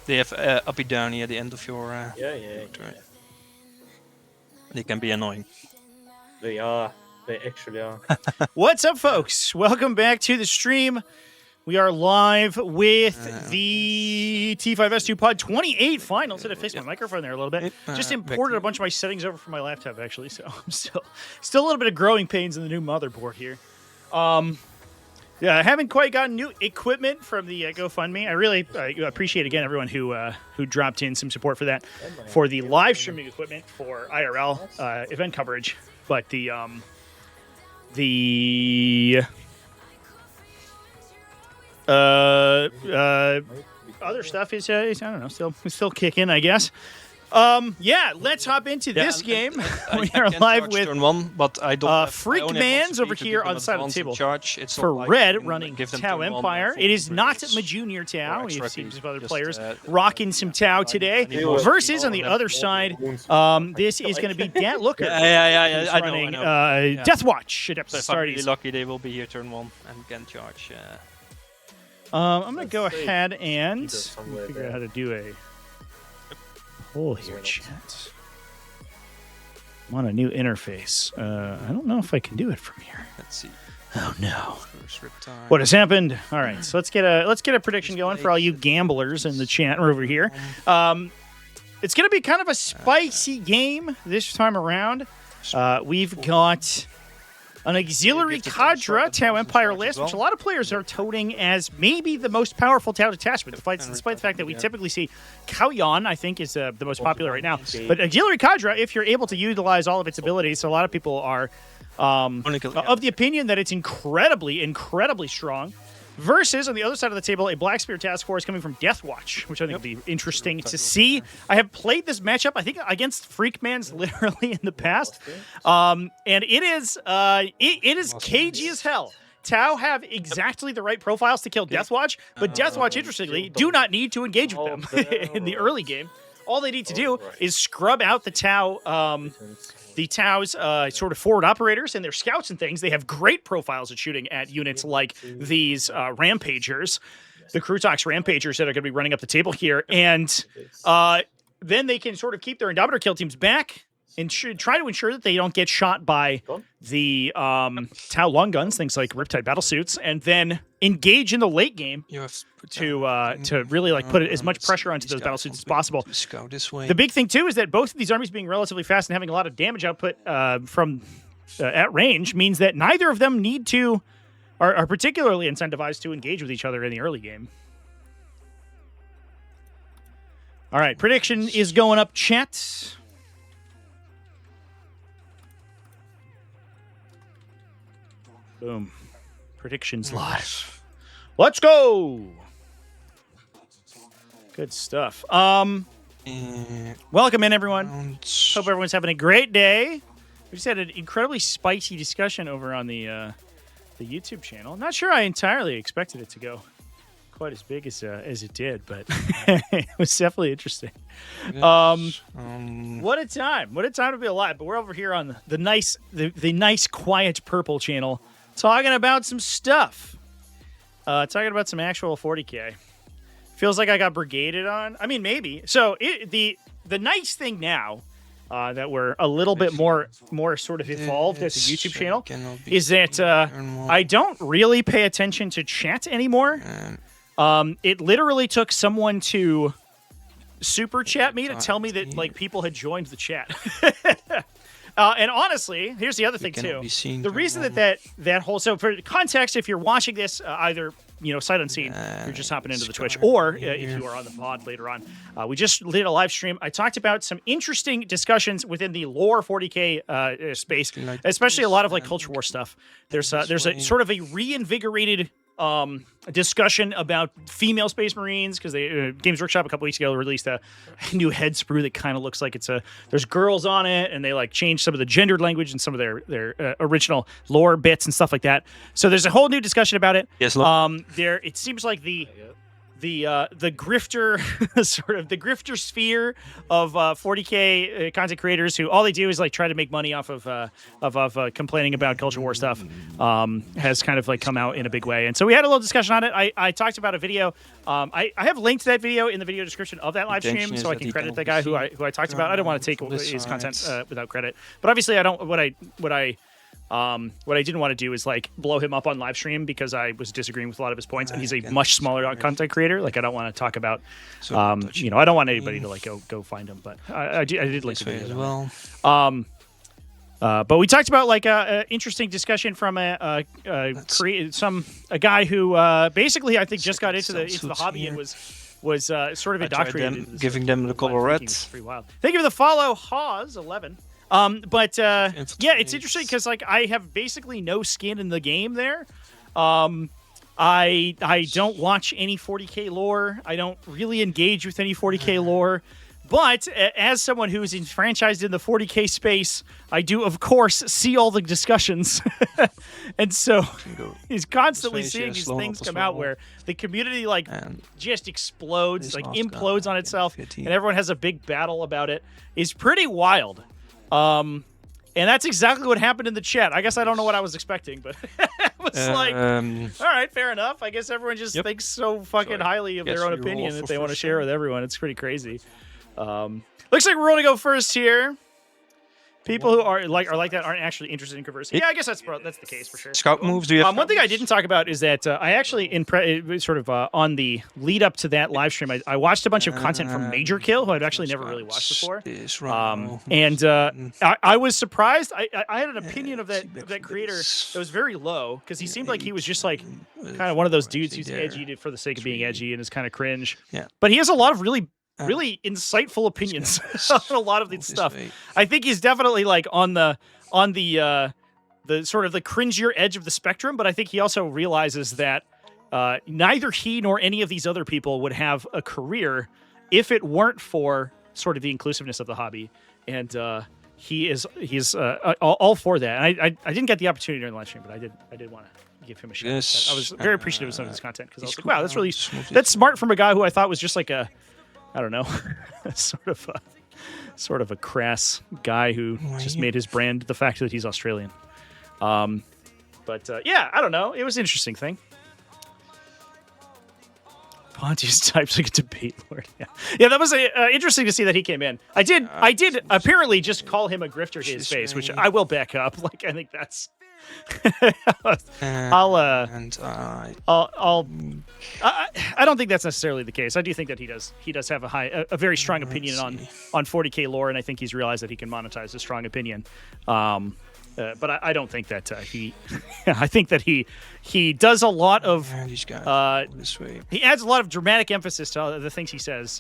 They have uppy downy at the end of your turn. They can be annoying. They are. They actually are. What's up, folks? Welcome back to the stream. We are live with the T5S2 Pod 28 finals. Had to fix my microphone there a little bit. Just imported a bunch of my settings over from my laptop, actually. So I'm still a little bit of growing pains in the new motherboard here. Yeah, I haven't quite gotten new equipment from the GoFundMe. I really appreciate, again, everyone who dropped in some support for that, for the live streaming equipment for IRL event coverage. But the other stuff is I don't know, still kicking, I guess. Yeah, let's hop into this game. We are live with turn one, but I don't Freak Man's over here on the side of the table. It's for like red, running give them Tau turn one, Empire. and It is not it's my junior Tau. extra We've seen keys. some other Just, players rocking some Tau today. Versus on the other side, this is going to be Dan Looker. Yeah, I running know. Deathwatch at So if I'm really Astartes. lucky, they will be here turn one and can charge. I'm going to go ahead and figure out how to do a poll here, chat. I'm on a new interface. I don't know if I can do it from here. Let's see. Oh no! First riptide. What has happened? All right, so let's get a prediction going for all you gamblers in the chat over here. It's going to be kind of a spicy game this time around. We've got an auxiliary cadre Tau Empire list, which a lot of players are toting as maybe the most powerful Tau detachment, despite the fact that we typically see Kauyon, I think, is the most popular right now. But auxiliary cadre, if you're able to utilize all of its abilities, so a lot of people are of the opinion that it's incredibly strong. Versus, on the other side of the table, a Black Spear Task Force coming from Deathwatch, which I think will be interesting to see. I have played this matchup, I think, against Freakmans literally in the past, and it is cagey as hell. Tau have exactly the right profiles to kill Deathwatch, but Deathwatch, interestingly, do not need to engage with them in the early game. All they need to do is scrub out the Tau. The Tau's sort of forward operators and their scouts and things. They have great profiles at shooting at units like these Rampagers, the Krutox Rampagers that are going to be running up the table here. And then they can sort of keep their Indomitor kill teams back and try to ensure that they don't get shot by the Tau long guns, things like Riptide battlesuits, and then engage in the late game to really like put as much pressure onto those battlesuits as possible. The big thing too is that both of these armies being relatively fast and having a lot of damage output from at range means that neither of them are particularly incentivized to engage with each other in the early game. All right, prediction is going up, chat. Boom. Predictions live. Let's go! Good stuff. Welcome in, everyone. Hope everyone's having a great day. We just had an incredibly spicy discussion over on the YouTube channel. Not sure I entirely expected it to go quite as big as it did, but it was definitely interesting. What a time! What a time to be alive! But we're over here on the nice quiet purple channel, talking about some stuff. Talking about some actual 40K. Feels like I got brigaded on. I mean, maybe. So the nice thing now that we're a little bit more sort of evolved as a YouTube channel is that I don't really pay attention to chat anymore. It literally took someone to super chat me to tell me that like people had joined the chat. And honestly, here's the other thing too. The reason that whole, so for context, if you're watching this either sight unseen, you're just hopping into the Twitch, or if you are on the pod later on, we just did a live stream. I talked about some interesting discussions within the lore 40K space, especially a lot of like culture war stuff. There's a sort of a reinvigorated discussion about female Space Marines, because Games Workshop a couple weeks ago released a new head sprue that kind of looks like there's girls on it, and they like changed some of the gendered language and some of their original lore bits and stuff like that. So there's a whole new discussion about it. Yes, look. It seems like the the grifter sort of the grifter sphere of 40K content creators who all they do is like try to make money off of complaining about culture war stuff has kind of like come out in a big way. And so we had a little discussion on it. I talked about a video. I have linked that video in the video description of that live stream, so I can credit the guy who I talked about. I don't want to take his content without credit, but obviously I don't. What I didn't want to do is like blow him up on live stream because I was disagreeing with a lot of his points, and he's a much smaller content creator. Like I don't want to talk about, I don't want anybody to like go find him, but I did like the video as well. But we talked about like a interesting discussion from a guy who basically I think just got into the hobby and was sort of indoctrinated, giving them the color red. Pretty wild. Thank you for the follow, Hawes11. But yeah, it's interesting because like I have basically no skin in the game there. I don't watch any 40K lore. I don't really engage with any 40K lore. But as someone who is enfranchised in the 40K space, I do, of course, see all the discussions. And so he's constantly seeing these things come out where the community like just explodes, like implodes on itself, and everyone has a big battle about it. It's pretty wild. And that's exactly what happened in the chat. I guess I don't know what I was expecting, but it was like, all right, fair enough. I guess everyone just thinks so fucking highly of their own opinion that they want to share with everyone. It's pretty crazy. Looks like we're going to go first here. People who are like that aren't actually interested in conversing. Yeah, I guess that's the case for sure. Scout moves. Do you have one thing I didn't talk about is that I actually on the lead up to that live stream, I watched a bunch of content from Major Kill, who I'd actually never really watched before. I was surprised. I had an opinion of that creator that was very low because he seemed like he was just like kind of one of those dudes who's edgy for the sake of being edgy and is kind of cringe. Yeah. But he has a lot of really insightful opinions on a lot of this stuff. I think he's definitely like on the sort of the cringier edge of the spectrum, but I think he also realizes that neither he nor any of these other people would have a career if it weren't for sort of the inclusiveness of the hobby. And he's all for that. And I didn't get the opportunity during the live stream, but I did want to give him a shout. Yes. I was very appreciative of some of his content because I was like, wow, that's smart from a guy who I thought was just like I don't know, sort of a crass guy who just made his brand the fact that he's Australian. Yeah, I don't know. It was an interesting thing. Pontius types like a debate lord. Yeah, that was interesting to see that he came in. I did apparently just call him a grifter to his face, which I will back up. Like I think that's. I don't think that's necessarily the case. I do think that he does have a very strong opinion on 40K lore, and I think he's realized that he can monetize a strong opinion. But I don't think that he. I think that he does a lot of. He adds a lot of dramatic emphasis to the things he says.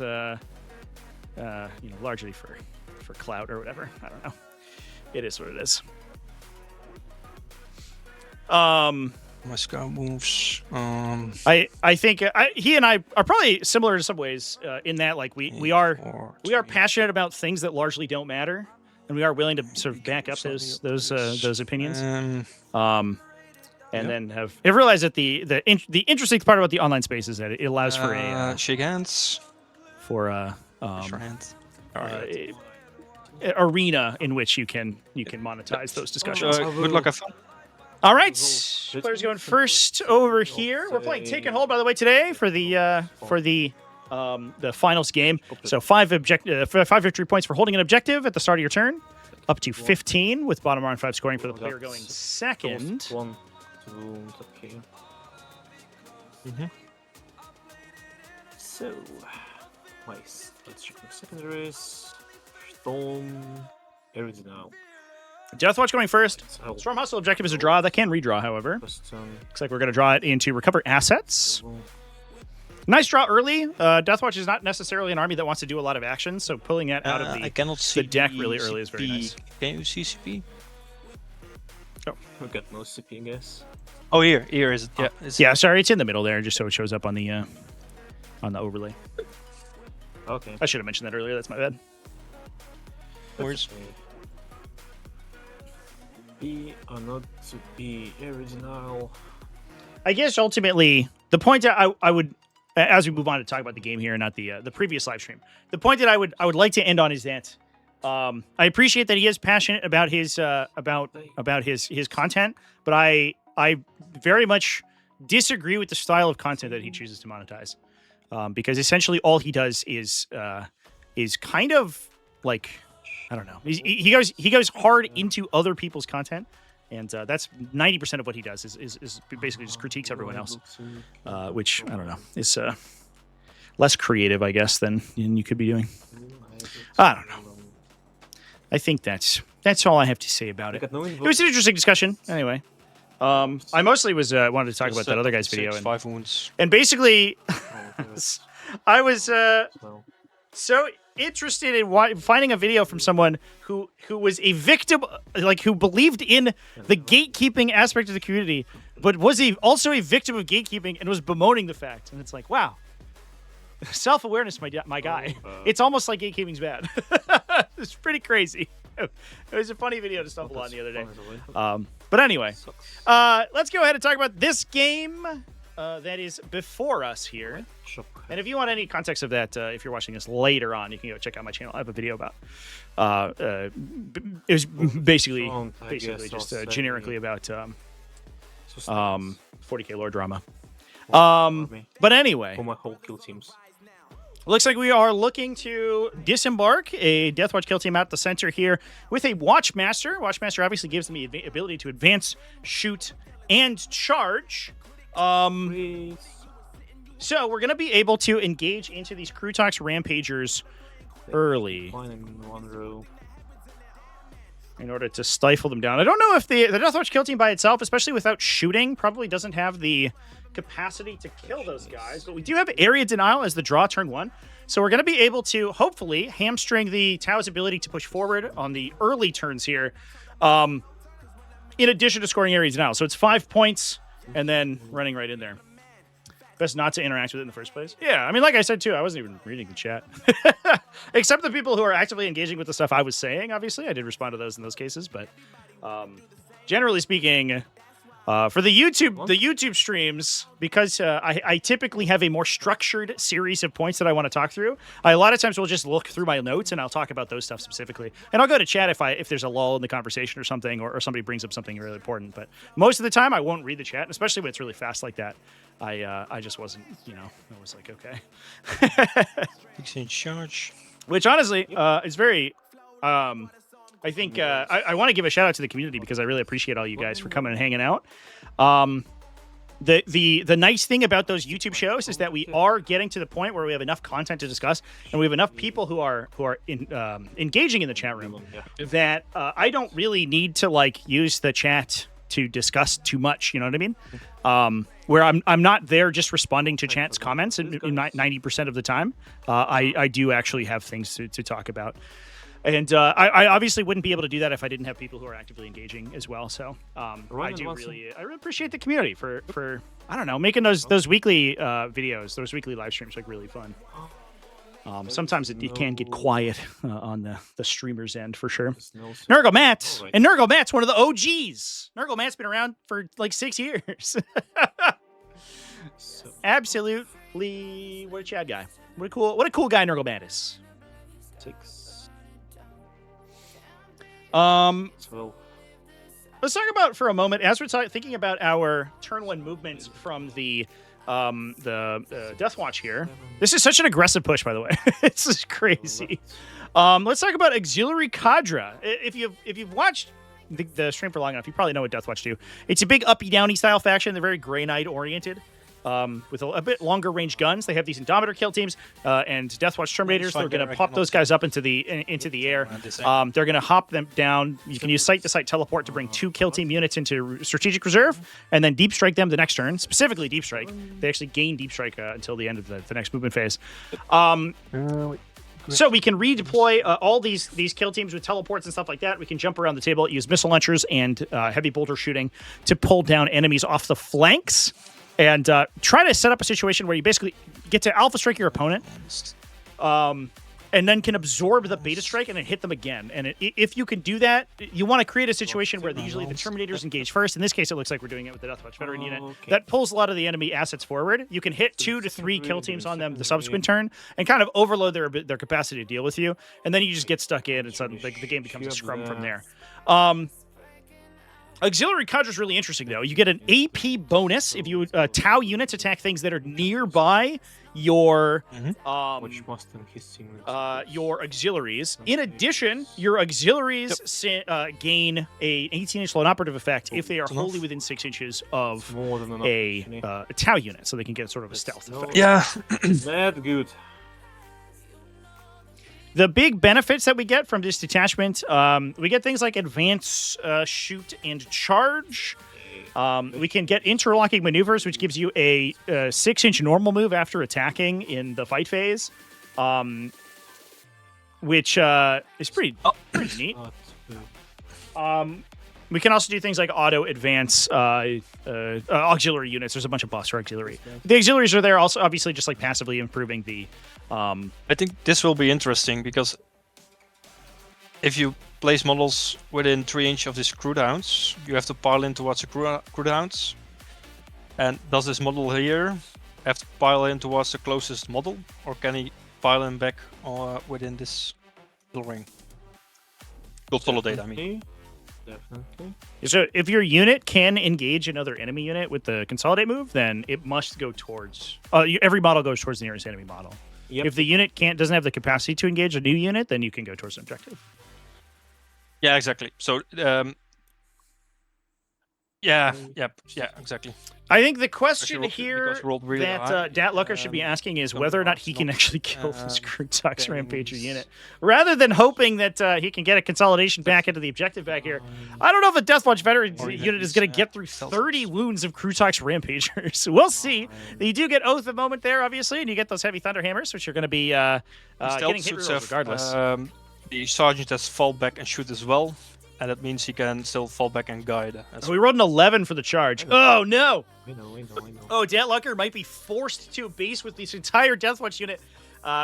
Largely for clout or whatever. I don't know. It is what it is. My scout moves. I think he and I are probably similar in some ways in that like we are passionate about things that largely don't matter, and we are willing to sort of back up those opinions. And then have realized that the interesting part about the online space is that it allows for a shake hands for arena in which you can monetize those discussions. Good luck. All right, players going first over here. We're playing Take and Hold, by the way, today for the finals game. So 5 victory points for holding an objective at the start of your turn, up to 15 with bottom line 5 scoring for the player going second. 1, 2, okay. So, nice. Let's check the secondaries. Storm, original. Deathwatch going first. Storm Hustle objective is a draw. That can redraw, however. Looks like we're going to draw it into recover assets. Nice draw early. Deathwatch is not necessarily an army that wants to do a lot of action, so pulling that out of the deck really early is very nice. Can you see CP? Oh, we got no CP, I guess. Oh, here is it? Yeah, yeah. Sorry, it's in the middle there, just so it shows up on the overlay. Okay. I should have mentioned that earlier. That's my bad. Where's be or not to be original? I guess ultimately the point I would as we move on to talk about the game here, not the previous live stream. The point that I would like to end on is that I appreciate that he is passionate about his about his content, but I very much disagree with the style of content that he chooses to monetize, because essentially all he does is kind of like, I don't know. He goes hard into other people's content, and that's 90% of what he does is basically just critiques everyone else, which I don't know is less creative, I guess, than you could be doing. I don't know. I think that's all I have to say about it. It was an interesting discussion, anyway. I mostly was wanted to talk about that other guy's video, 5 wounds, and basically, I was so interested in finding a video from someone who was a victim, like who believed in the gatekeeping aspect of the community, but was also a victim of gatekeeping and was bemoaning the fact. And it's like, wow, self-awareness, my guy. It's almost like gatekeeping's bad. It's pretty crazy. It was a funny video to stumble on the other day. But anyway, let's go ahead and talk about this game that is before us here. And if you want any context of that, if you're watching this later on, you can go check out my channel. I have a video about. It was basically just generically about 40k lore drama. But anyway, my whole kill teams. Looks like we are looking to disembark a Deathwatch kill team out the center here with a Watchmaster. Watchmaster obviously gives them the ability to advance, shoot, and charge. So we're going to be able to engage into these Krutox Rampagers early in order to stifle them down. I don't know if the Deathwatch kill team by itself, especially without shooting, probably doesn't have the capacity to kill those guys, but we do have area denial as the draw turn 1, so we're going to be able to hopefully hamstring the Tau's ability to push forward on the early turns here, in addition to scoring area denial. So it's 5 points and then running right in there. Best not to interact with it in the first place. Yeah, I mean, like I said too, I wasn't even reading the chat. Except the people who are actively engaging with the stuff I was saying, obviously. I did respond to those in those cases, but generally speaking, for the YouTube streams, because I typically have a more structured series of points that I want to talk through, I a lot of times will just look through my notes and I'll talk about those stuff specifically. And I'll go to chat if there's a lull in the conversation or something, or somebody brings up something really important. But most of the time I won't read the chat, especially when it's really fast like that. I just wasn't, I was like, okay. Exchange charge. Which honestly is very... I think I want to give a shout out to the community because I really appreciate all you guys for coming and hanging out. The nice thing about those YouTube shows is that we are getting to the point where we have enough content to discuss, and we have enough people who are engaging in the chat room that I don't really need to use the chat to discuss too much. You know what I mean? Where I'm not there just responding to chat's comments in 90% of the time. I do actually have things to talk about. And I obviously wouldn't be able to do that if I didn't have people who are actively engaging as well. So I really appreciate the community for I don't know, making those weekly videos, those weekly live streams really fun. Sometimes it can get quiet on the streamer's end for sure. Nurgle Matt, and Nurgle Matt's one of the OGs. Nurgle Matt's been around for 6 years. Absolutely, what a Chad guy. What a cool guy Nurgle Matt is. 6. Let's talk about for a moment as we're thinking about our turn 1 movements from the Deathwatch here. This is such an aggressive push, by the way. This is crazy. Let's talk about Auxiliary Cadre. If you've watched the stream for long enough, you probably know what Deathwatch do. It's a big uppy downy style faction. They're very Grey Knight oriented. With a bit longer range guns. They have these Indomitor kill teams and Deathwatch Terminators. They're going to pop those guys up into the air. They're going to hop them down. You can use site-to-site teleport to bring 2 kill team units into strategic reserve and then deep strike them the next turn. Specifically deep strike. They actually gain deep strike until the end of the next movement phase. So we can redeploy all these kill teams with teleports and stuff like that. We can jump around the table, use missile launchers and heavy boulder shooting to pull down enemies off the flanks. And try to set up a situation where you basically get to alpha strike your opponent, and and then can absorb the beta strike and then hit them again. And if you can do that, you want to create a situation where usually the Terminators engage first. In this case, it looks like we're doing it with the Deathwatch veteran unit. That pulls a lot of the enemy assets forward. You can hit 2 to 3 kill teams on them the subsequent turn and kind of overload their capacity to deal with you. And then you just get stuck in, and suddenly the game becomes a scrum from there. Auxiliary Cadre is really interesting, though. You get an AP bonus if you Tau units attack things that are nearby your your auxiliaries. In addition, your auxiliaries gain a 18-inch lone operative effect if they are wholly within 6 inches of a Tau unit, so they can get sort of a stealth effect. Yeah. That's good. The big benefits that we get from this detachment, we get things like advance, shoot, and charge. We can get interlocking maneuvers, which gives you a 6-inch normal move after attacking in the fight phase, which is pretty neat. We can also do things like auto advance auxiliary units. There's a bunch of buffs for auxiliary. The auxiliaries are there also, obviously, just like passively improving the. I think this will be interesting because if you place models within 3 inches of these crude hounds, you have to pile in towards the crude hounds. And does this model here have to pile in towards the closest model, or can he pile in back within this little ring? Consolidate, I mean. Definitely. So if your unit can engage another enemy unit with the consolidate move, then it must go towards. Every model goes towards the nearest enemy model. Yep. If the unit doesn't have the capacity to engage a new unit, then you can go towards an objective. Yeah, exactly. So, exactly. I think the question here really that Datlucker should be asking is whether or not he can actually kill this Krugtox Rampager unit. Rather than hoping that he can get a consolidation back into the objective back here, I don't know if a Deathwatch veteran unit is going to get through 30 wounds of Krugtox Rampagers. We'll see. You do get Oath of Moment there, obviously, and you get those heavy Thunder Hammers, which are going to be getting hit rerolls regardless. The Sergeant has fall back and shoot as well. And that means he can still fall back and guide. We rolled an 11 for the charge. Oh, no! I know. Oh, Datlucker might be forced to base with this entire Deathwatch unit,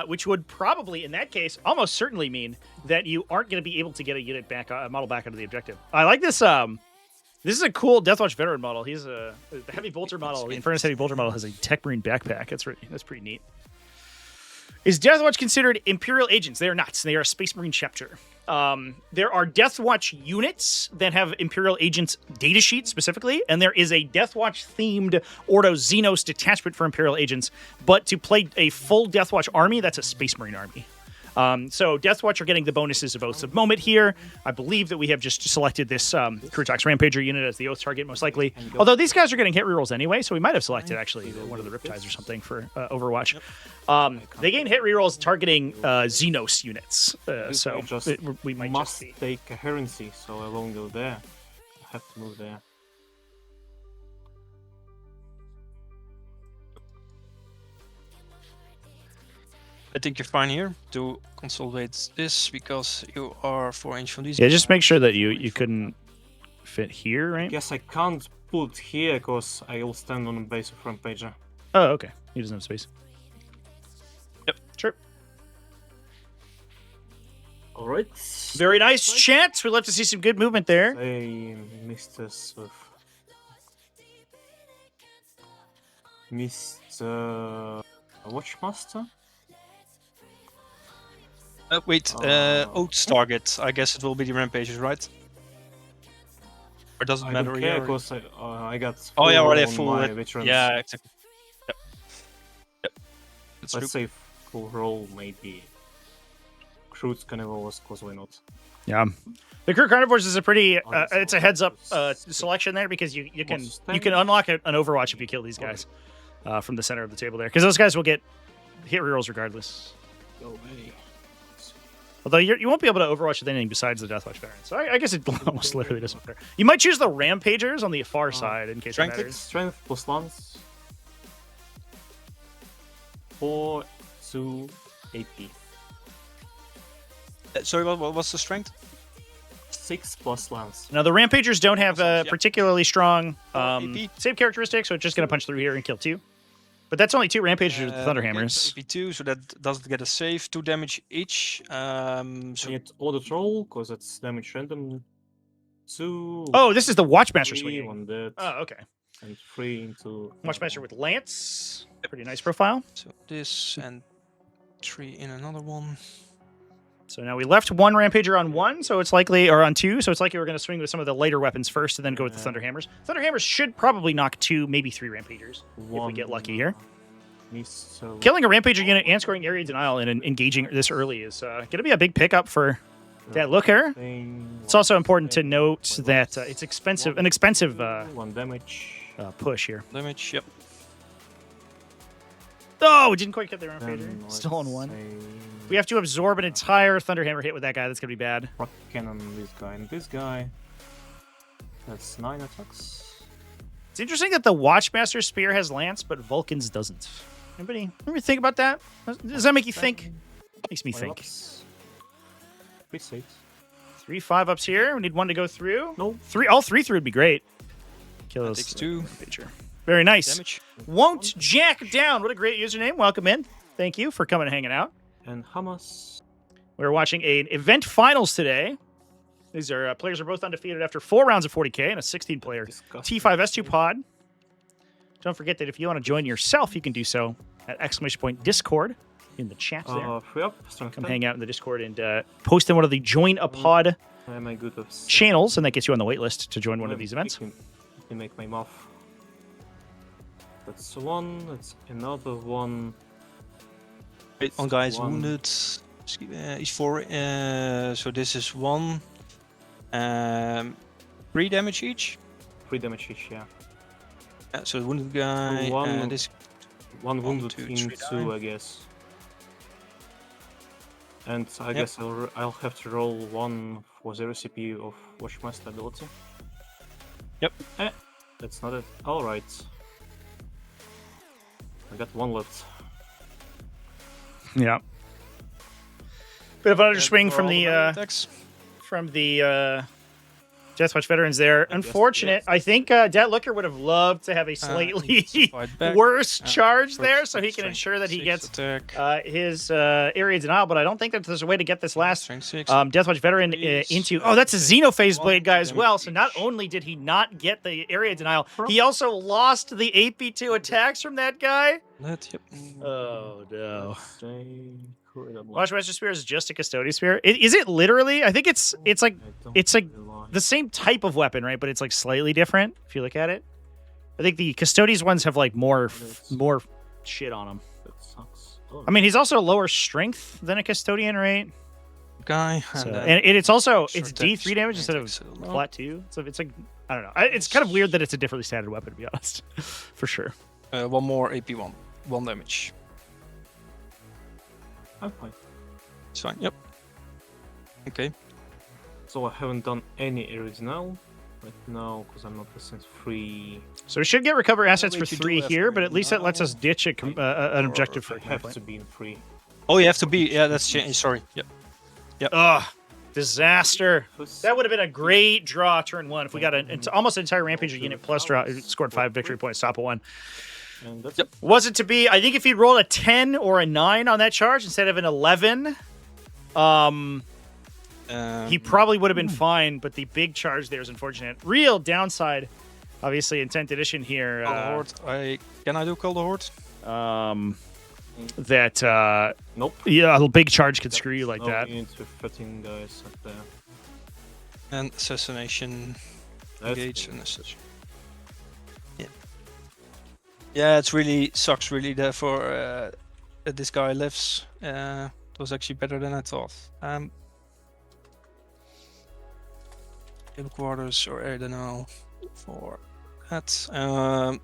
which would probably, in that case, almost certainly mean that you aren't going to be able to get a unit back, a model back into the objective. I like this. This is a cool Deathwatch veteran model. He's the heavy bolter model. The Infernus heavy bolter model has a Tech Marine backpack. That's pretty neat. Is Deathwatch considered Imperial agents? They are not. They are a Space Marine chapter. There are Deathwatch units that have Imperial agents datasheets specifically, and there is a Deathwatch-themed Ordo Xenos detachment for Imperial agents. But to play a full Deathwatch army, that's a Space Marine army. So Deathwatch are getting the bonuses of Oaths of Moment here. I believe that we have just selected this Krugtox Rampager unit as the Oath target, most likely. Although these guys are getting hit rerolls anyway, so we might have selected actually one of the Riptides or something for Overwatch. They gain hit rerolls targeting Xenos units, so we might just see. Take a heresy, so I won't go there. I have to move there. I think you're fine here to consolidate this because you are 4 inches from these. Yeah, just make sure that you couldn't fit here, right? I guess I can't put here because I will stand on the base of Rampager. Oh, okay. He doesn't have space. Yep. Sure. Alright. Very nice chance. We'd love to see some good movement there. I missed this with Watchmaster. Wait, Oath's target. I guess it will be the Rampagers, right? Or does it matter here? Because I got. Oh yeah, already full. Veterans. Yeah, exactly. Yep. Let's say full roll maybe. Crude Carnivores, because why not? Yeah. The Crew Carnivores is a pretty it's a heads up selection there because you can unlock an Overwatch if you kill these guys from the center of the table there, because those guys will get hit rerolls regardless. Go away. Although you won't be able to Overwatch with anything besides the Deathwatch veteran, so I guess it almost literally doesn't matter. You might choose the Rampagers on the far side in case it matters. Strength plus lance. 4 to AP. Sorry, what's the strength? 6 plus lance. Now the Rampagers don't have particularly strong save characteristics, so it's just going to punch through here and kill 2. But that's only 2 rampages with Thunderhammers. AP2, so that doesn't get a save. 2 damage each. So I need audit roll because it's damage random. 2. Oh, this is the Watchmaster 3, swinging. 1 dead, Oh, okay. and 3 into. Watchmaster with Lance. Pretty nice profile. so this and 3 in another one. So now we left 1 Rampager on 1, so it's likely, or on 2, so it's likely we're going to swing with some of the lighter weapons first and then go with the Thunderhammers. Thunderhammers should probably knock 2, maybe 3 Rampagers if we get lucky here. Killing a Rampager unit and scoring area denial and engaging this early is going to be a big pickup for that looker. It's also important to note that it's expensive, an expensive 1 damage. push here. Damage, yep. Oh, we didn't quite get the Rampager. Then Still on let's 1. say We have to absorb an entire Thunderhammer hit with that guy. That's going to be bad. Rock cannon, this guy, and this guy. That's 9 attacks. It's interesting that the Watchmaster Spear has Lance, but Vulcan's doesn't. Anybody ever think about that? Does that make you think? Makes me think. 3 3 5-ups here. We need 1 to go through. No. 3, all 3 through would be great. Kill That those. takes 2 Rampager. Very nice. damage. Won't jack down. What a great username. Welcome in. Thank you for coming and hanging out. And Hamas. We're watching an event finals today. These are players are both undefeated after 4 rounds of 40k and a 16-player T5S2 pod. Don't forget that if you want to join yourself, you can do so at !Discord in the chat there. 3 up, strength Come 10. hang out in the Discord and post in one of the Join a Pod Am I good of channels, and that gets you on the waitlist to join one of these events. Let me make my muff. That's 1, that's another 1. Wait, one guy is 1. wounded. He's 4. So this is 1. 3 damage each. 3 damage each, yeah. So the wounded guy. One- This 1 wounded 2, in 3 2, die. I guess. And I Yep. guess I'll have to roll 1 for the recipe of Watchmaster ability. Yep. That's not it. Alright. I got 1 left. Yeah. Bit of an underswing for from all the attacks. Deathwatch veterans there. Unfortunate. yes. I think Dat Looker would have loved to have a slightly needs to fight back. worse charge First, there, so he can strength ensure that he 6 gets attack. his area denial. But I don't think that there's a way to get this last Strength 6. Deathwatch veteran Please. into. Oh, that's a Xenophase One Blade guy as well. So not damage. only did he not get the area denial, he also lost the AP2 attacks from that guy. Yep. Oh no. Watchmaster Watchmaster Spear is just a Custodian Spear. Is it literally? I think it's like the same type of weapon, right? But it's like slightly different if you look at it. I think the Custodians ones have like more shit on them. That sucks. Oh, I mean, he's also lower strength than a Custodian, right? Guy. So, then and it's also short it's D3 attacks, damage instead of attacks, I don't know. flat 2. So it's like I don't know. It's kind of weird that it's a differently statted weapon, to be honest, for sure. 1 more AP1. 1 damage. I'm fine. It's fine. Yep. Okay. So I haven't done any original right now because I'm not percent free. So we should get recover assets wait for to do 3 after here, but at it least that lets now. us ditch an objective for I have to be in free. Oh, you have to be. Yeah, that's changed. Sorry. Yep. Ugh, disaster. First- That would have been a great draw turn 1 if we got almost an entire Rampager unit plus draw. It scored 5 victory points, top of 1. And that's Yep. Was it to be? I think if he'd rolled a 10 or a 9 on that charge instead of an 11, he probably would have been fine. But the big charge there is unfortunate. Real downside, obviously, in 10th edition here. Call the Horde. Can I do Call the Horde? That Nope. yeah, a big charge could screw you like No, that. You need to 13 guys up there. And assassination. That's Engage and assassination. Yeah. Yeah, it's really sucks really there for that this guy lives. It was actually better than I thought. Table quarters or I don't know for that.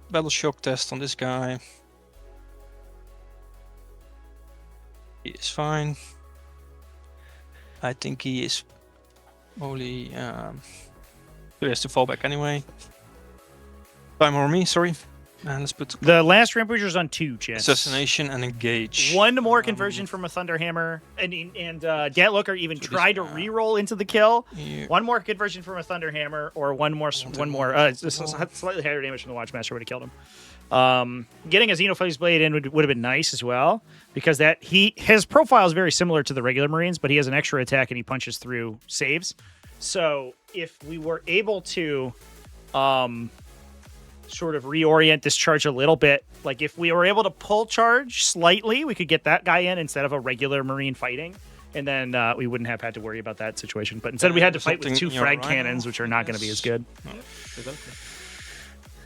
Battle shock test on this guy. He is fine. I think he is only he has to fall back anyway. Time or me, sorry. And let's put The last Rampager's on 2, Chance. assassination and engage. One more conversion from a Thunderhammer, and Deathlooker even tried to reroll into the kill. Yeah. One more conversion from a Thunderhammer, or one more. Slightly higher damage from the Watchmaster would have killed him. Getting a Xenophage Blade in would have been nice as well, because his profile is very similar to the regular Marines, but he has an extra attack and he punches through saves. So if we were able to sort of reorient this charge a little bit, like if we were able to pull charge slightly, we could get that guy in instead of a regular Marine fighting, and then we wouldn't have had to worry about that situation. But instead we had to fight with 2 frag cannons, which are not going to be as good. Exactly.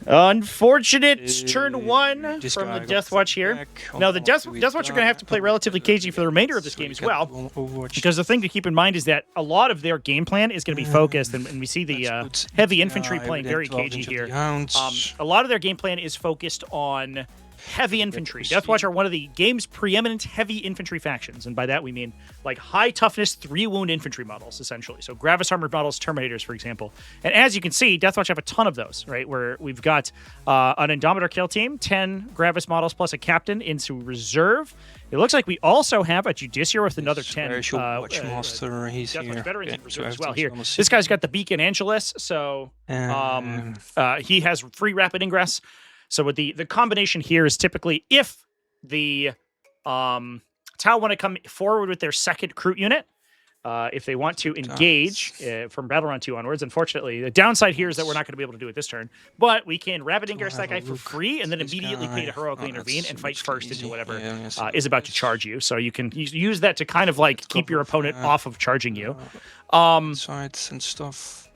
Unfortunate turn 1 from the Deathwatch here. Back. Now, the Deathwatch are going to have to play relatively cagey for the remainder of this game as well, because the thing to keep in mind is that a lot of their game plan is going to be focused, and we see the heavy infantry playing very cagey here. A lot of their game plan is focused on heavy infantry. Deathwatch are one of the game's preeminent heavy infantry factions, and by that we mean like high toughness 3-wound infantry models, essentially. So Gravis armored models, Terminators, for example. And as you can see, Deathwatch have a ton of those, right? Where we've got an Indomitor kill team, 10 Gravis models plus a captain into reserve. It looks like we also have a Judiciary with another 10 Watchmaster. He's Deathwatch here. veterans in Okay, reserve so as well. everything's Here, on the this guy's got the Beacon Angelus, so he has free rapid ingress. So with the combination here is typically if the Tau want to come forward with their second recruit unit, if they want to engage from Battle Round 2 onwards. Unfortunately, the downside here is that we're not going to be able to do it this turn, but we can rapid ingress that guy for free and then immediately pay to heroically intervene and fight first into whatever is about to charge you. So you can use that to kind of like keep your opponent off of charging you. Sides and stuff.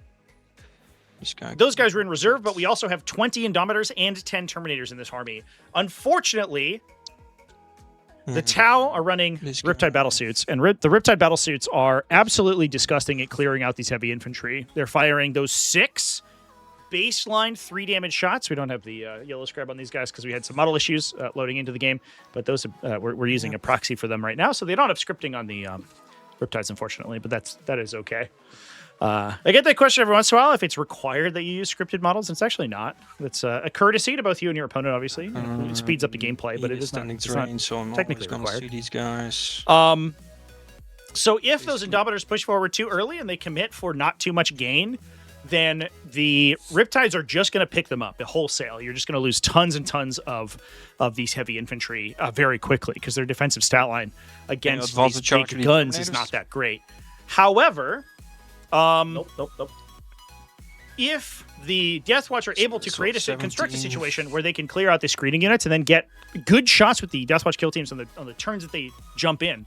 Those guys were in reserve, but we also have 20 Indomitors and 10 Terminators in this army. Unfortunately, the Tau are running Riptide Battlesuits, and the Riptide Battlesuits are absolutely disgusting at clearing out these heavy infantry. They're firing those 6 baseline 3 damage shots. We don't have the yellow scribe on these guys because we had some model issues loading into the game, but those we're using a proxy for them right now, so they don't have scripting on the Riptides, unfortunately, but that is okay. I get that question every once in a while if it's required that you use scripted models. It's actually not. It's a courtesy to both you and your opponent, obviously. It speeds up the gameplay, but it is not, so I'm technically gonna required. see these guys. So if those Indomitors push forward too early and they commit for not too much gain, then the Riptides are just going to pick them up wholesale. You're just going to lose tons and tons of these heavy infantry very quickly because their defensive stat line against these big guns is not that great. However... Nope. If the Deathwatch are able to construct a situation where they can clear out the screening units and then get good shots with the Deathwatch kill teams on the turns that they jump in,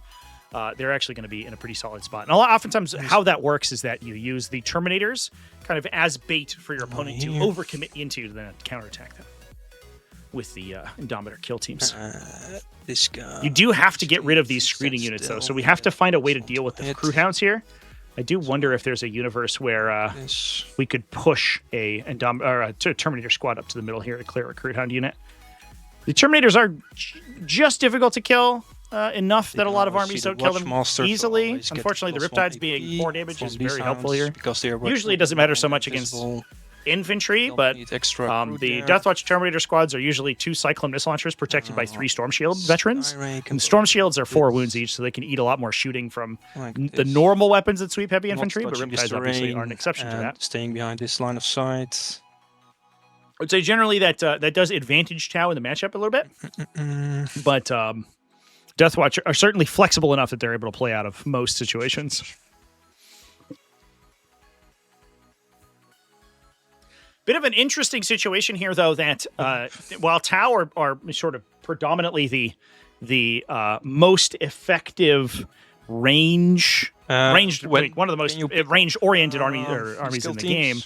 they're actually going to be in a pretty solid spot. And oftentimes how that works is that you use the Terminators kind of as bait for your opponent to overcommit into, then counterattack them with the Indomitor kill teams. This guy. You do have to get rid of these screening units, though, so we have to find a way to deal with the recruit hounds here. I do wonder if there's a universe where we could push a Terminator squad up to the middle here to clear a recruit hound unit. The Terminators are just difficult to kill enough that a lot of armies don't kill them easily. Unfortunately, the Riptides being 4 damage is very helpful here. Usually it doesn't matter so much against infantry, but the Deathwatch Terminator squads are usually 2 Cyclone missile launchers protected by 3 Storm Shield veterans. And Storm Shields are 4 wounds each, so they can eat a lot more shooting from the normal weapons that sweep heavy infantry, but Riptides obviously are an exception to that. Staying behind this line of sight. I would say generally that does advantage Tau in the matchup a little bit, but Deathwatch are certainly flexible enough that they're able to play out of most situations. Bit of an interesting situation here, though, that while Tau are sort of predominantly the most effective one of the most range-oriented armies in the game,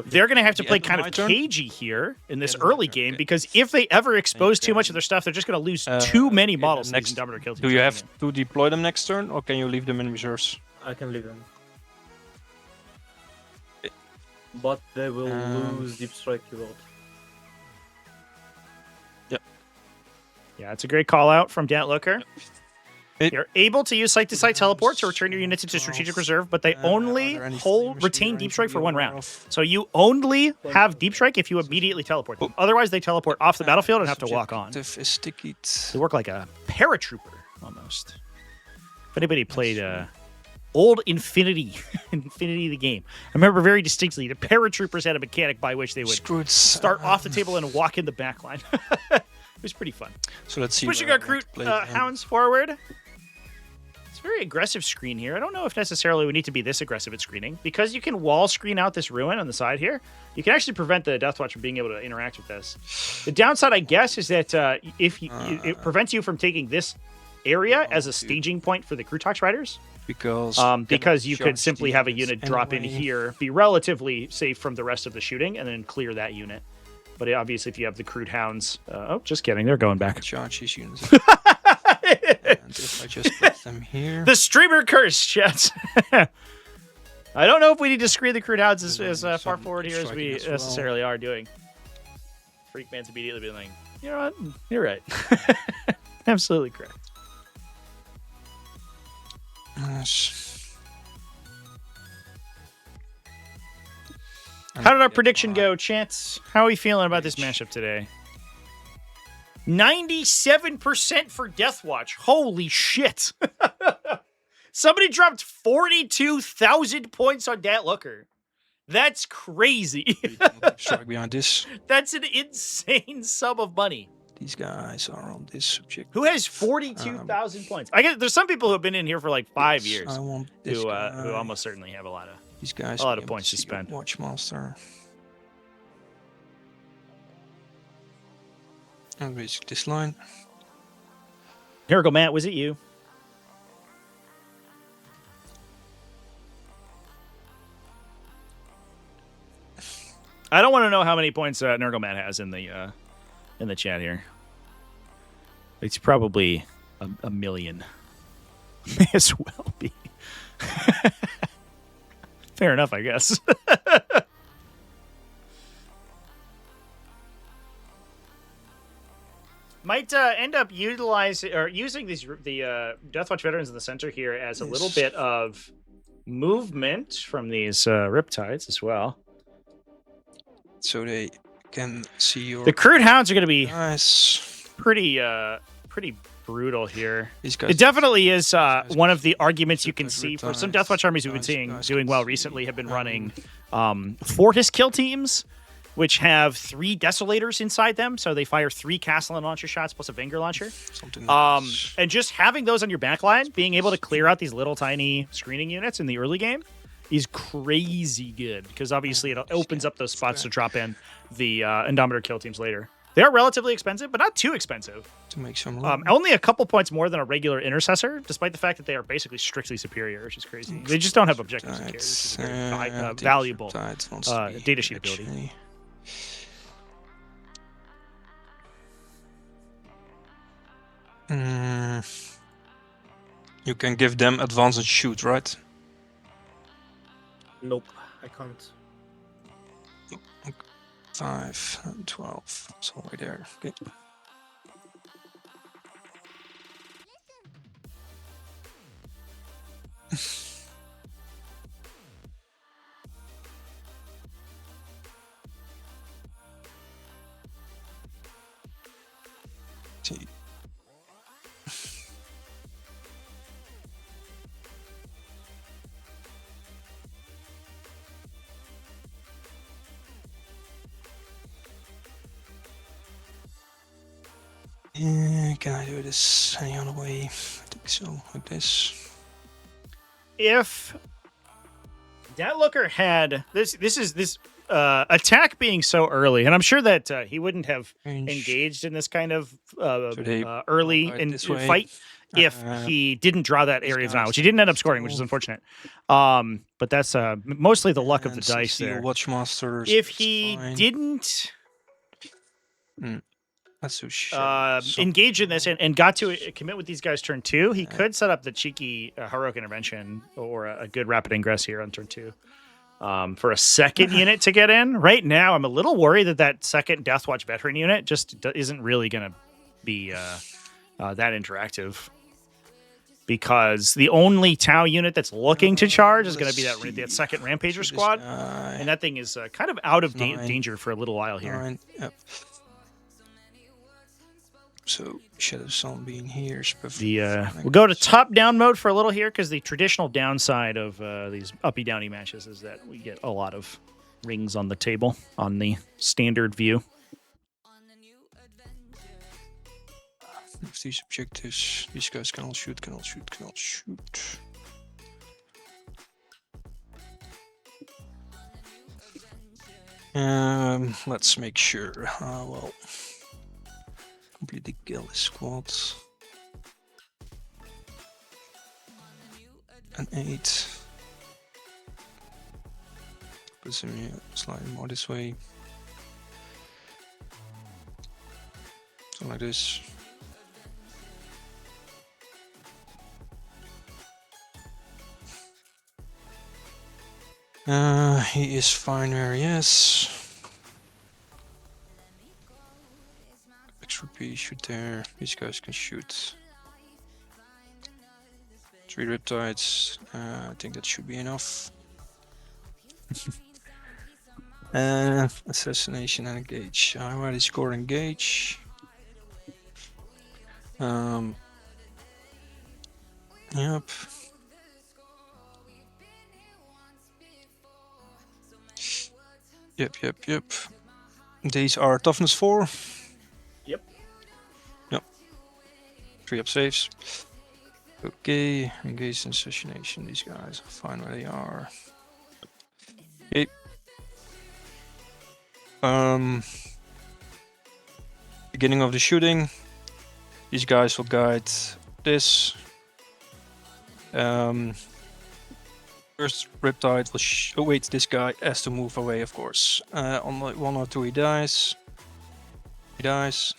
they're going to have to play kind of cagey here in this early game, because if they ever expose too much of their stuff, they're just going to lose too many models. Next, do you have to deploy them next turn, or can you leave them in reserves? I can leave them. But they will lose Deep Strike Reload. Yeah, it's a great call out from Deathwatch. You're able to use site-to-site teleport to return your units into strategic reserve, but they only retain Deep Strike for 1 round. So you only have Deep Strike if you immediately teleport them. Otherwise, they teleport off the battlefield and have to walk on. They work like a paratrooper, almost. If anybody played old Infinity, Infinity the game, I remember very distinctly the paratroopers had a mechanic by which they would start off the table and walk in the back line. It was pretty fun. So let's see. Pushing our hounds forward. Very aggressive screen here. I don't know if necessarily we need to be this aggressive at screening because you can wall screen out this ruin on the side here. You can actually prevent the Deathwatch from being able to interact with this. The downside, I guess, is that it prevents you from taking this area as a staging point for the Crutox riders. Because you could simply have a unit drop in here, be relatively safe from the rest of the shooting, and then clear that unit. But obviously, if you have the Crude Hounds, just kidding, they're going back. Charge these units. And if I just put them here. The streamer curse, chat. I don't know if we need to screen the Crude Hounds as far forward here as we necessarily are doing. Freakman's immediately being like, you know what? You're right. Absolutely correct. How did our prediction go, Chance? How are we feeling about this matchup today? 97% for Deathwatch. Holy shit. Somebody dropped 42,000 points on Dat Looker. That's crazy. Strike behind this. That's an insane sum of money. These guys are on this subject. Who has 42,000 points? I guess there's some people who have been in here for like 5 years I want this who guy. almost certainly have a lot of These guys a lot of points to spend. Watchmaster. And basic this line. Here we go, Matt. Was it you? I don't want to know how many points Nergomat has in the chat here. It's probably a million. May as well be. Fair enough, I guess. Might end up using the Deathwatch veterans in the center here as a little bit of movement from these Riptides as well. So they can see your... The Crude Hounds are going to be nice. pretty brutal here. These guys, it definitely is one of the arguments you can see for some Deathwatch armies we've been seeing doing well recently have been running Fortis kill teams, which have 3 Desolators inside them, so they fire 3 Castellan launcher shots plus a Venger launcher. And just having those on your backline, being able to clear out these little tiny screening units in the early game is crazy good, because obviously it opens up those spots to drop in the Indomitor kill teams later. They are relatively expensive, but not too expensive. To make some room. Only a couple points more than a regular Intercessor, despite the fact that they are basically strictly superior, which is crazy. They just don't have objectives to carry, which is very valuable data sheet ability. You can give them advance and shoot, right? Nope, I can't. 5 and 12. It's all right there. Okay. Can I do this any other way? I think so, like this. If Dat Looker had this attack being so early, and I'm sure that he wouldn't have engaged in this kind of early fight if he didn't draw that area of denial, which he didn't end up scoring, which is unfortunate. But that's mostly the luck of the dice there. Watchmasters. If he didn't engage in this and got to commit with these guys turn 2, he could set up the cheeky heroic intervention or a good rapid ingress here on turn 2 for a second unit to get in. Right now, I'm a little worried that second Deathwatch veteran unit just isn't really going to be that interactive. because the only Tau unit that's looking to charge is going to be Let's that see. second Rampager This squad, guy, and that thing is kind of out of 9, danger for a little while here. 9, yep. So Shadow Sun being here is perfect. We'll go to top-down mode for a little here, because the traditional downside of these uppy-downy matches is that we get a lot of rings on the table on the standard view. With these objectives, these guys can all shoot, can all shoot, can all shoot. Let's make sure. Well, complete the kill squad. An 8. Put some here, slightly more this way. So like this. He is fine where he is. XRP shoot there. These guys can shoot. 3 Riptides. I think that should be enough. Assassination and engage. I already score engage. Yep. Yep. These are toughness 4. Yep. 3 up saves. Okay, engage in assassination. These guys are fine where they are. Okay. Beginning of the shooting. These guys will guide this. First Riptide will oh wait, this guy has to move away, of course. On like 1 or 2 he dies. He dies.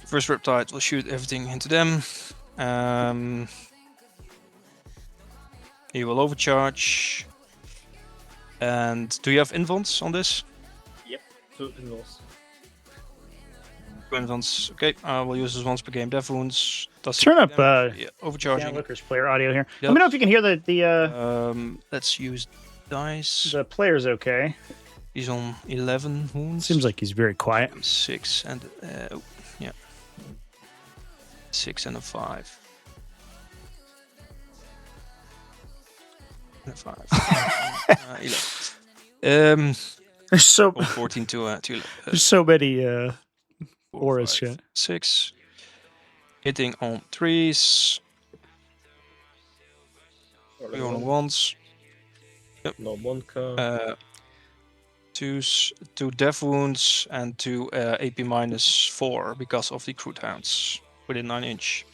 First Riptide will shoot everything into them. He will overcharge. And do you have invulns on this? Yep, 2 invulns. 2 invulns. Okay, we'll use this once per game. Death wounds. Does Turn up yeah, overcharging. Looker's player audio here. Yep. Let me know if you can hear the Let's use dice. the player's okay. He's on 11 wounds. Seems like he's very quiet. 6 and yeah, 6 and a 5. And a 5. 11. There's so 14 to 11. there's so many 4, auras, 5, shit. 6. Hitting on 3s. 3 on 1s. No Monka. 2s, 2 death wounds, and 2 AP -4 because of the crude hounds within 9 inch.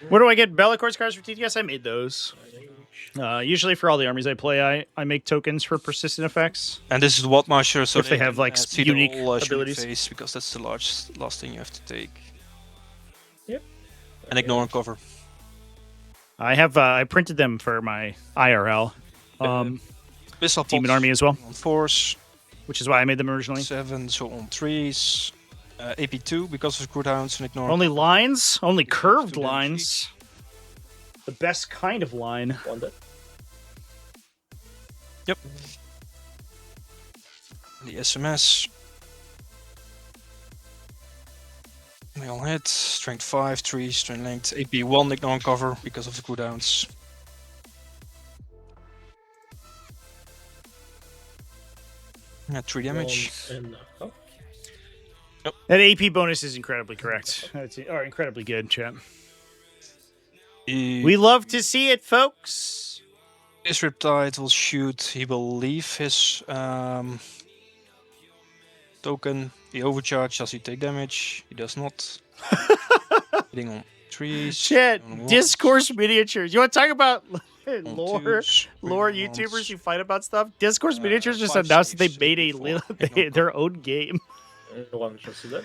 Where do I get Bellicor's cards for TTS? I made those. Usually for all the armies I play, I make tokens for persistent effects. And this is what Master, so If they have, like, see unique the whole, shooting abilities. phase, because that's the last thing you have to take. Yep. And ignore and cover. I have I printed them for my IRL Missile Demon pots Army as well, on 4s, which is why I made them originally. 7, so on 3s. AP2 because of crude hounds and ignore. Only lines, only curved to damage lines. The best kind of line. One dead. Yep. The SMS. They all hit. Strength 5, 3, strength length. AP 1, ignore and cover because of the cooldowns. Yeah, 3 damage. And, That AP bonus is incredibly correct. Or incredibly good, chat. We love to see it, folks. This Riptide will shoot. He will leave his token. He overcharge. Does he take damage? He does not. Hitting on 3s. Chat, on 1s, Discourse miniatures. You want to talk about on lore 2s, lore 3 on 1s. YouTubers who fight about stuff? Discourse miniatures just 5 announced that they saves, made AP4, their own game. one just dead.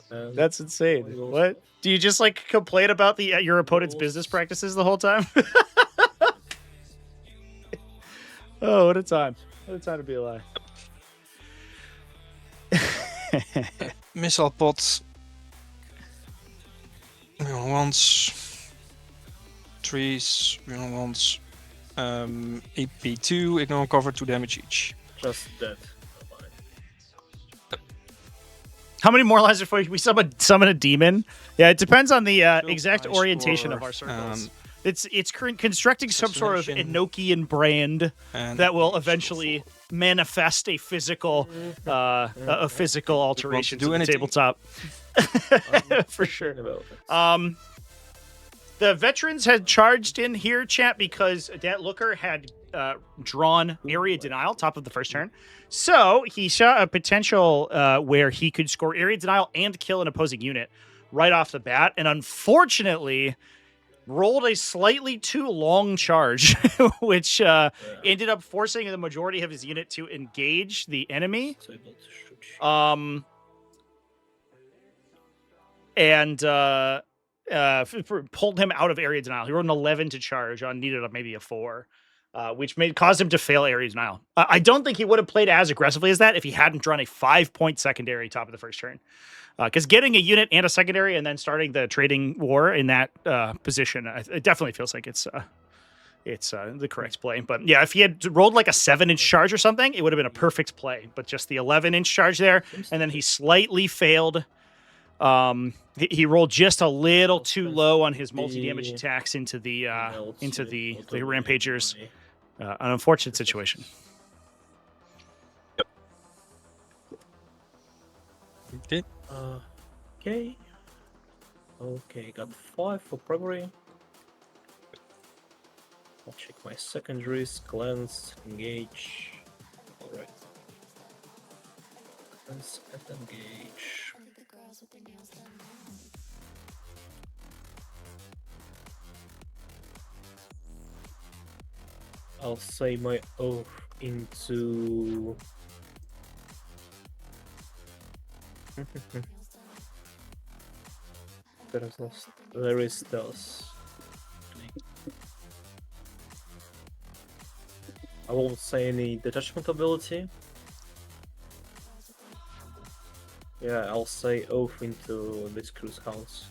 And That's insane. What? Do you just like complain about the your opponent's business practices the whole time? Oh, what a time. What a time to be alive. Missile pots. Ignore once. Trees. Ignore once. AP2. Ignore cover 2 damage each. Just that. How many more lives before we summon a demon? Yeah, it depends on the exact Ice orientation War, of our circles. It's constructing some sort of Assassination. Enochian brand And that will AP eventually manifest a physical alteration do to the anything. tabletop. For sure. About it. The veterans had charged in here, chat, because that looker had drawn area denial top of the first turn. So he saw a potential where he could score area denial and kill an opposing unit right off the bat. And unfortunately, rolled a slightly too long charge, which ended up forcing the majority of his unit to engage the enemy. It's able to shoot. And pulled him out of area denial. He rolled an 11 to charge on needed maybe a 4, which caused him to fail area denial. I don't think he would have played as aggressively as that if he hadn't drawn a 5-point secondary top of the first turn. Because getting a unit and a secondary and then starting the trading war in that position, it definitely feels like it's the correct play. But yeah, if he had rolled like a 7-inch charge or something, it would have been a perfect play. But just the 11-inch charge there, and then he slightly failed. He rolled just a little too low on his multi-damage attacks into the rampagers. An unfortunate situation. Okay. Okay, got 5 for bravery. I'll check my secondaries, cleanse, engage. Alright. Cleanse and engage. I'll say my oath into there is thus. I won't say any detachment ability. Yeah, I'll say oath into this cruise house.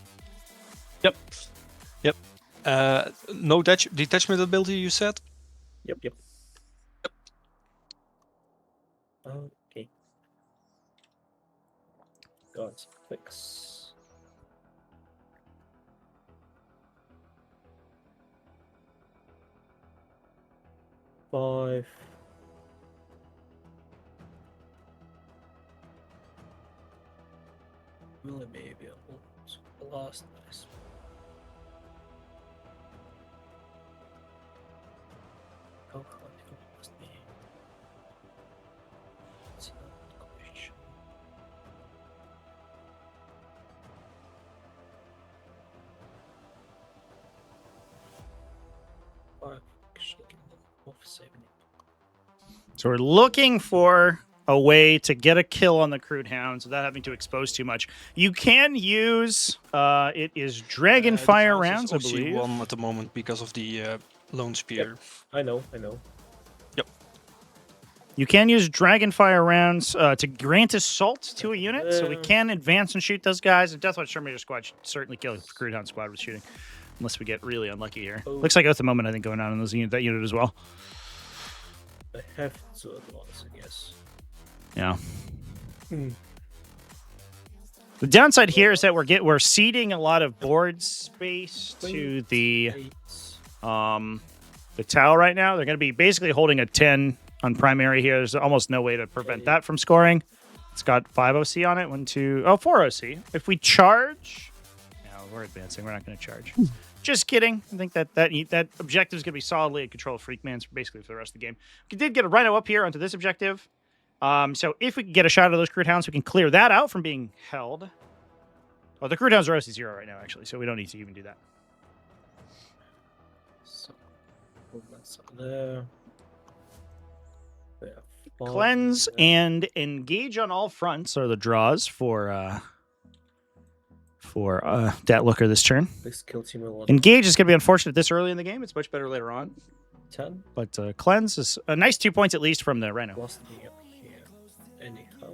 Yep. No detachment ability, you said? Yep. Okay. Got 6. Five. Will it be available? The last nice. Oh, it must be. It's not question. So we're looking for a way to get a kill on the crude hounds without having to expose too much. You can use it is Dragonfire rounds, I believe. One at the moment because of the lone spear. Yep. I know. Yep. You can use Dragonfire rounds to grant assault to a unit, so we can advance and shoot those guys. And Deathwatch Terminator Squad should certainly kill the crude hound squad with shooting, unless we get really unlucky here. Oh. Looks like at the moment, I think going on in that unit as well. I have to advance, I guess. Yeah. The downside here is that we're ceding a lot of board space to the Tau right now. They're going to be basically holding a 10 on primary here. There's almost no way to prevent that from scoring. It's got 5 OC on it. 4 OC. If we charge, no, we're advancing. We're not going to charge. Just kidding. I think that objective is going to be solidly in control of Freakman's basically for the rest of the game. We did get a Rhino up here onto this objective. So if we can get a shot of those crude hounds, we can clear that out from being held. Oh, the crude hounds are OC 0 right now, actually, so we don't need to even do that. So, movements up there. Cleanse and engage on all fronts are the draws for Dat Looker this turn. This kill team will Engage is going to be unfortunate this early in the game. It's much better later on. 10. But Cleanse is a nice 2 points at least from the Rhino. Lost me up here. Anyhow.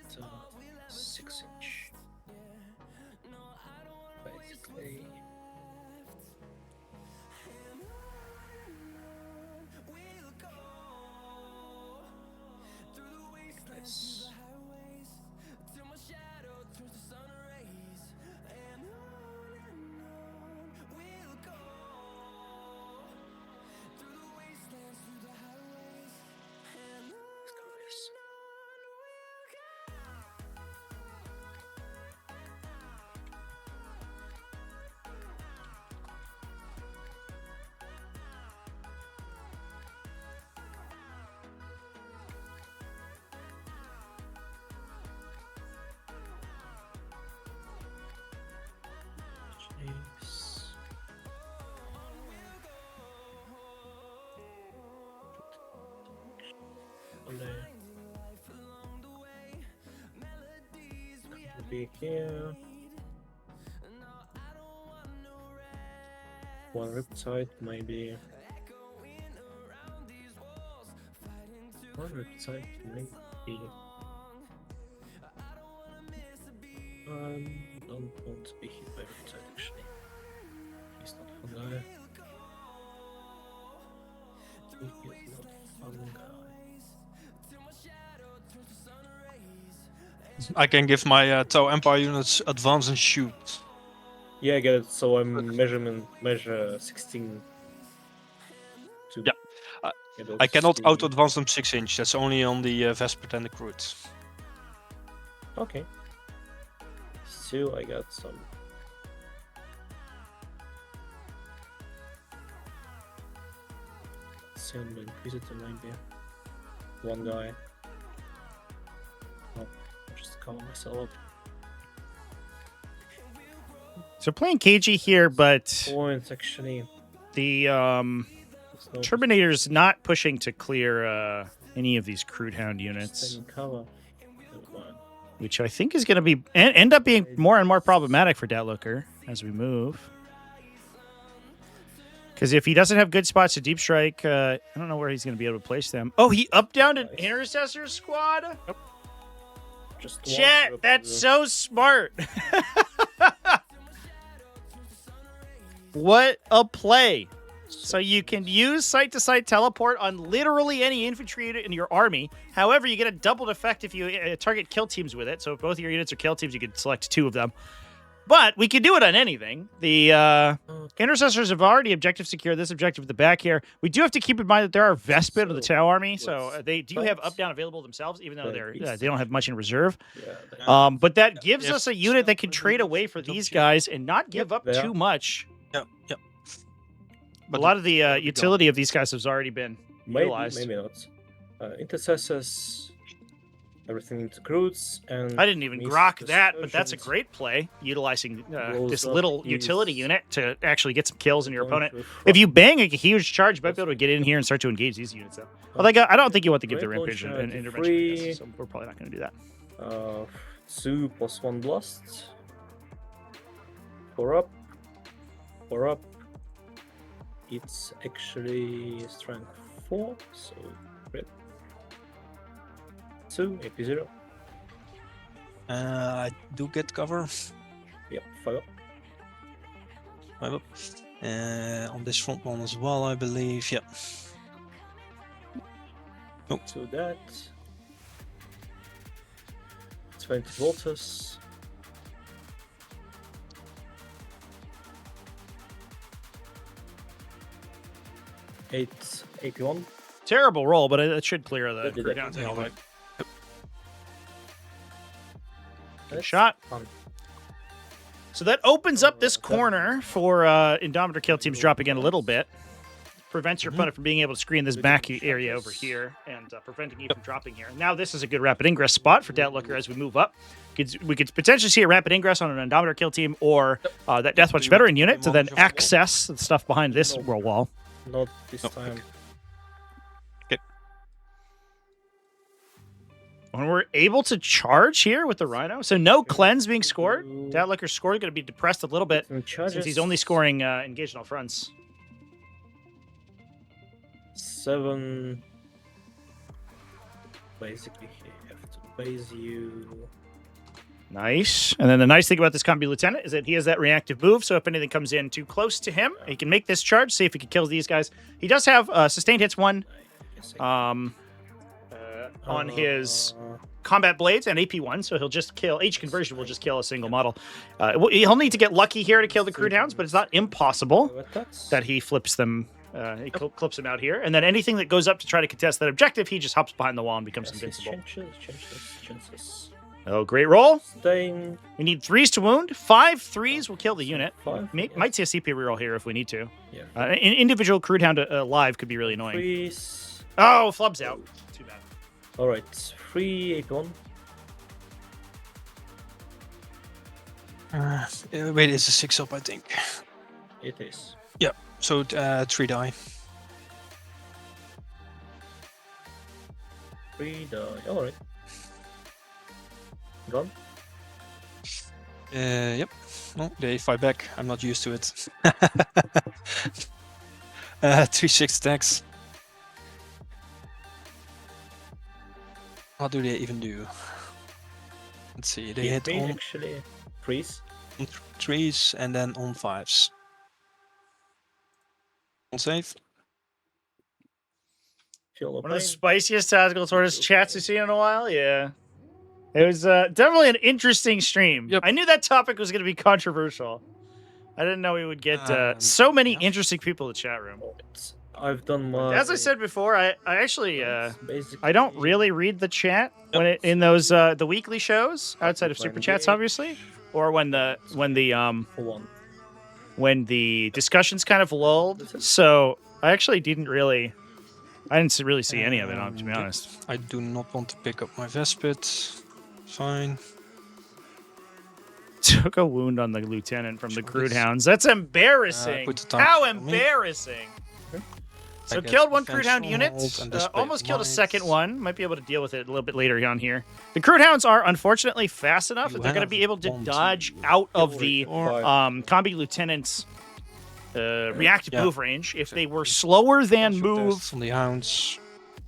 It's a 6-inch. Basically. Nice. Let's go this. Jeez. Be here. One riptide, maybe. One riptide, maybe. Don't want to be hit by riptide actually. He's not a fun guy. He is not a fun guy. I can give my Tau Empire units advance and shoot. Yeah, I get it. So I'm measure 16. To Yeah. get those I cannot speed. out-advance them 6-inch. That's only on the Vespert and the Crude. Okay. Still, I got some. Send the Inquisitor maybe. One guy. Oh, I'll just cover myself up. So playing cagey here, but Points actually. the There's no Terminator's not pushing to clear any of these Crude Hound units, staying cover. Never mind. which I think is going to be end up being more and more problematic for Deathlooker as we move. Because if he doesn't have good spots to deep strike, I don't know where he's going to be able to place them. Oh, he up down an Nice. intercessor squad. Just one Chat, rip that's to- so smart. What a play. So you can use site-to-site teleport on literally any infantry unit in your army. However, you get a doubled effect if you target kill teams with it. So if both of your units are kill teams, you can select 2 of them. But we can do it on anything. The intercessors have already objective secure this objective at the back here. We do have to keep in mind that there are Vespid of the Tau army, so they do have up-down available themselves, even though they don't have much in reserve. Yeah, they- But that gives If- us a unit that can trade away for these guys and not give up they are. too much. Yep. A lot of the utility of these guys has already been maybe, utilized. maybe not. Intercessors, everything into Crudes, and I didn't even Miss grok that, but that's a Dispersions. great play, utilizing Blows this up little his- utility unit to actually get some kills in your Going opponent. to If you bang a huge charge, you might be able to get in here and start to engage these units up. Well, I don't think you want to give the Great rampage launcher an to intervention, I free. guess, so we're probably not going to do that. 2 + 1 blast. 4 up. 4 up. It's actually strength 4, so great. 2, AP0. I do get cover. Yep, 5 up. 5 up. On this front one as well, I believe. Yeah. To that. 20 voltus. Eight AP1. Terrible roll, but it should clear the That did crew it. down. Yeah, all right. That's Shot. fun. So that opens up this corner for Indomitor kill teams dropping in a little bit. Prevents your opponent from being able to screen this back area over here and preventing you from dropping here. Now this is a good rapid ingress spot for Deathlooker as we move up. We could potentially see a rapid ingress on an Indomitor kill team or that Deathwatch Do you veteran want to unit to then monitor for the wall? access the stuff behind this No. wall. Not this Oh, time. When we're able to charge here with the Rhino, so no cleanse being scored. Deathlooker's score is going to be depressed a little bit And since charges he's only scoring engaged on all fronts. 7. basically have to base you. Nice. And then the nice thing about this combi lieutenant is that he has that reactive move, so if anything comes in too close to him, he can make this charge, see if he can kill these guys. He does have sustained hits 1 on his combat blades and AP 1, so he'll just kill. H conversion will just kill a single model. He'll need to get lucky here to kill the crude hounds, but it's not impossible that he flips them. He clips them out here, and then anything that goes up to try to contest that objective, he just hops behind the wall and becomes invincible. Chances. Oh, great roll. Staying. We need 3s to wound. 5 3s will kill the unit. 5, Might see a CP reroll here if we need to. Yeah. An individual crude hound alive could be really annoying. 3s. Oh, flub's out. Too bad. All right, 3 AP1. Wait, it's a 6 up, I think. It is. Yeah. So 3 die. 3 die. All right. Gone. Yep. No, they fight back. I'm not used to it. 3-6 attacks. What do they even do? Let's see. They hit on actually. 3s. 3s and then on 5s. On save. Feel no One of the pain. spiciest tactical tortoise chats we've seen in a while. Yeah. It was definitely an interesting stream. Yep. I knew that topic was going to be controversial. I didn't know we would get so many interesting people in the chat room. I've done my. As I said before, I actually basically. I don't really read the chat when in those the weekly shows outside of super chats, obviously, or when the For one. when the discussions kind of lulled. So I actually didn't really see any of it, to be honest. I do not want to pick up my Vespit. Fine. Took a wound on the lieutenant from the crude hounds. That's embarrassing. Put the time How on me. embarrassing. So I get killed one defense crude hound hold unit. and display Almost killed a lights. second one. Might be able to deal with it a little bit later on here. The crude hounds are unfortunately fast enough that they're going to be able to dodge out of the combi lieutenant's reactive move range. If they were slower than move on the hounds.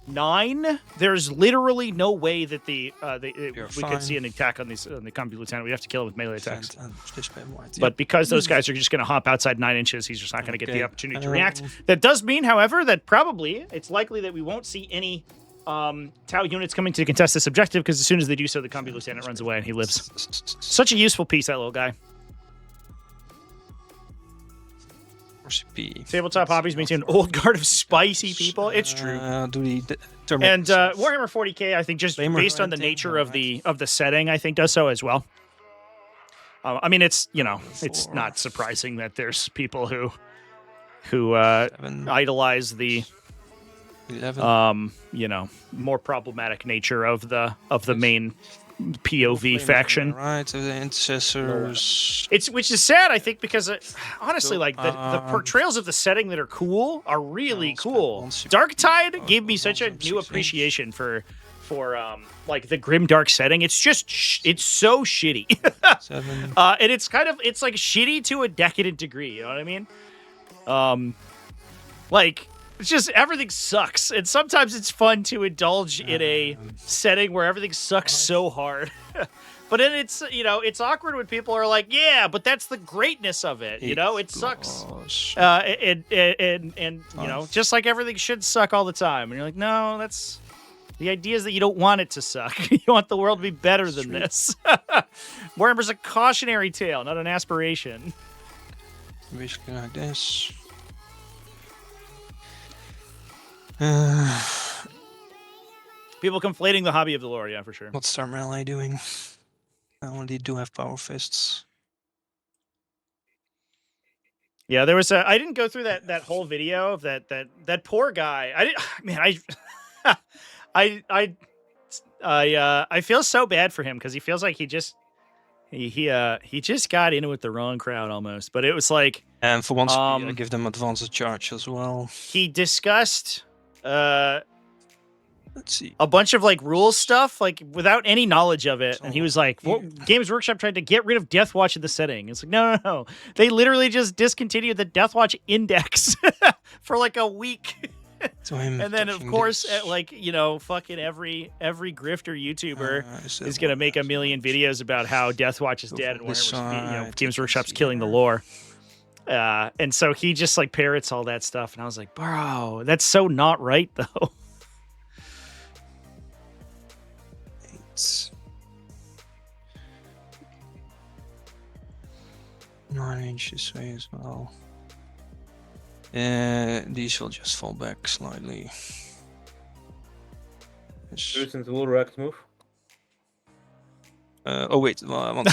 9, there's literally no way that we You're could fine. see an attack on the combi lieutenant. We have to kill him with melee attacks. And display lights. But because those guys are just going to hop outside 9 inches, he's just not going to get the Okay. opportunity to react. That does mean, however, that probably it's likely that we won't see any Tau units coming to contest this objective, because as soon as they do so, the combi lieutenant runs away and he lives. Such a useful piece, that little guy. RCP. Tabletop hobbies maintain an old guard of spicy people. It's true. Do the And Warhammer 40k, I think, just Flamer based on the hunting, nature of alright. the setting, I think does so as well. I mean, it's it's 4. not surprising that there's people who 7, idolize the 11. more problematic nature of the main POV faction. Right, the intercessors. Which is sad, I think, because honestly, like the portrayals of the setting that are cool are really cool. Darktide gave me such a new appreciation for like the grim dark setting. It's just it's so shitty, 7. and it's like shitty to a decadent degree. You know what I mean? Like. It's just everything sucks, and sometimes it's fun to indulge in a setting where everything sucks so hard. But then it's it's awkward when people are like, "Yeah, but that's the greatness of it." It sucks, and just like everything should suck all the time. And you're like, "No, that's the idea is that you don't want it to suck. You want the world to be better than this." Warhammer's a cautionary tale, not an aspiration. Basically like this. People conflating the hobby of the Lord, yeah, for sure. What's Star Melee doing? I only do have power fists. Yeah, there was I didn't go through that whole video of that poor guy. I feel so bad for him because he feels like he just got in with the wrong crowd almost. But it was like, And for once, I give them advanced charge as well. he discussed Let's see. a bunch of like rules stuff like without any knowledge of it, and he was like, well, Games Workshop tried to get rid of Deathwatch in the setting. It's like, no, they literally just discontinued the Deathwatch index for like a week. To him And then, of touching course, this. like, you know, fucking every grifter YouTuber Is that is going to one make a that's million much? videos about how Deathwatch is Go dead from and this Warhammer's, side, Games you Workshop's can killing see the here. lore. And so he just like parrots all that stuff, and I was like, bro, that's so not right, though. It's 9 inches away as well. These will just fall back slightly. Yes. Recent will react move. Oh wait, well, I want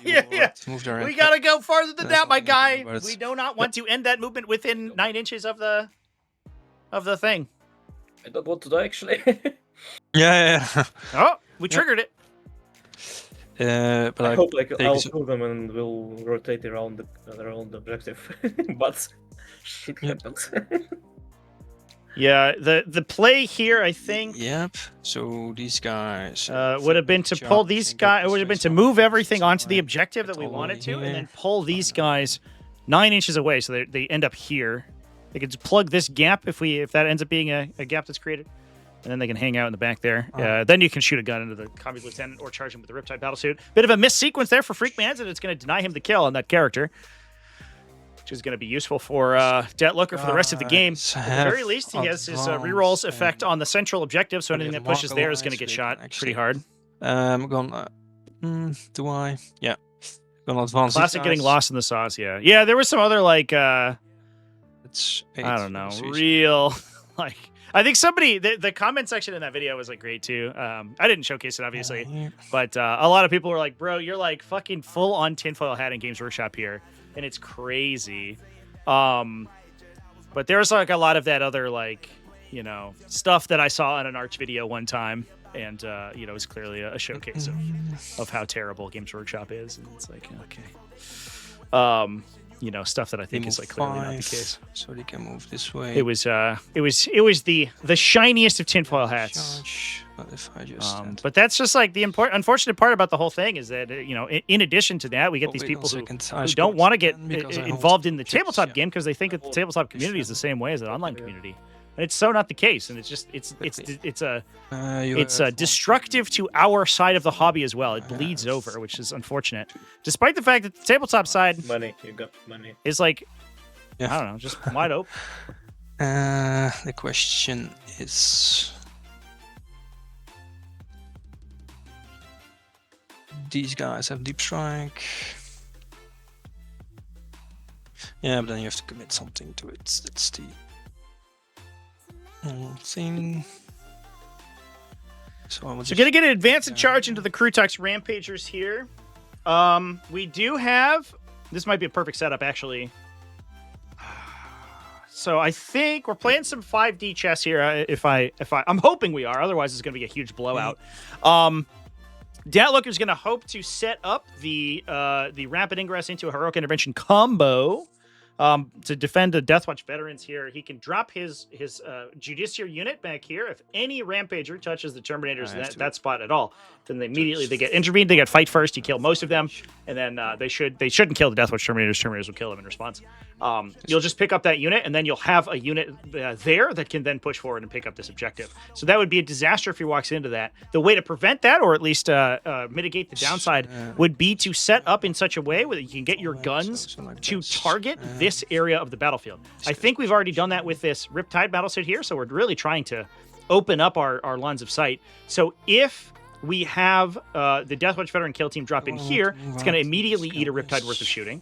Yeah. move there. We gotta go farther than There's that, my nothing I can guy. do about it. We do not want to end that movement within 9 inches of the thing. I don't want to die actually. Yeah. Oh, we Yeah. triggered it. But I hope like take I'll this- kill them and we'll rotate around the objective. But shit Yep. happens. Yeah, the play here, I think, Yep. So these guys would have been to pull these guys. It would have been to move everything onto the objective that we all the wanted way to, and here. then pull these guys 9 inches away, so they end up here. They could just plug this gap if that ends up being a gap that's created, and then they can hang out in the back there. Then you can shoot a gun into the combat lieutenant or charge him with the Riptide battlesuit. Bit of a miss sequence there for Freakmans, and it's going to deny him the kill on that character, which is going to be useful for Deathwatcher for the rest of the game. At the very least, he has his rerolls effect on the central objective, so anything that pushes there is going to get shot pretty hard. Gonna. Do I? Yeah. Gonna advance. Classic getting lost in the sauce, yeah. Yeah, there was some other, like, It's 8. I don't know, Let's see. real, like, I think somebody, the comment section in that video was, like, great, too. I didn't showcase it, obviously, Here. but a lot of people were like, bro, you're, like, fucking full-on tinfoil hat in Games Workshop here, and it's crazy. But there's, like, a lot of that other, like, you know, stuff that I saw in an Arch video one time, and, you know, it's clearly a showcase of how terrible Games Workshop is, and it's like, okay. You know, stuff that I think is, like, clearly not the case. So they can move this way. It was the shiniest of tinfoil hats. Charge, but if I just But that's just like the unfortunate part about the whole thing is that you know, in addition to that, we get these people who don't want to get involved in the tabletop game because they think that the tabletop community is the same way as an online community, and it's so not the case. And it's just it's destructive to our side of the hobby as well. It bleeds over, which is unfortunate. Despite the fact that the tabletop side Money, you got money. is like, Yeah. I don't know, just wide open. The question is, these guys have deep strike. Yeah, but then you have to commit something to it. That's the whole thing. So I will So just gonna get an advance and charge into the Krutux Rampagers here. We do have, this might be a perfect setup actually. So I think we're playing some 5D chess here. I'm hoping we are. Otherwise, it's gonna be a huge blowout. Datlooker's gonna hope to set up the rapid ingress into a heroic intervention combo. To defend the Deathwatch veterans here, he can drop his Judiciary unit back here. If any Rampager touches the Terminators in that spot at all, then they get intervened. They get fight first. You kill most of them, and then they shouldn't kill the Deathwatch Terminators. Terminators will kill them in response. You'll just pick up that unit, and then you'll have a unit there that can then push forward and pick up this objective. So that would be a disaster if he walks into that. The way to prevent that, or at least mitigate the downside, would be to set up in such a way where you can get your guns to target this area of the battlefield. I think we've already done that with this Riptide battlesuit here, so we're really trying to open up our lines of sight. So if we have the Deathwatch veteran kill team drop in here, it's going to immediately eat a Riptide worth of shooting.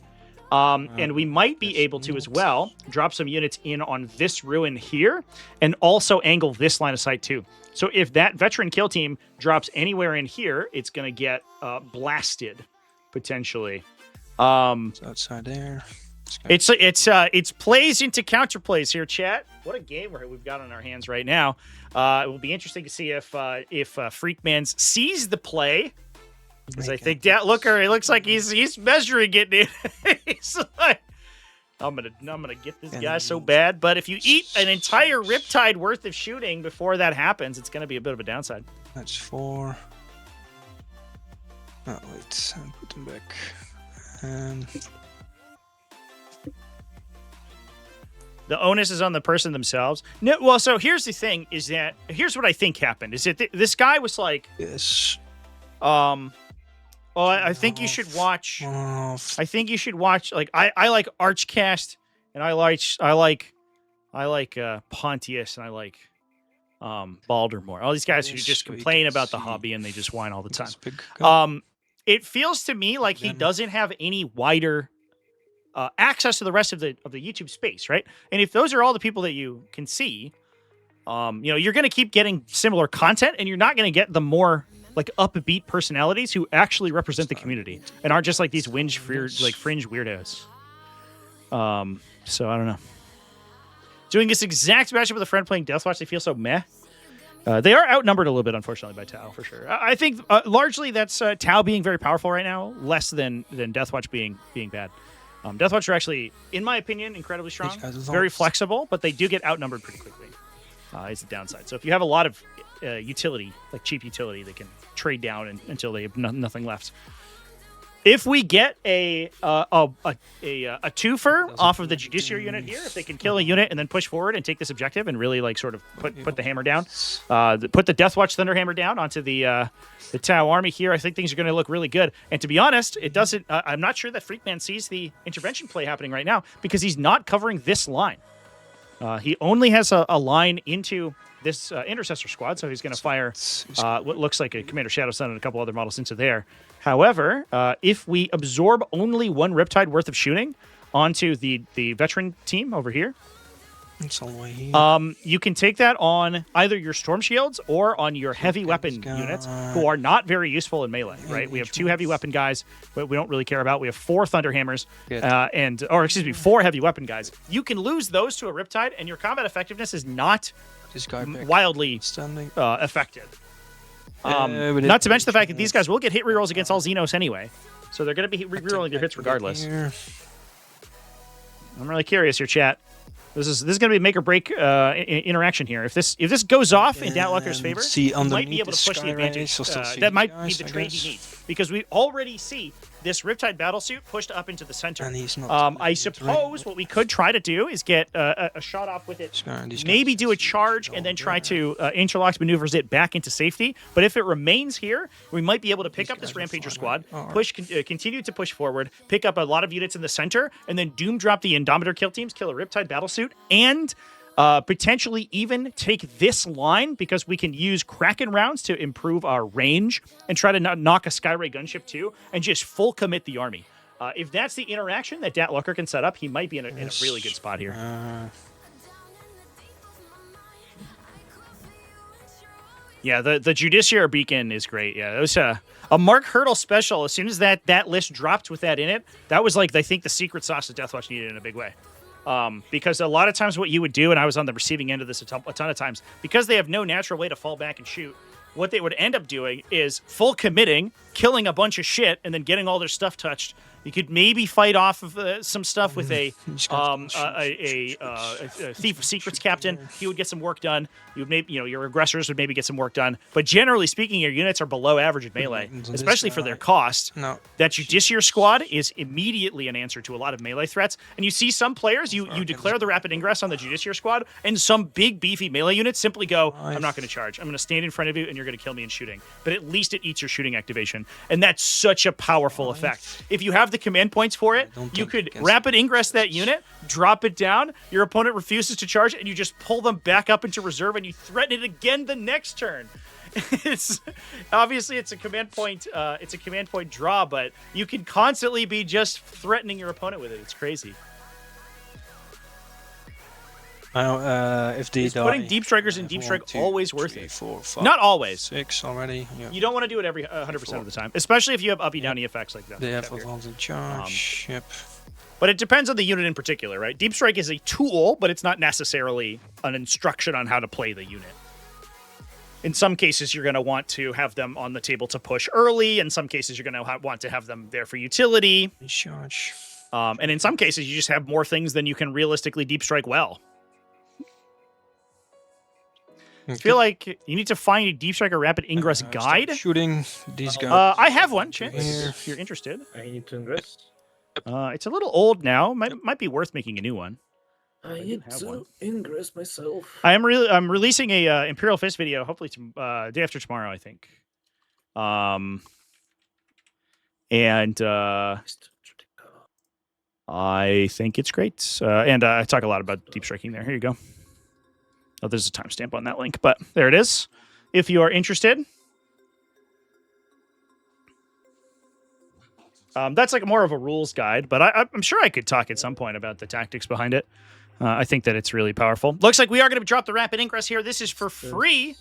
And we might be able to as well drop some units in on this ruin here and also angle this line of sight too. So if that veteran kill team drops anywhere in here, it's going to get blasted potentially. It's outside there. It's plays into counterplays here, chat. What a game we've got on our hands right now. It will be interesting to see if Freakmans sees the play. Because I think Datlooker, it looks like he's measuring it. He's like, I'm gonna get this guy so bad. But if you eat an entire Riptide worth of shooting before that happens, it's gonna be a bit of a downside. That's 4. Oh wait, put them back. The onus is on the person themselves. No, well, so here's the thing: is that here's what I think happened: is that this guy was like, Yes. well, I think you should watch. I think you should watch. Like, I like Archcast, and I like Pontius, and I like Baldermore. All these guys who just So you complain can about the see hobby and they just whine all the time. This big guy. It feels to me like he Then- doesn't have any wider access to the rest of the YouTube space, right? And if those are all the people that you can see, you're going to keep getting similar content, and you're not going to get the more like upbeat personalities who actually represent the community and aren't just like these fringe weirdos. So I don't know. Doing this exact matchup with a friend playing Deathwatch, they feel so meh. They are outnumbered a little bit, unfortunately, by Tau, for sure. I think largely that's Tau being very powerful right now, less than Deathwatch being bad. Deathwatch are actually, in my opinion, incredibly strong, guys are very lost. flexible, but they do get outnumbered pretty quickly. Is the downside. So if you have a lot of utility, like cheap utility, they can trade down until they have nothing left. If we get a twofer off of the Judiciary unit here, if they can kill a unit and then push forward and take this objective and really like sort of put the hammer down, put the Deathwatch Thunderhammer down onto the Tau army here, I think things are going to look really good. And to be honest, it doesn't. I'm not sure that Freakman sees the intervention play happening right now because he's not covering this line. He only has a line into this Intercessor squad, so he's going to fire what looks like a Commander Shadow Sun and a couple other models into there. However, if we absorb only one Riptide worth of shooting onto the veteran team over here, It's all the way here. you can take that on either your Storm Shields or on your heavy weapon units, who are not very useful in melee, right? We have 2 heavy weapon guys, but we don't really care about. We have 4 Thunderhammers, 4 heavy weapon guys. You can lose those to a Riptide, and your combat effectiveness is not This guy back wildly standing. effective. But Not to mention the fact that these guys will get hit rerolls against all Xenos anyway, so they're going to be rerolling their hits regardless. Here. I'm really curious here, chat. This is going to be a make or break interaction here. If this goes off in Datlucker's favor, See he might be underneath able to the push the sky advantage. rays, you'll still see That these might be guys, the I trade he guess. needs because we already see this Riptide battlesuit pushed up into the center. And he's not. I suppose what we could try to do is get a shot off with it. These Maybe guys- do a charge and then try to interlock maneuvers it back into safety. But if it remains here, we might be able to pick up this guys are Rampager fine, squad, right? continue to push forward, pick up a lot of units in the center, and then doom drop the Indomitor kill teams, kill a Riptide battlesuit, and potentially even take this line because we can use Kraken rounds to improve our range and try to knock a Skyray gunship too and just full commit the army. If that's the interaction that Datlucker can set up, he might be in a really good spot here. Yeah, the Judiciary Beacon is great. Yeah, it was a Mark Hurdle special. As soon as that list dropped with that in it, that was like, I think, the secret sauce that Deathwatch needed in a big way. Because a lot of times what you would do, and I was on the receiving end of this a ton of times, because they have no natural way to fall back and shoot, what they would end up doing is full committing, killing a bunch of shit, and then getting all their stuff touched. You could maybe fight off of some stuff with a Thief of Secrets captain. He would get some work done. You would maybe, your aggressors would maybe get some work done. But generally speaking, your units are below average in melee, especially for their cost. No. That Judiciary squad is immediately an answer to a lot of melee threats. And you see some players, you declare the rapid ingress on the Judiciary squad, and some big beefy melee units simply go, I'm not going to charge. I'm going to stand in front of you, and you're going to kill me in shooting. But at least it eats your shooting activation. And that's such a powerful effect. If you have the command points for it, you could rapid ingress that unit, drop it down, your opponent refuses to charge, and you just pull them back up into reserve, and you threaten it again the next turn. It's obviously it's a command point draw, but you can constantly be just threatening your opponent with it. It's crazy. I know, if they die, Putting Deep Strikers in Deep Strike 1, 2, always worth 3, it? 4, 5, Not always. 6 already. Yeah. You don't want to do it every 100% of the time, especially if you have uppy downy effects like that. They have advanced charge. Yep. But it depends on the unit in particular, right? Deep Strike is a tool, but it's not necessarily an instruction on how to play the unit. In some cases, you're going to want to have them on the table to push early. In some cases, you're going to want to have them there for utility. Charge. And in some cases, you just have more things than you can realistically Deep Strike well. I feel like you need to find a Deep Strike or Rapid Ingress guide. Shooting these guys. I have one, Chance, Here. if you're interested. I need to ingress. It's a little old now. Might be worth making a new one. I do need have to one. ingress myself. I'm releasing a Imperial Fist video hopefully day after tomorrow, I think. And I think it's great. And I talk a lot about deep striking there. Here you go. Oh, there's a timestamp on that link, but there it is. If you are interested. That's like more of a rules guide, but I'm sure I could talk at some point about the tactics behind it. I think that it's really powerful. Looks like we are going to drop the rapid ingress here. This is for free,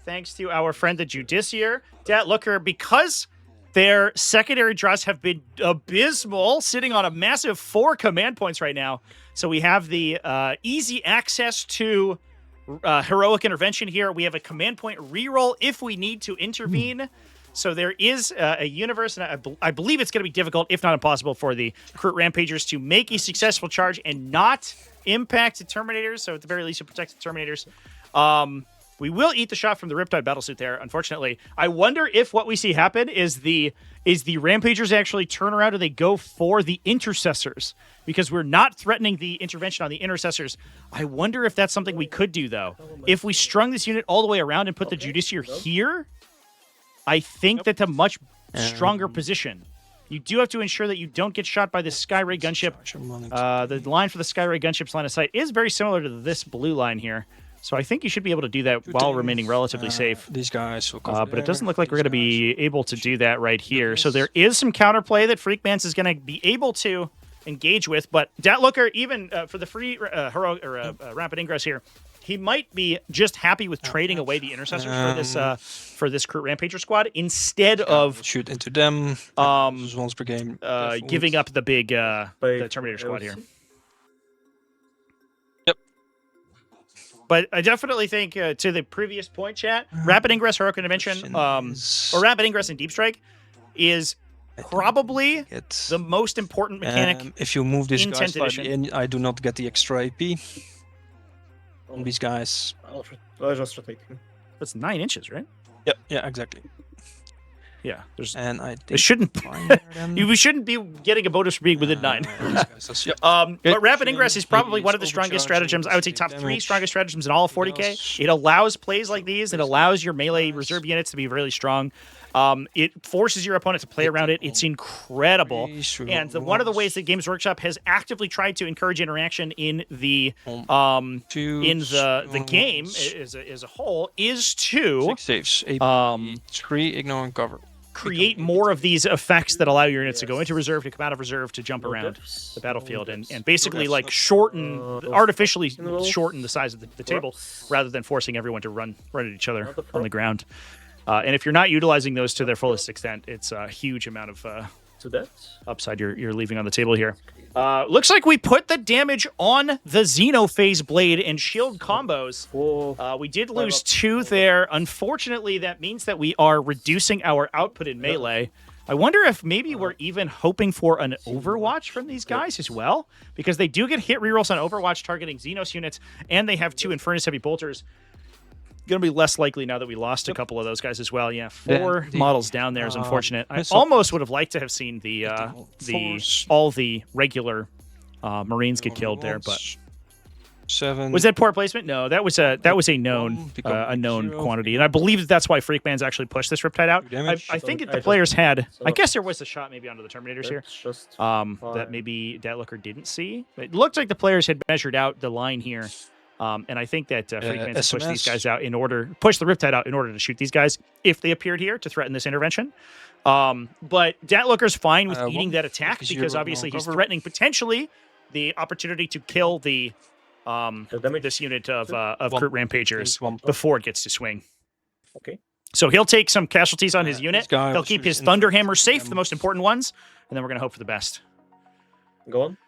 thanks to our friend the Judiciar. Looker, because their secondary draws have been abysmal, sitting on a massive 4 command points right now. So we have the easy access to heroic intervention here. We have a command point reroll if we need to intervene. So there is a universe, and I believe it's going to be difficult, if not impossible, for the Recruit Rampagers to make a successful charge and not impact the Terminators. So at the very least, to protect the Terminators. We will eat the shot from the Riptide Battlesuit there, unfortunately. I wonder if what we see happen is the Rampagers actually turn around and they go for the Intercessors, because we're not threatening the intervention on the Intercessors. I wonder if that's something we could do, though. If we strung this unit all the way around and put the Judiciar here, I think that's a much stronger position. You do have to ensure that you don't get shot by the Skyray gunship. The line for the Skyray gunship's line of sight is very similar to this blue line here. So I think you should be able to do that while remaining relatively safe. These guys will but it doesn't look like we're going to be able to do that right here. So there is some counterplay that Freakmans is going to be able to engage with. But Datlooker, even for the free heroic or rapid ingress here, he might be just happy with trading away the Intercessors for this Recruit Rampager squad instead of shoot into them. Once per game. Giving up the big the Terminator squad here. Yep. But I definitely think to the previous point, chat, rapid ingress, heroic intervention, or rapid ingress and deep strike is probably the most important mechanic. If you move this in guy 10th slightly edition. in, I do not get the extra AP on these guys. I'll just rotate him. That's 9 inches, right? Yep. Yeah, exactly. Yeah. There's. And I It think shouldn't. We shouldn't be getting a bonus for being within 9. But rapid ingress is probably one of the strongest stratagems. I would say top 3 strongest stratagems in all of 40k. It allows plays like these. It allows your melee reserve units to be really strong. It forces your opponent to play around it. It's incredible. And one of the ways that Games Workshop has actively tried to encourage interaction in the game as a whole is to 6 saves, AP, 3 ignore and cover. Create more of these effects that allow your units to go into reserve, to come out of reserve, to jump around the battlefield, and basically like artificially shorten the size of the table, rather than forcing everyone to run at each other on the ground. And if you're not utilizing those to their fullest extent, it's a huge amount of upside you're leaving on the table here. Looks like we put the damage on the Xenophase Blade and Shield combos. We did lose 2 there. Unfortunately, that means that we are reducing our output in melee. I wonder if maybe we're even hoping for an Overwatch from these guys as well, because they do get hit rerolls on Overwatch targeting Xenos units, and they have 2 Infernus Heavy Bolters. Going to be less likely now that we lost a couple of those guys as well. Yeah, 4 models down there is unfortunate. I almost would have liked to have seen all the regular Marines get killed there, but 7. was that poor placement? No, that was a known quantity, and I believe that's why Freakman's actually pushed this Riptide out. I think the players had. I guess there was a shot maybe onto the Terminators here. That maybe Datlooker didn't see. It looked like the players had measured out the line here. And I think that Freakman pushed these guys out push the Riptide out in order to shoot these guys if they appeared here to threaten this intervention. But Datlooker's fine with eating that attack because obviously he's threatening potentially the opportunity to kill this unit of Recruit Rampagers before it gets to swing. Okay. So he'll take some casualties on his unit. He'll keep his Thunderhammer safe, the most important ones, and then we're going to hope for the best. Go on.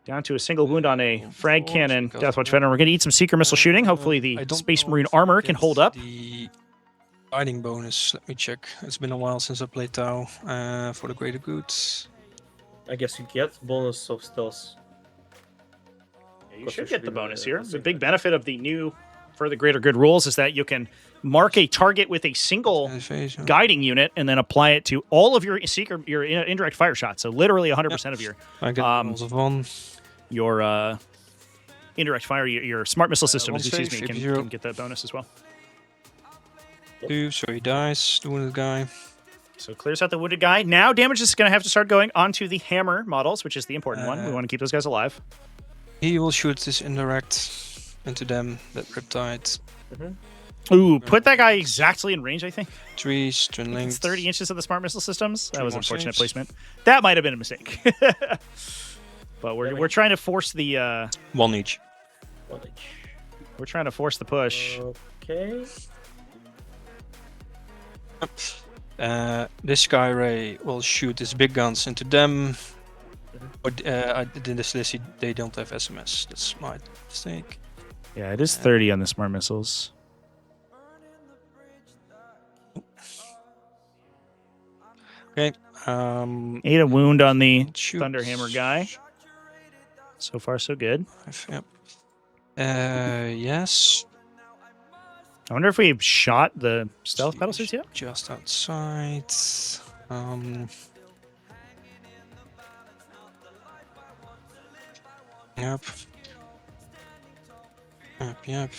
Down to a single wound on a frag cannon, Deathwatch veteran. We're going to eat some Seeker missile shooting. Hopefully the Space Marine armor can hold up. The fighting bonus, let me check. It's been a while since I played Tau for the greater good. I guess you get bonus of stealth. Yeah, you should get the bonus here. The big benefit of the new for the greater good rules is that you can mark a target with a single guiding unit and then apply it to all of your indirect fire shots. So literally 100% of your indirect fire, your smart missile systems, one excuse save, me, if can, zero. can get that bonus as well. 2, so he dies. The wounded guy. So clears out the wounded guy. Now damage is going to have to start going onto the hammer models, which is the important one. We want to keep those guys alive. He will shoot this indirect into them. That Riptide. Ooh, put that guy exactly in range, I think. Trees, twin It's links. 30 inches of the smart missile systems. That was more unfortunate saves. placement. That might have been a mistake. But we're trying to force the 1 each. we're trying to force the push. Okay. This Sky Ray will shoot his big guns into them. But in this list, they don't have SMS. That's my mistake. Yeah, it is 30 on the smart missiles. Okay. 8 a wound on the Shoot. Thunderhammer guy. So far, so good. Yep. Yes. I wonder if we shot the stealth battle suits yet. Just outside. Yep. Yep.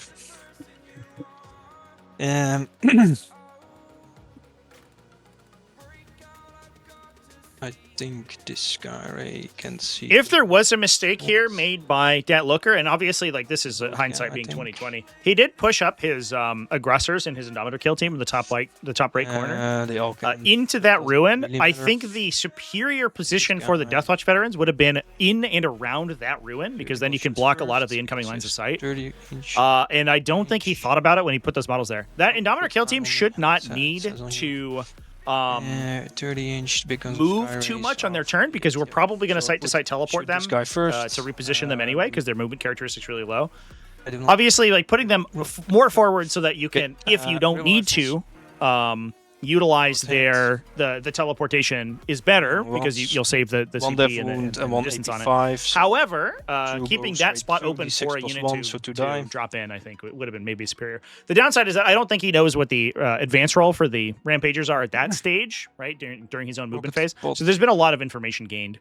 I think this guy Ray can see. If there was a mistake here made by Dat Looker, and obviously, like, this is hindsight I being think- 2020, he did push up his aggressors in his Indomitor kill team in the top right corner. They all can. Into that ruin. really I matter. think the superior position for the guy. Deathwatch veterans would have been in and around that ruin, because then you can block a lot of the incoming lines of sight. 30 inch. And I don't think he thought about it when he put those models there. That Indomitor kill team should not need says on to 30 inch big guns. move too much on their turn, because we're probably going to site-to-site teleport them This guy first. to reposition them anyway, because their movement characteristics really low. I do not- Obviously, like, putting them more forward so that you can, if you don't real need to, utilize the teleportation is better, because you'll save the one death CP and wound the and 1 distance on it. 85. However, Two keeping goes that straight spot through, open D6 for a plus unit 1, to, so to to die. drop in, I think would have been maybe superior. The downside is that I don't think he knows what the advance roll for the Rampagers are at that stage, right, during his own movement phase. Well, So there's been a lot of information gained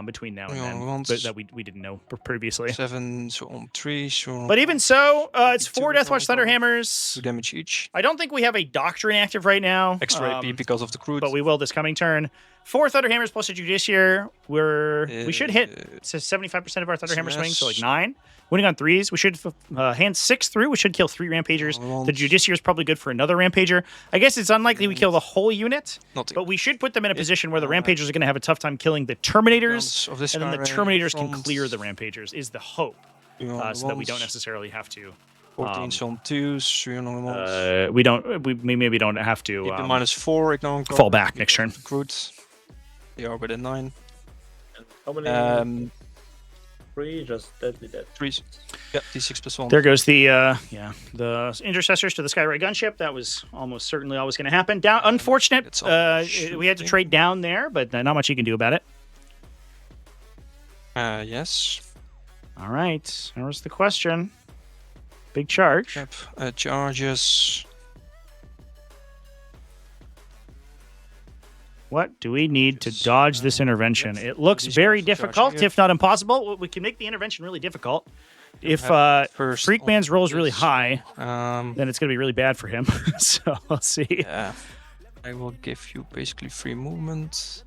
between now and Yeah, then once- that we didn't know previously. 7, so on 3, so But even so, it's Two 4 Deathwatch going on. Thunderhammers. 2 damage each. I don't think we have a Doctrine active right now. Extra AP because of the crude. But we will this coming turn. 4 Thunderhammers plus a Judiciary. We should hit 75% of our Thunderhammer swings, so like 9. Winning on 3s. We should hand 6 through. We should kill 3 Rampagers. The Judiciary is probably good for another Rampager. I guess it's unlikely we kill the whole unit, Nothing. but we should put them in a position where the Rampagers are going to have a tough time killing the Terminators, Of this and then the guy right in Terminators can front. clear the Rampagers, is the hope, so that we don't necessarily have to. 14 so on 2s, 3 on 1s. We maybe don't have to Keep the -4, ignoring fall back next turn. Crude. They are within 9. How many? 3, just deadly dead. 3s. Yep, D6 plus 1. There goes the the intercessors to the Skyray gunship. That was almost certainly always going to happen. Down, unfortunate. It's all We had to trade down there, but not much you can do about it. Yes. All right, there's the question. Big charge. Yep. Charges. What do we need to dodge this intervention? It looks These very guys will charge difficult, here. if not impossible. We can make the intervention really difficult. If First Freakman's on roll is really this. high, Um, then it's going to be really bad for him. So we'll see. yeah. I will give you basically free movement.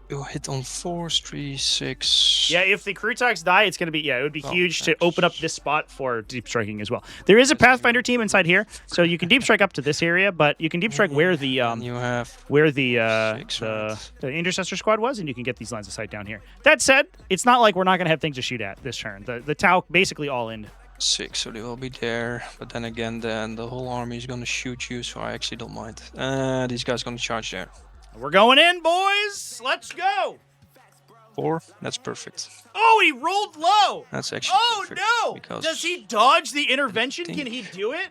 You'll hit on 4s, 3, 6. Yeah, if the Krutags die, it's going to be, it would be Oh, huge to that's- open up this spot for deep striking as well. There is a Pathfinder team inside here, so you can deep strike up to this area, but you can deep strike where the And you have the intercessor squad was, and you can get these lines of sight down here. That said, it's not like we're not going to have things to shoot at this turn. The Tau basically all in. 6, so they will be there. But then again, then the whole army is gonna shoot you, so I actually don't mind. These guys gonna charge there. We're going in, boys. Let's go. 4, that's perfect. Oh, he rolled low. That's actually Oh perfect. no! Because Does he dodge the intervention? think- Can he do it?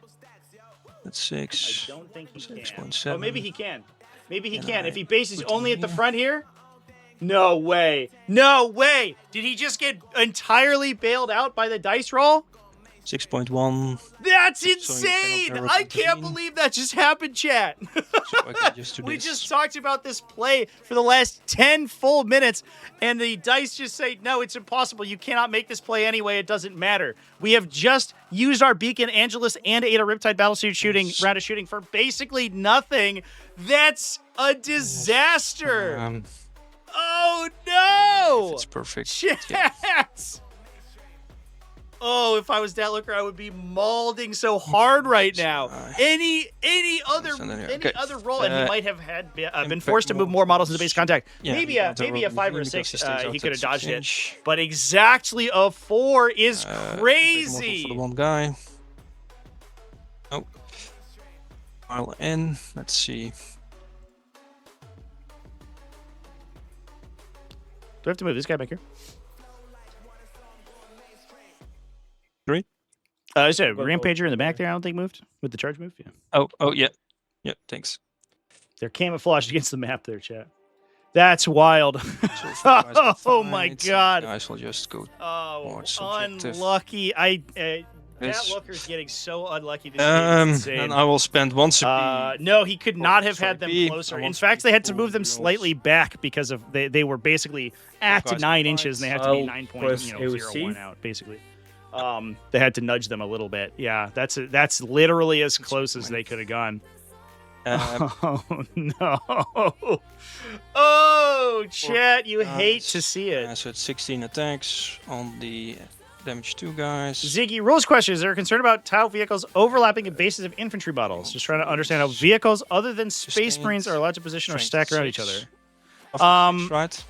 that's 6. I don't think he can. 6.7. Oh, maybe he can. Maybe he And can. I If he bases put only him at the here. front here? No way. No way. Did he just get entirely bailed out by the dice roll? 6.1. That's So you cannot insane! narrow I it can't between. believe that just happened, chat. So I can just do We this. just talked about this play for the last 10 full minutes, and the dice just say, no, it's impossible. You cannot make this play anyway. It doesn't matter. We have just used our Beacon, Angelus, and Ada Riptide Battlesuit shooting, round of shooting for basically nothing. That's a disaster. Oh, no! It's perfect. Chat! Oh, if I was Deathlooker, I would be mauling so hard right now. Any other role, and he might have had been forced to move more models into base contact. Yeah, maybe a 5 or a 6, he could have dodged it. it. But exactly a 4 is For crazy. the one guy. Oh. Pile in. Let's see. Do I have to move this guy back here? 3. Is there a Rampager in the back there? I don't think moved with the charge move. Yeah, Oh, yeah. Yeah, thanks. they're camouflaged against the map there, chat. That's wild. Oh my god. Guys will just go. Oh, More subjective. unlucky. This. Looker's getting so unlucky this game. It's insane. And I will spend one CP. No, he could not have had them B. closer. I In want fact, they had to B4 move them rolls. slightly back because of they were basically at guys 9 fight. inches, and they had to be I'll 9 press point, AOC. 0, 1 out, basically. They had to nudge them a little bit. Yeah, that's literally as close as they could have gone. Oh no! Oh, chat, you hate to see it. So it's 16 attacks on the damage 2 guys. Ziggy, rules question. Is there a concern about tile vehicles overlapping at bases of infantry models? Just trying to understand how vehicles other than Space Sustained, Marines are allowed to position or strength stack around each 6. other. Right?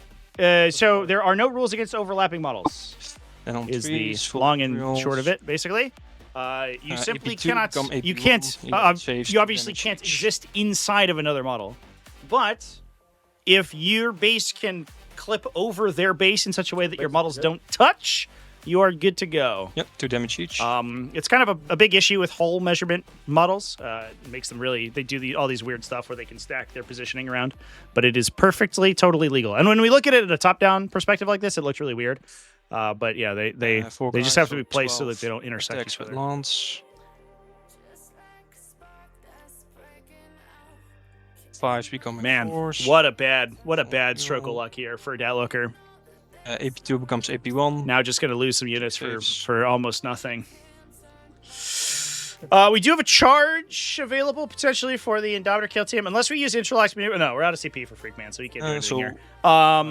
So there are no rules against overlapping models. And on Is the 3s, full long and materials. short of it, basically. You simply AP2 cannot. become You AP1, can't. you get saves You to obviously damage can't each. exist inside of another model, but if your base can clip over their base in such a way that your models don't touch, you are good to go. Yep, 2 damage each. It's kind of a big issue with hole measurement models. It makes them really, they do all these weird stuff where they can stack their positioning around, but it is perfectly, totally legal. And when we look at it at a top-down perspective like this, it looks really weird. But yeah, they 4 just guys, have to so be placed so 12 that they don't intersect attacks each with other. lance. 5s becoming Man, 4s. what a bad stroke of luck here for Deathlooker. AP2 becomes AP1. Now just going to lose some units Saves. for almost nothing. We do have a charge available potentially for the Indomitor kill team, unless we use Interlocks. No, we're out of CP for Freakman, so you can't do anything So here.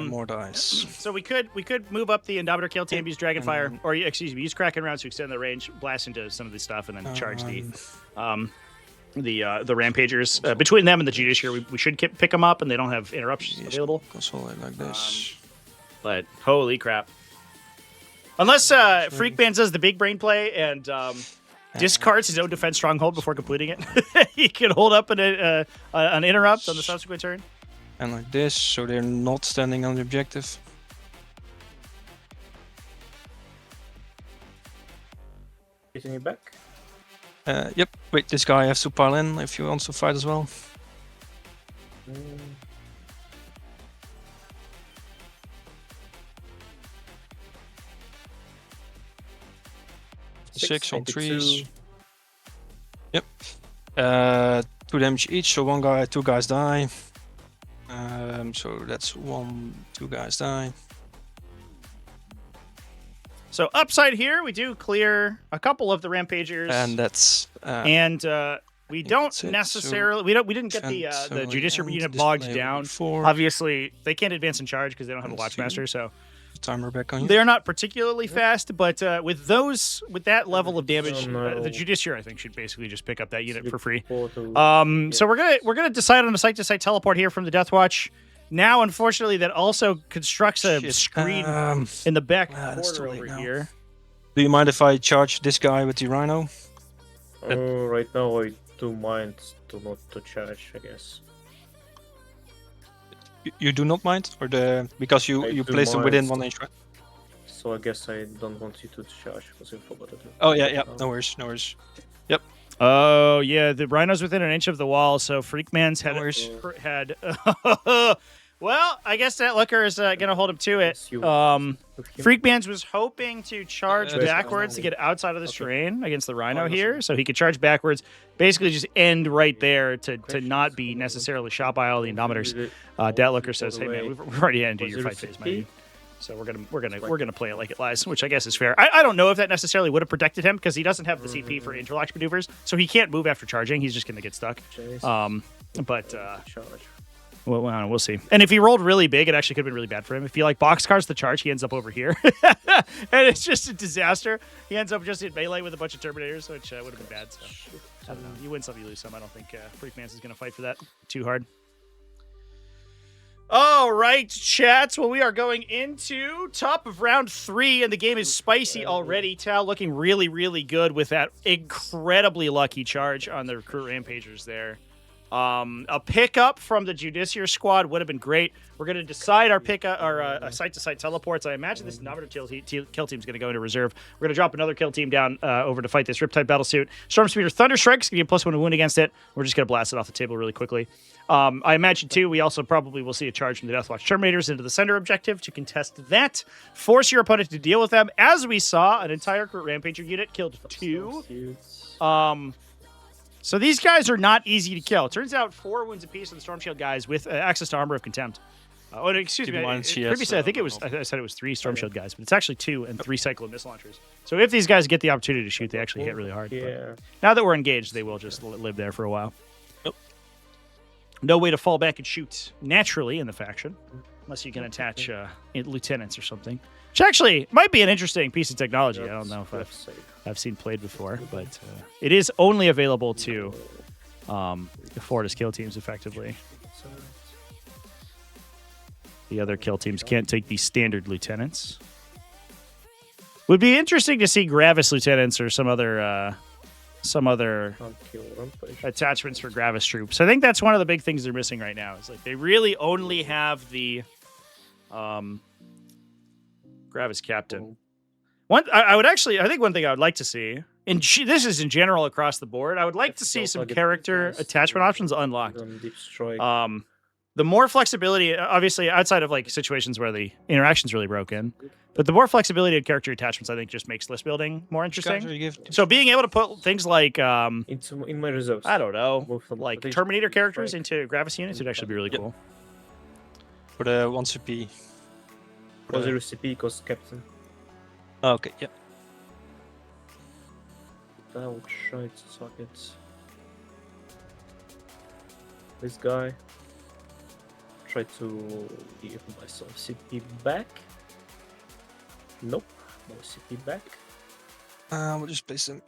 more dice. So we could move up the Indomitor kill team, use Dragonfire, or excuse me, use Kraken rounds to extend the range, blast into some of this stuff, and then charge the Rampagers. Between them and the Judiciary, we should pick them up, and they don't have interruptions available. Consolidate like this. But holy crap! Unless Freakman does the big brain play and discards his own defense stronghold before completing it, he can hold up an interrupt on the subsequent turn. And like this, so they're not standing on the objective. Getting it back. Yep. Wait, this guy has to pile in if he wants to fight as well. Six on 3s. Yep. 2 damage each, so 2 guys die. So that's 2 guys die. So upside here, we do clear a couple of the Rampagers, And that's we think don't that's it. necessarily we didn't get the Judiciary unit bogged down. Before Obviously, they can't advance in charge because they don't have a Let's see. Watchmaster, so timer back on you. they're not particularly fast. But with that level of damage, Oh, no. the Judiciary I think should basically just pick up that unit for free. Yeah. So we're gonna decide on a site-to-site teleport here from the Deathwatch. Now, unfortunately, that also constructs a Shit. screen in the back that's too corner late over now. here. Do you mind if I charge this guy with the Rhino? Right now I do mind to charge, I guess. You do not mind, or because I you do place them within mind. 1 inch, right? So I guess I don't want you to charge because I forgot to do. Oh yeah, no worries, no worries. Oh yeah, the Rhino's within an inch of the wall, so Freakman's No worries. had Well, I guess that Looker is going to hold him to it. Yes, you- Freakbands was hoping to charge Yeah, backwards to get outside of this terrain against the Rhino Oh, here, so he could charge backwards, basically just end right there to not be necessarily shot by all the Indomitors. Dat Looker says, "Hey man, we've already ended your fight phase, my dude. So we're gonna play it like it lies," which I guess is fair. I don't know if that necessarily would have protected him because he doesn't have the CP for interlock maneuvers, so he can't move after charging. He's just gonna get stuck. But Charge. well, I don't know, we'll see. And if he rolled really big, it actually could have been really bad for him. If he like boxcars the charge, he ends up over here, and it's just a disaster. He ends up just in melee with a bunch of Terminators, which would have been bad. So I don't know. You win some, you lose some. I don't think Freakmans is gonna fight for that too hard. All right, chats. Well, we are going into top of round 3, and the game is spicy already. Tal looking really, really good with that incredibly lucky charge on the recruit rampagers there. A pickup from the Judiciary squad would have been great. We're going to decide our pickup, our site-to-site teleports. I imagine this Indomitor kill team is going to go into reserve. We're going to drop another kill team down over to fight this Riptide Battlesuit. Stormspeeder Thunderstrike's going to get +1 to wound against it. We're just going to blast it off the table really quickly. I imagine, too, we also probably will see a charge from the Deathwatch Terminators into the center objective to contest that. Force your opponent to deal with them. As we saw, an entire Recruit Rampager unit killed 2. So these guys are not easy to kill. Turns out 4 wounds apiece on the Storm Shield guys with access to Armor of Contempt. Excuse me. Previously, I think I said it was 3 Storm Shield guys, but it's actually 2 and 3 Cyclone Missile Launchers. So if these guys get the opportunity to shoot, they actually hit really hard. Yeah. But now that we're engaged, they will just live there for a while. Yep. No way to fall back and shoot naturally in the faction, unless you can attach lieutenants or something. Which actually might be an interesting piece of technology. I don't know if I've seen played before, but it is only available to Fortis kill teams effectively. The other kill teams can't take the standard lieutenants. Would be interesting to see Gravis lieutenants or some other attachments for Gravis troops. I think that's one of the big things they're missing right now. Is like they really only have the Gravis captain. I think one thing I would like to see, and this is in general across the board, I would like to see some character attachment options unlocked. The more flexibility, obviously outside of like situations where the interaction's really broken, but the more flexibility of character attachments, I think, just makes list building more interesting. So being able to put things like in my reserves, I don't know, like Terminator characters into Gravis units would actually be really cool. For the 1 CP. For the CP cost captain. Oh, okay, yeah. I will try to socket this guy. Try to give myself CP back. Nope, no CP back. We'll just place them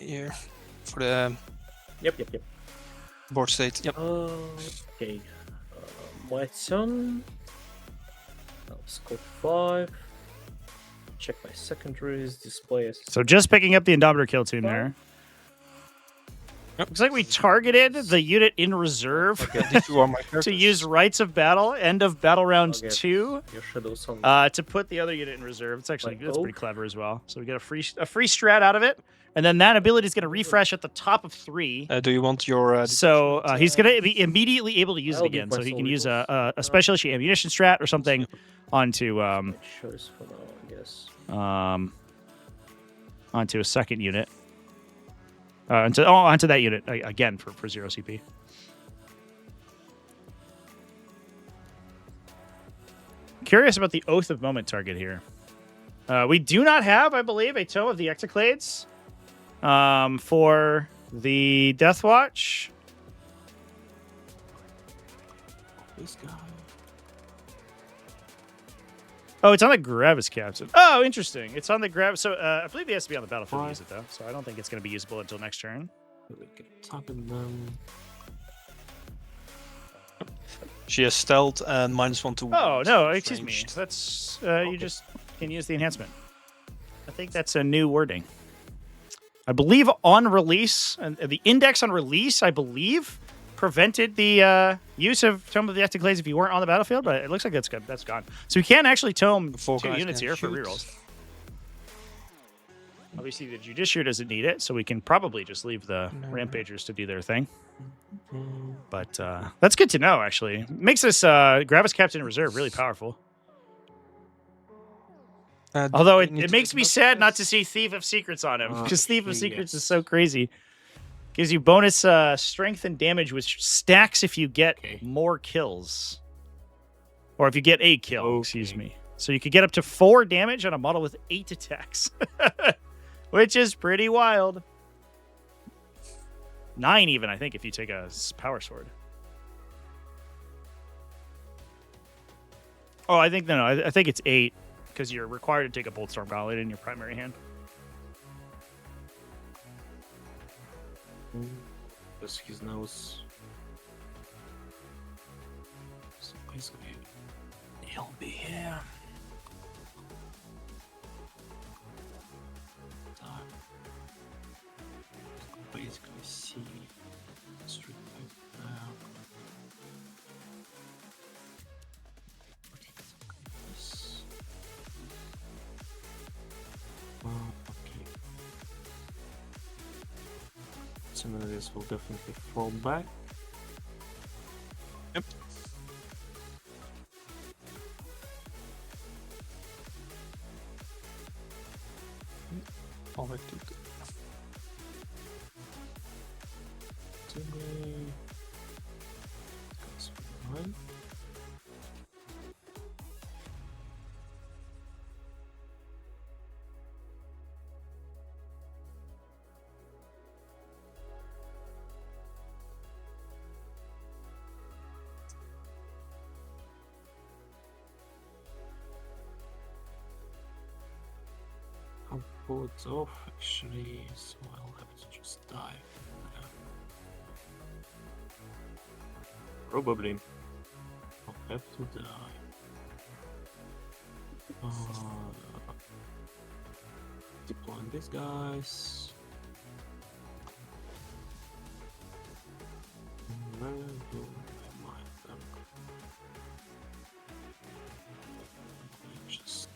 here for the Yep. board state. Yep. Okay. My turn. I'll score 5. Check my secondaries. Display as. So just picking up the Indomitor kill team there. Yep. Looks like we targeted the unit in reserve These 2 are my characters. to use Rites of Battle, end of battle round 2, Your shadows on. to put the other unit in reserve. It's actually that's pretty clever as well. So we get a free strat out of it, and then that ability is going to refresh at the top of 3. Do you want your? So he's going to be immediately able to use it again. So he can use a special issue ammunition strat or something onto Choice for now, I guess. onto a second unit. Onto that unit again for 0 CP. Curious about the Oath of Moment target here. We do not have, I believe, a Tome of the Exoclades for the Deathwatch. This guy. Oh, it's on the Gravis captain. Oh, interesting. It's on the Gravis. So I believe he has to be on the battlefield to use it, though. So I don't think it's going to be usable until next turn. We can target them. She has stealth and -1 to. Oh, no, excuse me. ranged. That's you just can use the enhancement. I think that's a new wording. I believe on release, and the index on release, I believe, prevented the use of Tome of the Exoclades if you weren't on the battlefield, but it looks like that's gone. So you can actually tome 4 2 guys units can here for shoot. rerolls. Obviously, the Judiciary doesn't need it, so we can probably just leave the No. Rampagers to do their thing. But that's good to know, actually. Makes this Gravis Captain in Reserve really powerful. Although it makes me sad not to see Thief of Secrets on him, because Thief of Secrets is so crazy. Gives you bonus strength and damage, which stacks if you get more kills. Or if you get a kill, excuse me. So you could get up to 4 damage on a model with 8 attacks. Which is pretty wild. 9 even, I think, if you take a power sword. Oh, I think I think it's 8, because you're required to take a Boltstorm Gauntlet in your primary hand. Because his nose. So basically, he'll be here. Basically, see straight like that. Okay. Some of this will definitely fall back. Yep. Alright, dude. I'll pull it off actually, so I'll have to just die. Probably. I'll have to die. Deploying these guys. Where do I mind them? Just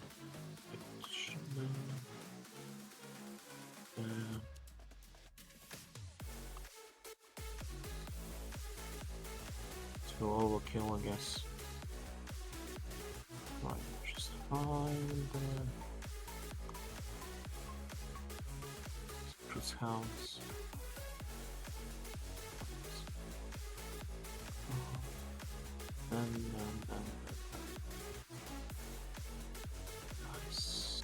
to overkill, I guess. Right, just find Cruise Hounds. And nice.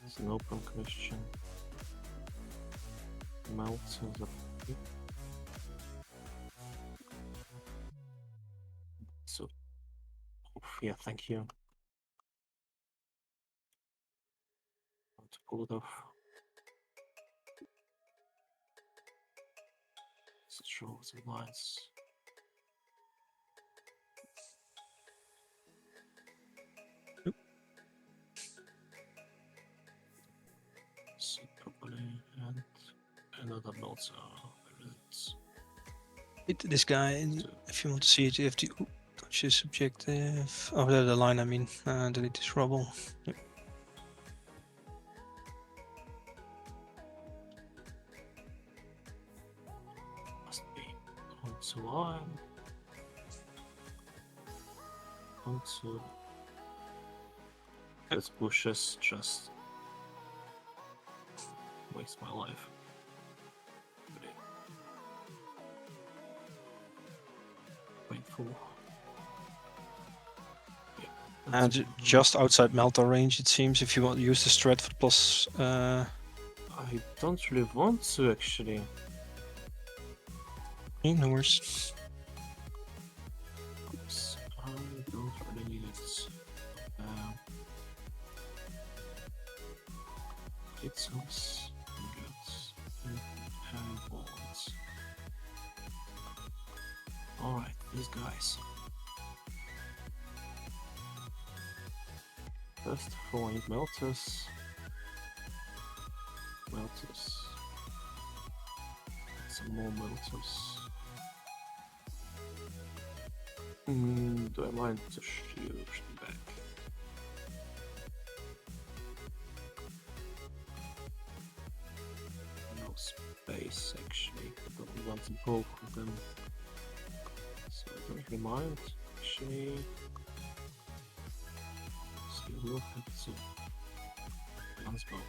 It's an open question. Melts as a so yeah, thank you. To pull it off. Let's draw some lines. So probably and another melter. This guy, if you want to see it, you have to touch his objective. Oh, the line, I mean. Delete this rubble. Yep. Must be onto line. Onto. This bushes just waste my life. Painful. Yeah, And just outside Melta range, it seems, if you want to use the strat for plus. I don't really want to actually. No worries. Oops, I don't really need it. It's us. And bullets. Alright, these guys. First of all, I need melters. Melters. Some more melters. Do I mind to shoot them back? No space actually. I don't want both of them. So I don't really mind actually. So we'll have to balance both.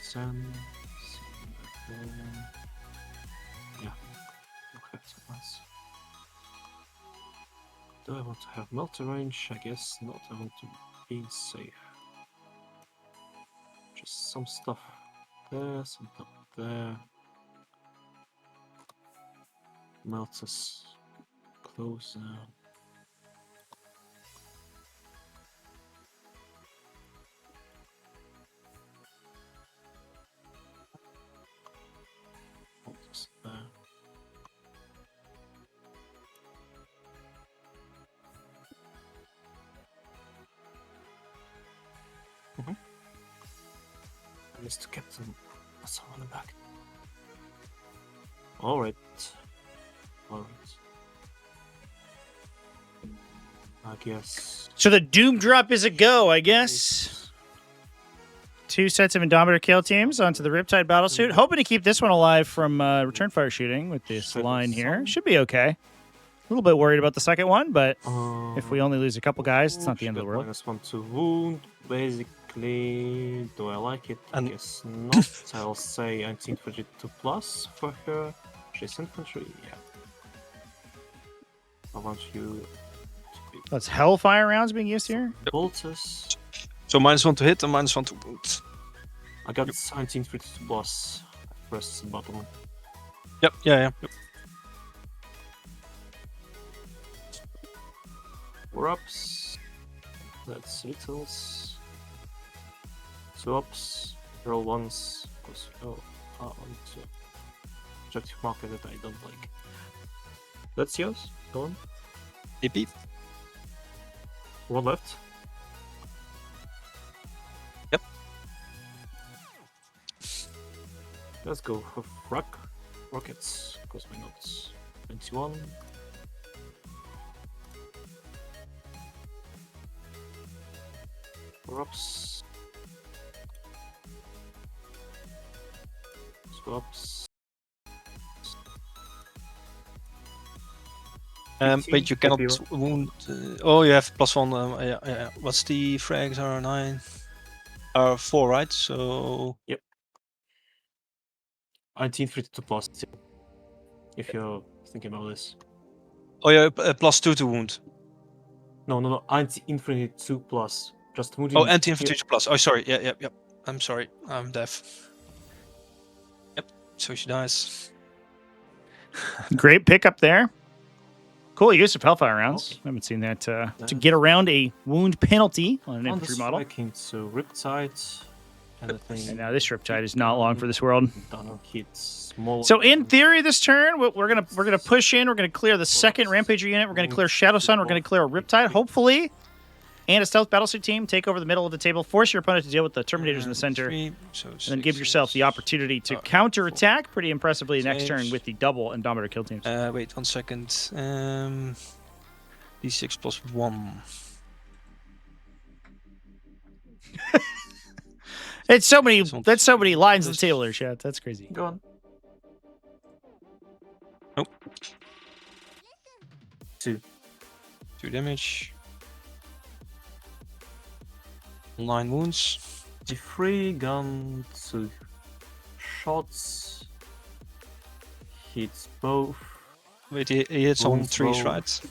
Sun. Yeah. Okay, so nice. Do I want to have melter range? I guess not. I want to be safe. Just some stuff there, some stuff there. Melters closer. Melters there. Mr. Captain, someone back. Alright. Alright. I guess. So the Doom Drop is a go, I guess. 2 sets of Indomitor kill teams onto the Riptide Battlesuit. Hoping to keep this one alive from return fire shooting with this line here. Should be okay. A little bit worried about the second one, but if we only lose a couple guys, it's not the end of the world. -1 to wound, basically. Do I like it? I guess not. I'll say 1942 plus for her. She's infantry, yeah. I want you to be That's Hellfire rounds being used here. bolters. So -1 to hit and -1 to wound. I got 1942 plus. I pressed the button. Yep, yeah. Four ups. That's littles. 2 ups. Roll ones. Of course, on to objective marker that I don't like. That's yours. Go on. Yippee. One left. Yep. Let's go for rockets. Of course, why not? 21. Ups. Swaps. Wait, you cannot wound. Oh, you have +1. Yeah. What's the frags? Are 9? Are 4, right? So. Yep. 1942 plus 2. If you're thinking about this. Oh yeah, +2 to wound. No. 1942 plus. Just wounding. Oh, anti-infantry plus. Oh, sorry. Yep. I'm sorry. I'm deaf. Yep. So she dies. Great pickup there. Cool use of Hellfire rounds. I haven't seen that to get around a wound penalty on an infantry model. So Riptide. And now this Riptide is not long for this world. Hits small. So in theory, this turn we're gonna push in. We're gonna clear the second Rampager unit. We're gonna clear Shadow Sun. We're gonna clear a Riptide, hopefully, and a Stealth Battlesuit team. Take over the middle of the table. Force your opponent to deal with the Terminators in the center, and then give yourself the opportunity to counterattack pretty impressively next turn with the double Indomitor kill teams. Wait 1 second. D6 +1. It's so many. That's so many lines on the table there, chat. That's crazy. Go on. Nope. 2 damage. 9 wounds. The free gun 2 shots. Hits both. Wait, he hits on Wounds 3s, both. right?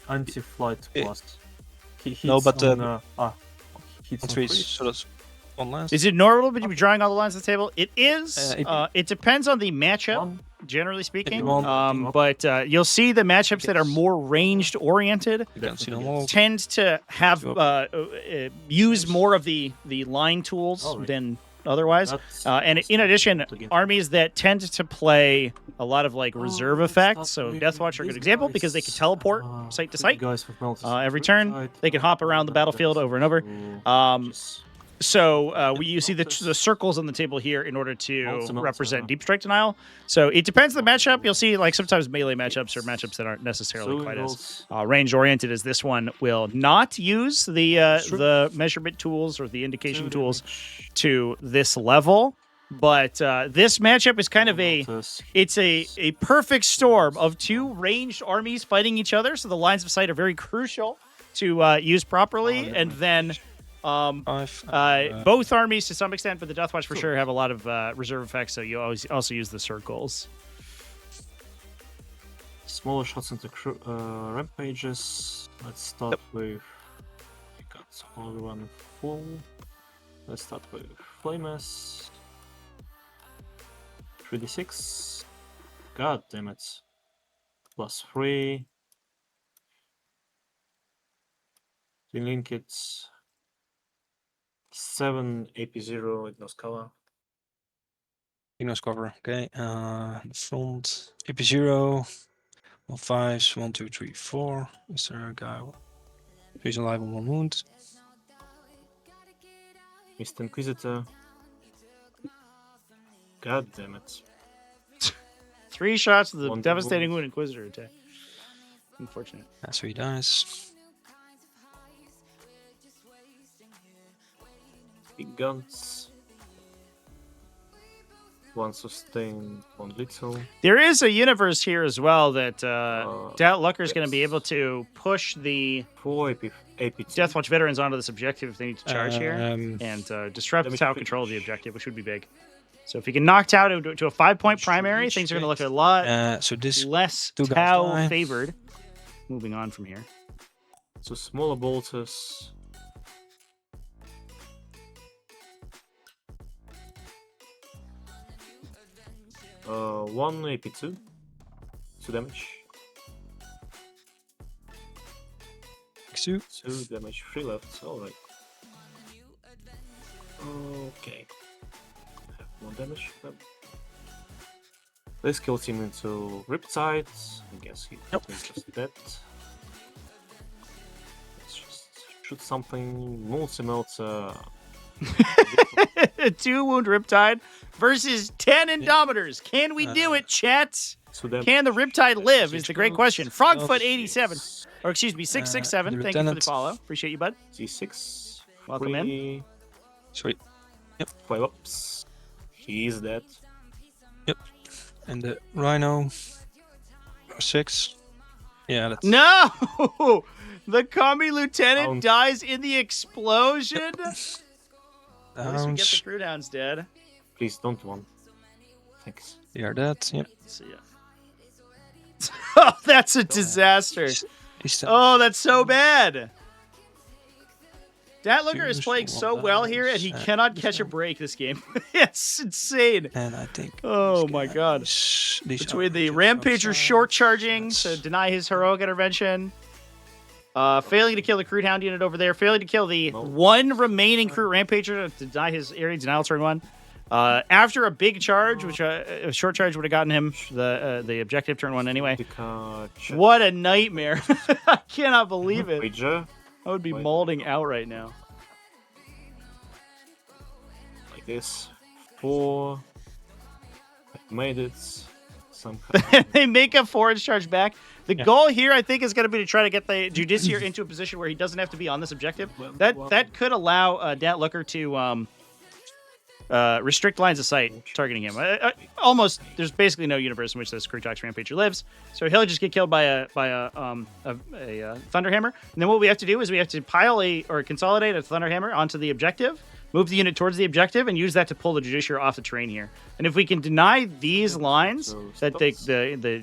Anti-flight plus. He hits No, but on, hits On on 3s, threes. so that's 1 less. Is it normal to be drawing all the lines on the table? It is. It- It depends on the matchup. 1, generally speaking. want- But you'll see the matchups that are more ranged oriented You can see them all. tend to have use more of the line tools Alright. than otherwise. That's And in addition, again. armies that tend to play a lot of like reserve effects. So Deathwatch are a good example because they can teleport site to site. Every turn, they can hop around the battlefield over and over. So you see the circles on the table here in order to represent deep strike denial. So it depends on the matchup. You'll see like sometimes melee matchups or matchups that aren't necessarily quite as range oriented as this one will not use the measurement tools or the indication tools to this level. But this matchup is kind of it's a perfect storm of two ranged armies fighting each other. So the lines of sight are very crucial to use properly, and then. Both armies to some extent, but the Deathwatch for sure have a lot of reserve effects, so you always also use the circles. Smaller shots into rampages. Let's start with. We got all one full. Let's start with Flames. 3d6. God damn it. +3. Link it. 7 AP0 with no scholar. Ignos cover. Okay. Front. AP0. 1 5s. 1 2 3 4. Is there a guy? He's alive on 1 wound. Mr. Inquisitor. God damn it. 3 shots with the One devastating wound. wound Inquisitor attack. Unfortunate. That's so he dies. Big guns. 1 sustain, 1 little. There is a universe here as well that Doubt Lucker's going to yes. be able to push the 4 AP2. Deathwatch veterans onto this objective if they need to charge here, Um, and disrupt damage Tau finish. control of the objective, which would be big. So if he can knock Tau to a 5-point primary, things are going to look a lot so this less two guys Tau die. favored. Moving on from here. So smaller bolters. One AP2. 2 damage. 2. 2 damage. 3 left. Alright. Okay. Have 1 damage. Yep. This kills him into Riptide. I guess he is just dead. Let's just shoot something. Multi-melter. 2 wound Riptide versus 10 Indomitors. Can we do it, chat? 2 damage. Can the Riptide live is the great question. Frogfoot Oh, 87, or excuse me, 667. the Thank you for the lieutenant. follow. Appreciate you, bud. C6. Welcome in. 3, Sweet. 5 ups. He's dead. And the Rhino. 6. Yeah, that's No! The Commie Lieutenant Down. dies in the explosion. At least we get the Downs. crew downs dead. Please don't one. Thanks. They are dead. Yeah. See ya. Oh, that's a disaster. He's dead. Oh, that's so bad. Dat Looker is Fingers playing for so one well here, and he dice. cannot catch a break this game. It's insane. And I think. Oh my god. These Between are the just Rampager outside. short charging to That's- deny his heroic intervention, failing to kill the Crude Hound unit over there, failing to kill the one remaining Crew Rampager to deny his area denial turn 1. After a big charge, which a short charge would have gotten him the objective turn 1 anyway. What a nightmare. I cannot believe it. Wager. I would be molding out right now. Like this. 4. I've made it. Somehow. They make a forward charge back. The goal here, I think, is going to be to try to get the Judiciary into a position where he doesn't have to be on this objective. That could allow Dat Looker to restrict lines of sight targeting him. Almost, there's basically no universe in which this Crutox Rampager lives, so he'll just get killed by a Thunderhammer. And then what we have to do is we have to consolidate a Thunderhammer onto the objective, move the unit towards the objective, and use that to pull the Judiciary off the terrain here. And if we can deny these lines So that they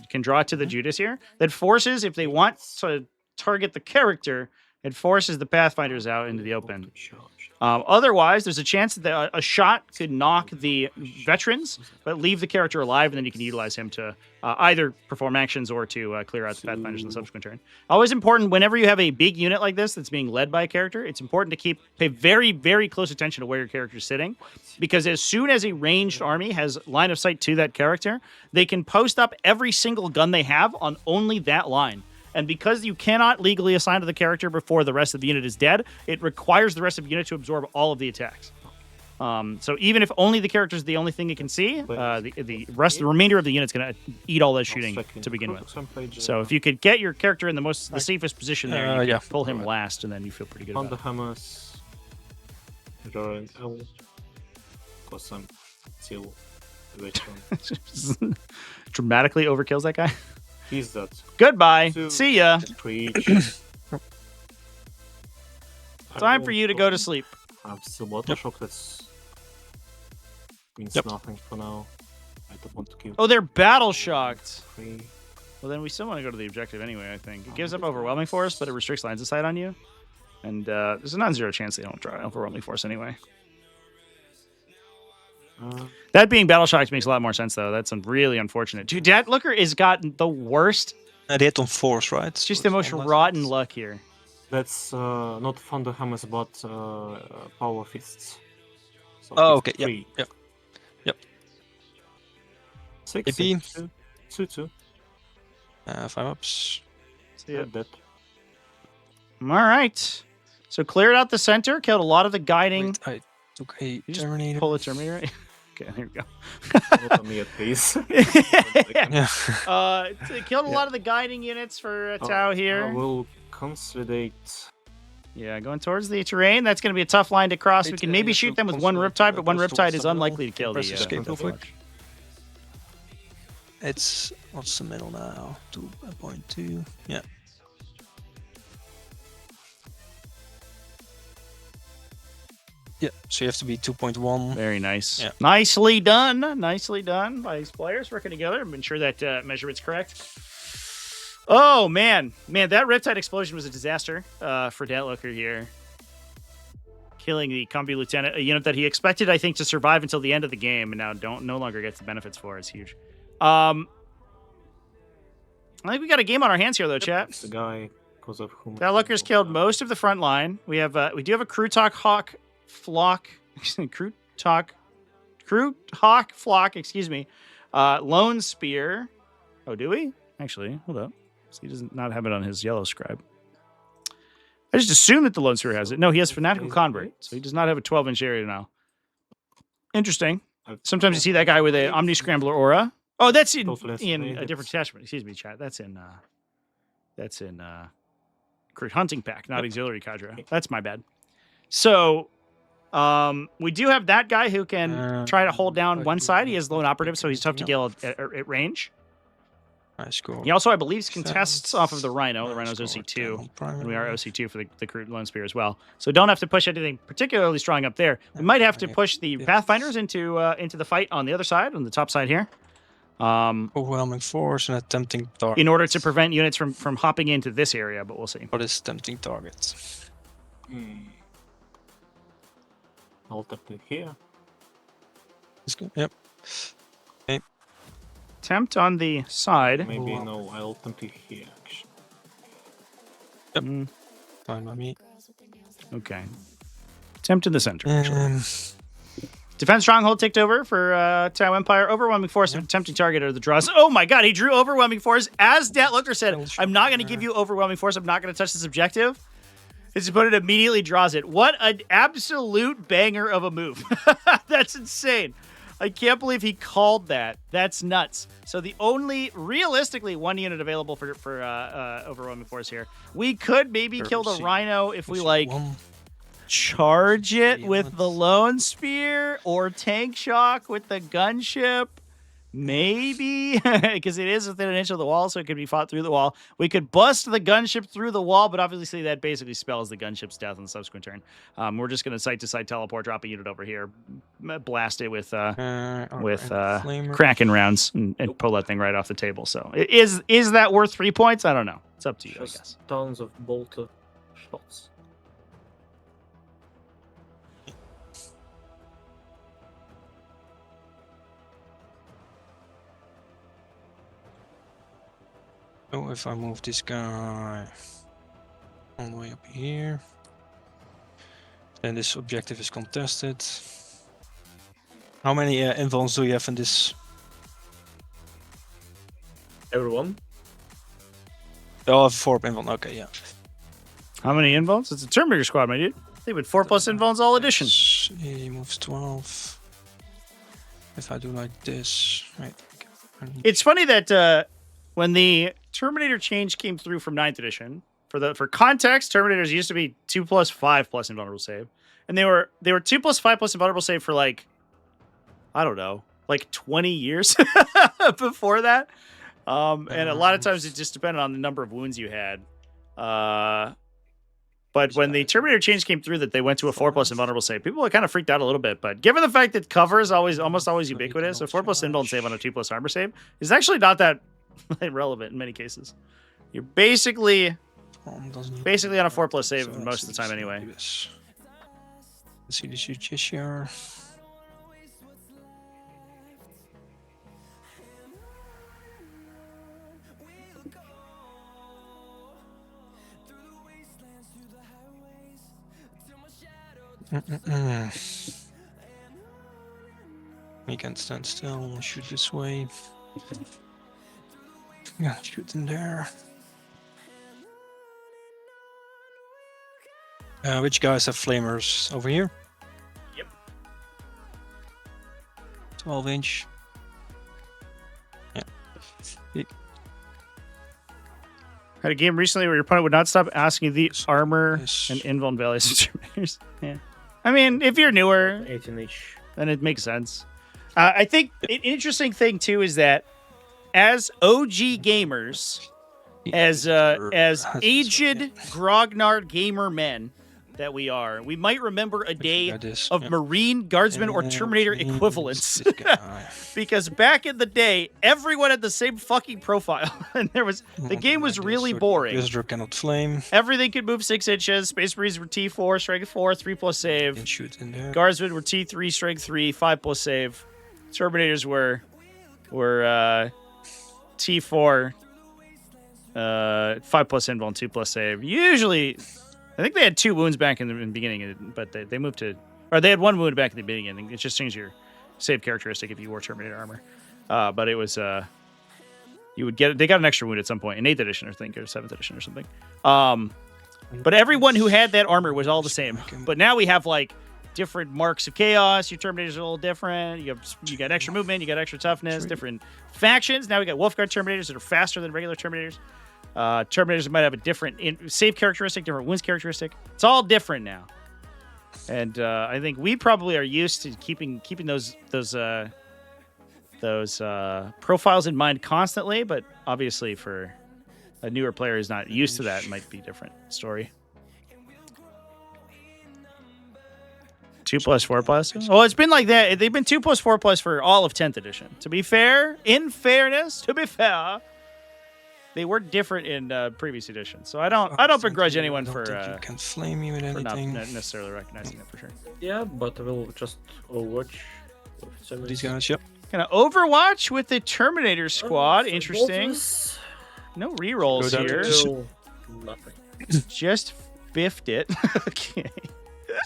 can draw to the Judiciary, that forces, if they want to target the character, It forces the Pathfinders out into the open. Otherwise, there's a chance that a shot could knock the veterans, but leave the character alive, and then you can utilize him to either perform actions or to clear out the Pathfinders in the subsequent turn. Always important, whenever you have a big unit like this that's being led by a character, it's important to pay very, very close attention to where your character is sitting, because as soon as a ranged army has line of sight to that character, they can post up every single gun they have on only that line. And because you cannot legally assign to the character before the rest of the unit is dead, it requires the rest of the unit to absorb all of the attacks. So even if only the character is the only thing you can see, the remainder of the unit's going to eat all that shooting to begin with. So if you could get your character in the safest position there, you can pull him last, and then you feel pretty good about it. Hammers, L, because I'm still a veteran. Dramatically overkills that guy. He's that. Goodbye. 2, See ya. 3. Time for you to go to sleep. I'm still water shock. That means nothing for now. I don't want to kill. Oh, they're battle shocked. 3. Well, then we still want to go to the objective anyway, I think. It gives up overwhelming force, but it restricts lines of sight on you. And there's a non-zero chance they don't draw overwhelming force anyway. That being battle shocked makes a lot more sense, though. That's really unfortunate. Dude, that looker has gotten the worst. They hit on force, right? It's just the most rotten luck here. That's not Thunder Hammers, but Power Fists. So Oh, okay. 3. Yep. 6. AP. 2. 5 ups. See ya. Dead. All right. So cleared out the center, killed a lot of the guiding. Wait, I took a You just Terminator. pull the Terminator, right? Okay, here we go. Not on me, please. Yeah. It killed a lot of the guiding units for Tau I here. will consolidate. Yeah, going towards the terrain. That's going to be a tough line to cross. We Wait, can maybe yeah, shoot so them with one consolidate, Riptide, but one goes Riptide towards is the middle. unlikely to kill the Press escape real quick. Deathwatch. It's what's the middle now? 2.2. Yeah. Yeah. So you have to be 2.1. Very nice. Yeah. Nicely done. Nicely done by these players working together. I'm sure that measurement's correct. Oh, man. Man, that Riptide explosion was a disaster for Deathwatch here. Killing the Combi Lieutenant, a unit that he expected, I think, to survive until the end of the game, and now no longer gets the benefits for. It's huge. I think we got a game on our hands here, though, chat. The guy, because of whom. Deathwatch's killed most of the front line. We do have a Crew Hawk Flock, Flock, excuse me. Lone Spear. Oh, do we? Actually, hold up. So he does not have it on his yellow scribe. I just assume that the Lone Spear has it. No, he has Fanatical Convert, so he does not have a 12-inch area now. Interesting. Sometimes you see that guy with an Omni Scrambler aura. Oh, that's in a different detachment. Excuse me, chat. That's in Crude Hunting Pack, not Auxiliary Cadre. That's my bad. So we do have that guy who can try to hold down one side. He has lone operative, so he's tough to kill at range. Nice score. He also, I believe, contests off of the Rhino. The Rhino's OC2, and we are OC2 for the Crude Lone Spear as well. So don't have to push anything particularly strong up there. We might have to push the Pathfinders into the fight on the other side, on the top side here. Overwhelming force and a tempting target. In order to prevent units from hopping into this area, but we'll see. What is tempting target? I'll tap it here. It's good. Yep. Tempt on the side. Maybe no, I'll attempt it here, actually. Yep. Fine by me. Okay. Tempt in the center. Defense Stronghold ticked over for Tau Empire. Overwhelming Force, tempting target are the draws. Oh my god, he drew Overwhelming Force. As Deathwatch said, I'm not going to give you Overwhelming Force. I'm not going to touch this objective. His opponent immediately draws it. What an absolute banger of a move. That's insane. I can't believe he called that. That's nuts. So the only, realistically, one unit available for Overwhelming Force here. We could maybe kill the Rhino if we, like, charge it with the Lone Spear or Tank Shock with the Gunship. Maybe, because it is within an inch of the wall, so it could be fought through the wall. We could bust the gunship through the wall, but obviously that basically spells the gunship's death on the subsequent turn. We're just going to site-to-site teleport, drop a unit over here, blast it with Kraken rounds, and pull that thing right off the table. So is that worth 3 points? I don't know. It's up to you, I guess. Tons of bolter. shots. So if I move this guy all the way up here, then this objective is contested. How many invulns do you have in this? Everyone. Oh, I have 4 invuln. Okay, yeah. How many invulns? It's a Terminator squad, my dude. They would 4+ invulns all edition. He moves 12. If I do like this, right? It's funny that when the Terminator change came through from 9th edition, for context, Terminators used to be 2+, 5+ invulnerable save, and they were 2+, 5+ invulnerable save for like, I don't know, like 20 years before that. And a lot of times it just depended on the number of wounds you had. But when the Terminator change came through that they went to a 4+ invulnerable save, people were kind of freaked out a little bit. But given the fact that cover is almost always ubiquitous, a 4+ invuln save on a 2+ armor save is actually not that relevant in many cases. You're basically on a 4+ save most of the time anyway. Let's see this here. He can stand still, shoot this way. Yeah, shoot in there. Which guys have flamers over here? Yep. 12-inch. Yeah. Had a game recently where your opponent would not stop asking the armor Yes. and invuln values of Terminators. Yeah. I mean, if you're newer, 18 each. then it makes sense. I think an interesting thing too is that as OG gamers, as aged grognard gamer men that we are, we might remember a day of Marine Guardsman or Terminator equivalents. Because back in the day, everyone had the same fucking profile, and the game was really boring. Visitor cannot flame. Everything could move 6 inches. Space Marines were T4, strength 4, 3+ save. Can shoot in there. Guardsmen were T3, strength 3, 5+ save. Terminators were T4, 5+ invuln, 2+ save. Usually, I think they had 2 wounds back in the beginning, but they moved to, or they had 1 wound back in the beginning. It just changed your save characteristic if you wore Terminator armor. But it was they got an extra wound at some point in 8th edition, I think, or 7th edition or something. But everyone who had that armor was all the same. But now we have like different marks of chaos. Your Terminators are a little different. You got extra movement, you got extra toughness, different factions. Now we got Wolfguard Terminators that are faster than regular Terminators. Terminators might have a different save characteristic, different wounds characteristic. It's all different now. And I think we probably are used to keeping those profiles in mind constantly, but obviously for a newer player who's not used to that, it might be a different story. 2+, 4+. Well, it's been like that. They've been 2+, 4+ for all of 10th edition. To be fair, they were different in previous editions. So I don't begrudge anyone for can flame you with not anything. necessarily recognizing that for sure. Yeah, but we'll just Overwatch. These guys, yep. Kind of Overwatch with the Terminator squad. Interesting. No rerolls Go down here. to Nothing. Just biffed it. Okay.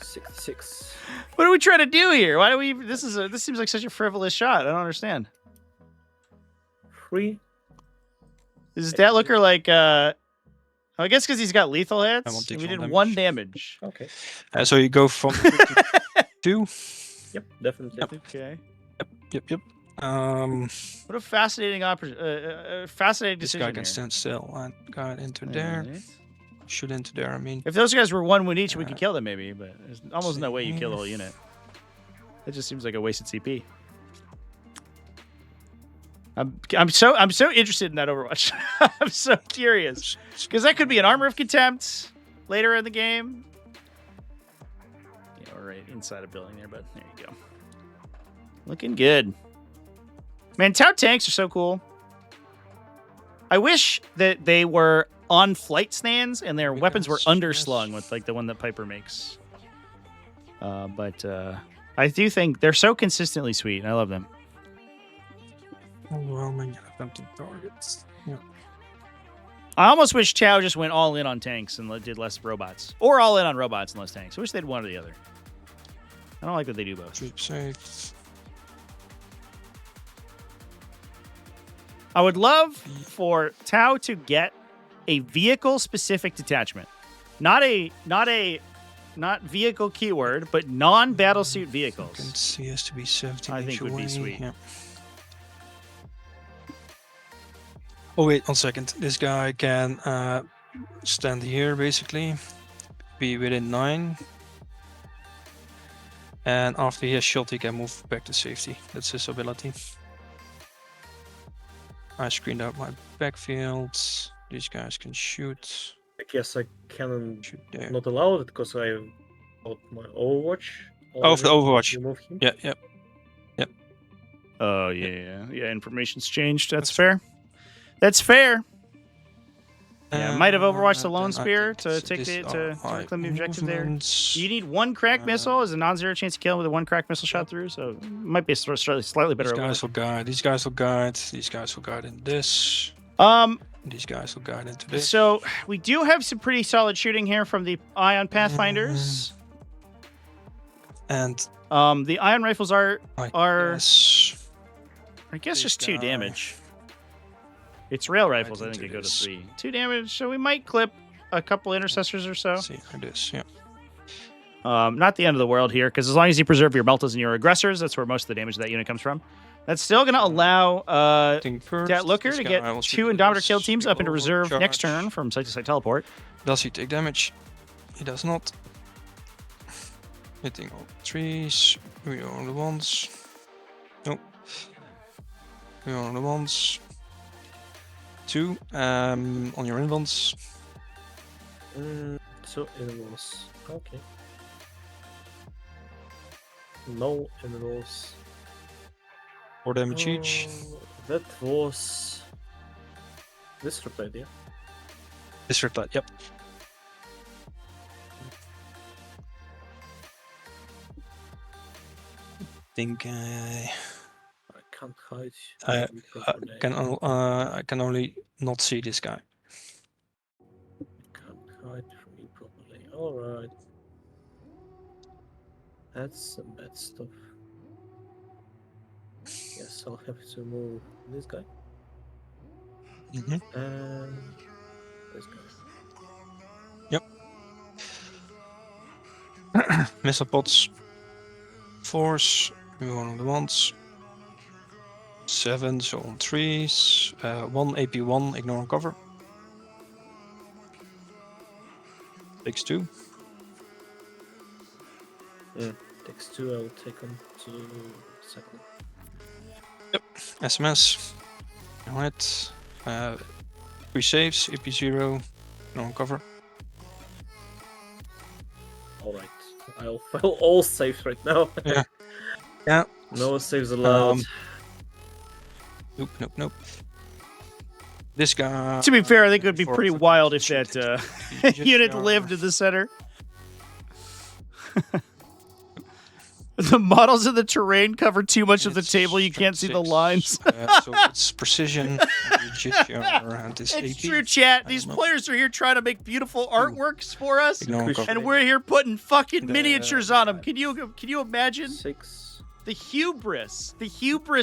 66. What are we trying to do here? Why do we? This seems like such a frivolous shot. I don't understand. 3. Does that looker like? I guess because he's got lethal I won't hits. take We full did 1 damage. Okay. So you go from 2 to 2. Yep, definitely. Okay. Yep. What a fascinating fascinating This decision guy can here. stand still and got into there. Alright. Shoot into there, I mean. If those guys were 1 wound each, we could kill them maybe, but there's almost no way you kill the whole unit. It just seems like a wasted CP. I'm so interested in that Overwatch. I'm so curious because that could be an Armor of Contempt later in the game. Yeah, we're right inside a building there, but there you go. Looking good. Man, Tau tanks are so cool. I wish that they were on flight stands, and their weapons were Yes, underslung yes. with like the one that Piper makes. But I do think they're so consistently sweet, and I love them. Overwhelming attempting targets. Yeah. I almost wish Chow just went all in on tanks and did less robots, or all in on robots and less tanks. I wish they'd one or the other. I don't like that they do both. Keep safe. I would love for Tau to get a vehicle-specific detachment, not vehicle keyword, but non-battlesuit vehicles. See has to be 17 I think inch would be away. sweet. Yeah. Oh wait, 1 second. This guy can stand here basically, be within 9, and after he has shot, he can move back to safety. That's his ability. I screened out my backfield. These guys can shoot. I guess I can Shoot there. not allow it because I got my Overwatch. Oh, for the Overwatch. Remove him. Yeah, yeah. Oh yeah. Information's changed. That's fair. That's fair. Yeah, might have Overwatched the Lone then I Spear think to take this the are to my reclaim the objective there. movements. You need one crack missile as a non-zero chance to kill with a one crack missile shot through, so it might be a slightly better. These guys will guide. These guys will guide. These guys will guide in this. These guys will guide into this. So we do have some pretty solid shooting here from the Ion Pathfinders. And The Ion Rifles are yes. I guess This just 2 guy. damage. It's rail rifles. I into think they go to this. 3. 2 damage. So we might clip a couple intercessors or so. Let's see like this. Yeah. Not the end of the world here, because as long as you preserve your meltas and your aggressors, that's where most of the damage of that unit comes from. That's still going to allow Think first, that Looker this to guy get will 2 shoot Indomitor this. kill teams up into reserve next Overcharge. turn from site-to-site teleport. Does he take damage? He does not. Hitting all 3s. We are on the 1s. Nope. We are on the 1s. 2. On your inbounds. So animals. Okay. No animals. 4 damage each. That was this reply, yeah. This reply. Yep. Think I can't hide. I- from I can only not see this guy. Can't hide from me properly. Alright. That's some bad stuff. Yes, I'll have to move this guy Mm-hmm. and this guy. Missile pots. 4s. We are on the 1s. 7, so on 3s. 1 AP1, ignore and cover. Takes 2. Takes 2, I'll take him to second. SMS. Alright. 3 saves, AP0, ignore and cover. Alright. I'll file all saves right now. Yeah. Yeah. No saves allowed. Nope, nope, nope. This guy. To be fair, I think it would be for- pretty for- wild if shoot, that just unit are- lived in the center. The models of the terrain cover too much of the It's table. You can't see the 6, lines. so it's precision. And this It's AP. true, chat. I These don't know. players are here trying to make beautiful artworks for us, Ignore and cover. and we're here putting fucking The- miniatures on them. Can you imagine 6. the hubris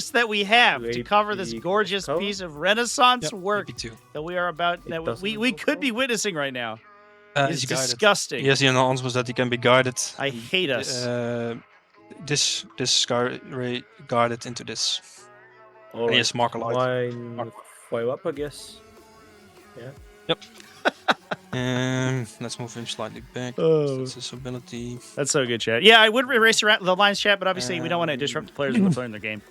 that we have to cover this gorgeous cover? piece of Renaissance Yep, work AP2. that we are about, It that doesn't we go could be cover? witnessing right now? It's He's guided. disgusting. Yes, the announcement that he can be guided. I hate us. This guy guided into this. Alright. Yes, mark a light. Mine 5 up, I guess. Let's move him slightly back. Oh. That's his ability. That's so good, chat. Yeah, I would erase around the lines, chat, but obviously we don't want to disrupt the players when they're playing their game.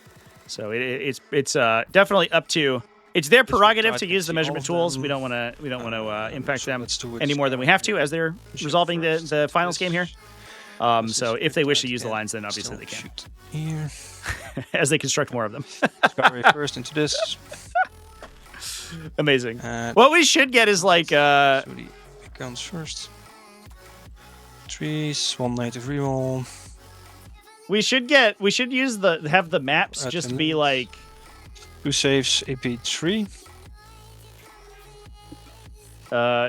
So it's definitely up to. It's their prerogative to use the measurement tools. We don't want to impact them let's do it any more than we have to as they're resolving the finals game here. So if they wish to use the Yeah, lines, then obviously they still can, shoot here. as they construct more of them. Skyway first into this. Amazing. And What we should get is like so the accounts first. Trees, 1 native reroll. we should use have the maps Red just and be links. like 2 saves, AP3.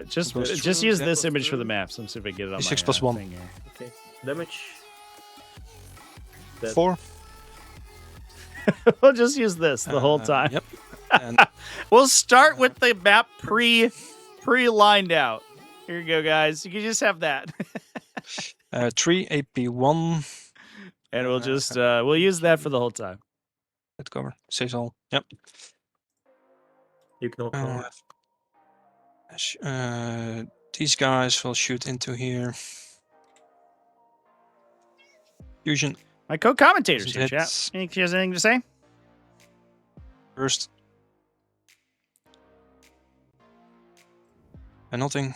just Goes just through, use yeah. this image for the maps. Let me see if I can get it on my 6 plus 1. thing here. Okay. Damage. That- 4. We'll just use this the whole time. Yep. And We'll start with the map pre-lined out. Here you go, guys. You can just have that. 3 AP1. And we'll just we'll use that for the whole time. Let's cover. Saves all. Yep. You can all cover. These guys will shoot into here. Fusion My co-commentators here, hits. chat. Think she has anything to say? First. And nothing.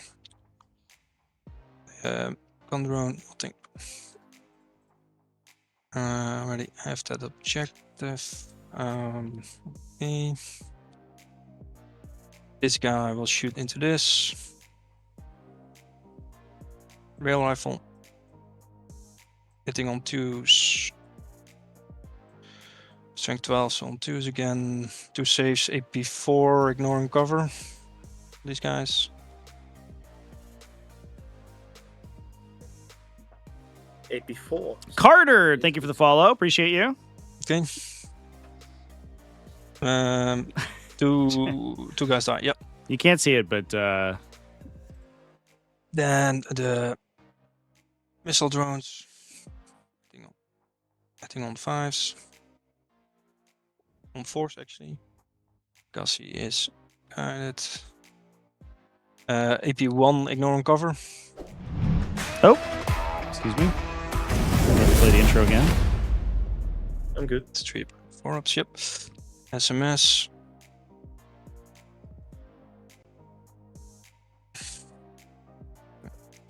Gun drone, nothing. Already have that objective. Okay. This guy will shoot into this. Rail rifle. Hitting on 2s. Strength 12, so on 2s again. 2 saves, AP4, ignoring cover. These guys. AP4. Carter, thank you for the follow. Appreciate you. Okay. Two guys die. Yep. You can't see it, but Then the missile drones. Hitting on 5s. On 4s actually. Because he is guided. AP1 ignoring cover. excuse me. I need to play the intro again. I'm good. It's 3 4-ups, yep. SMS.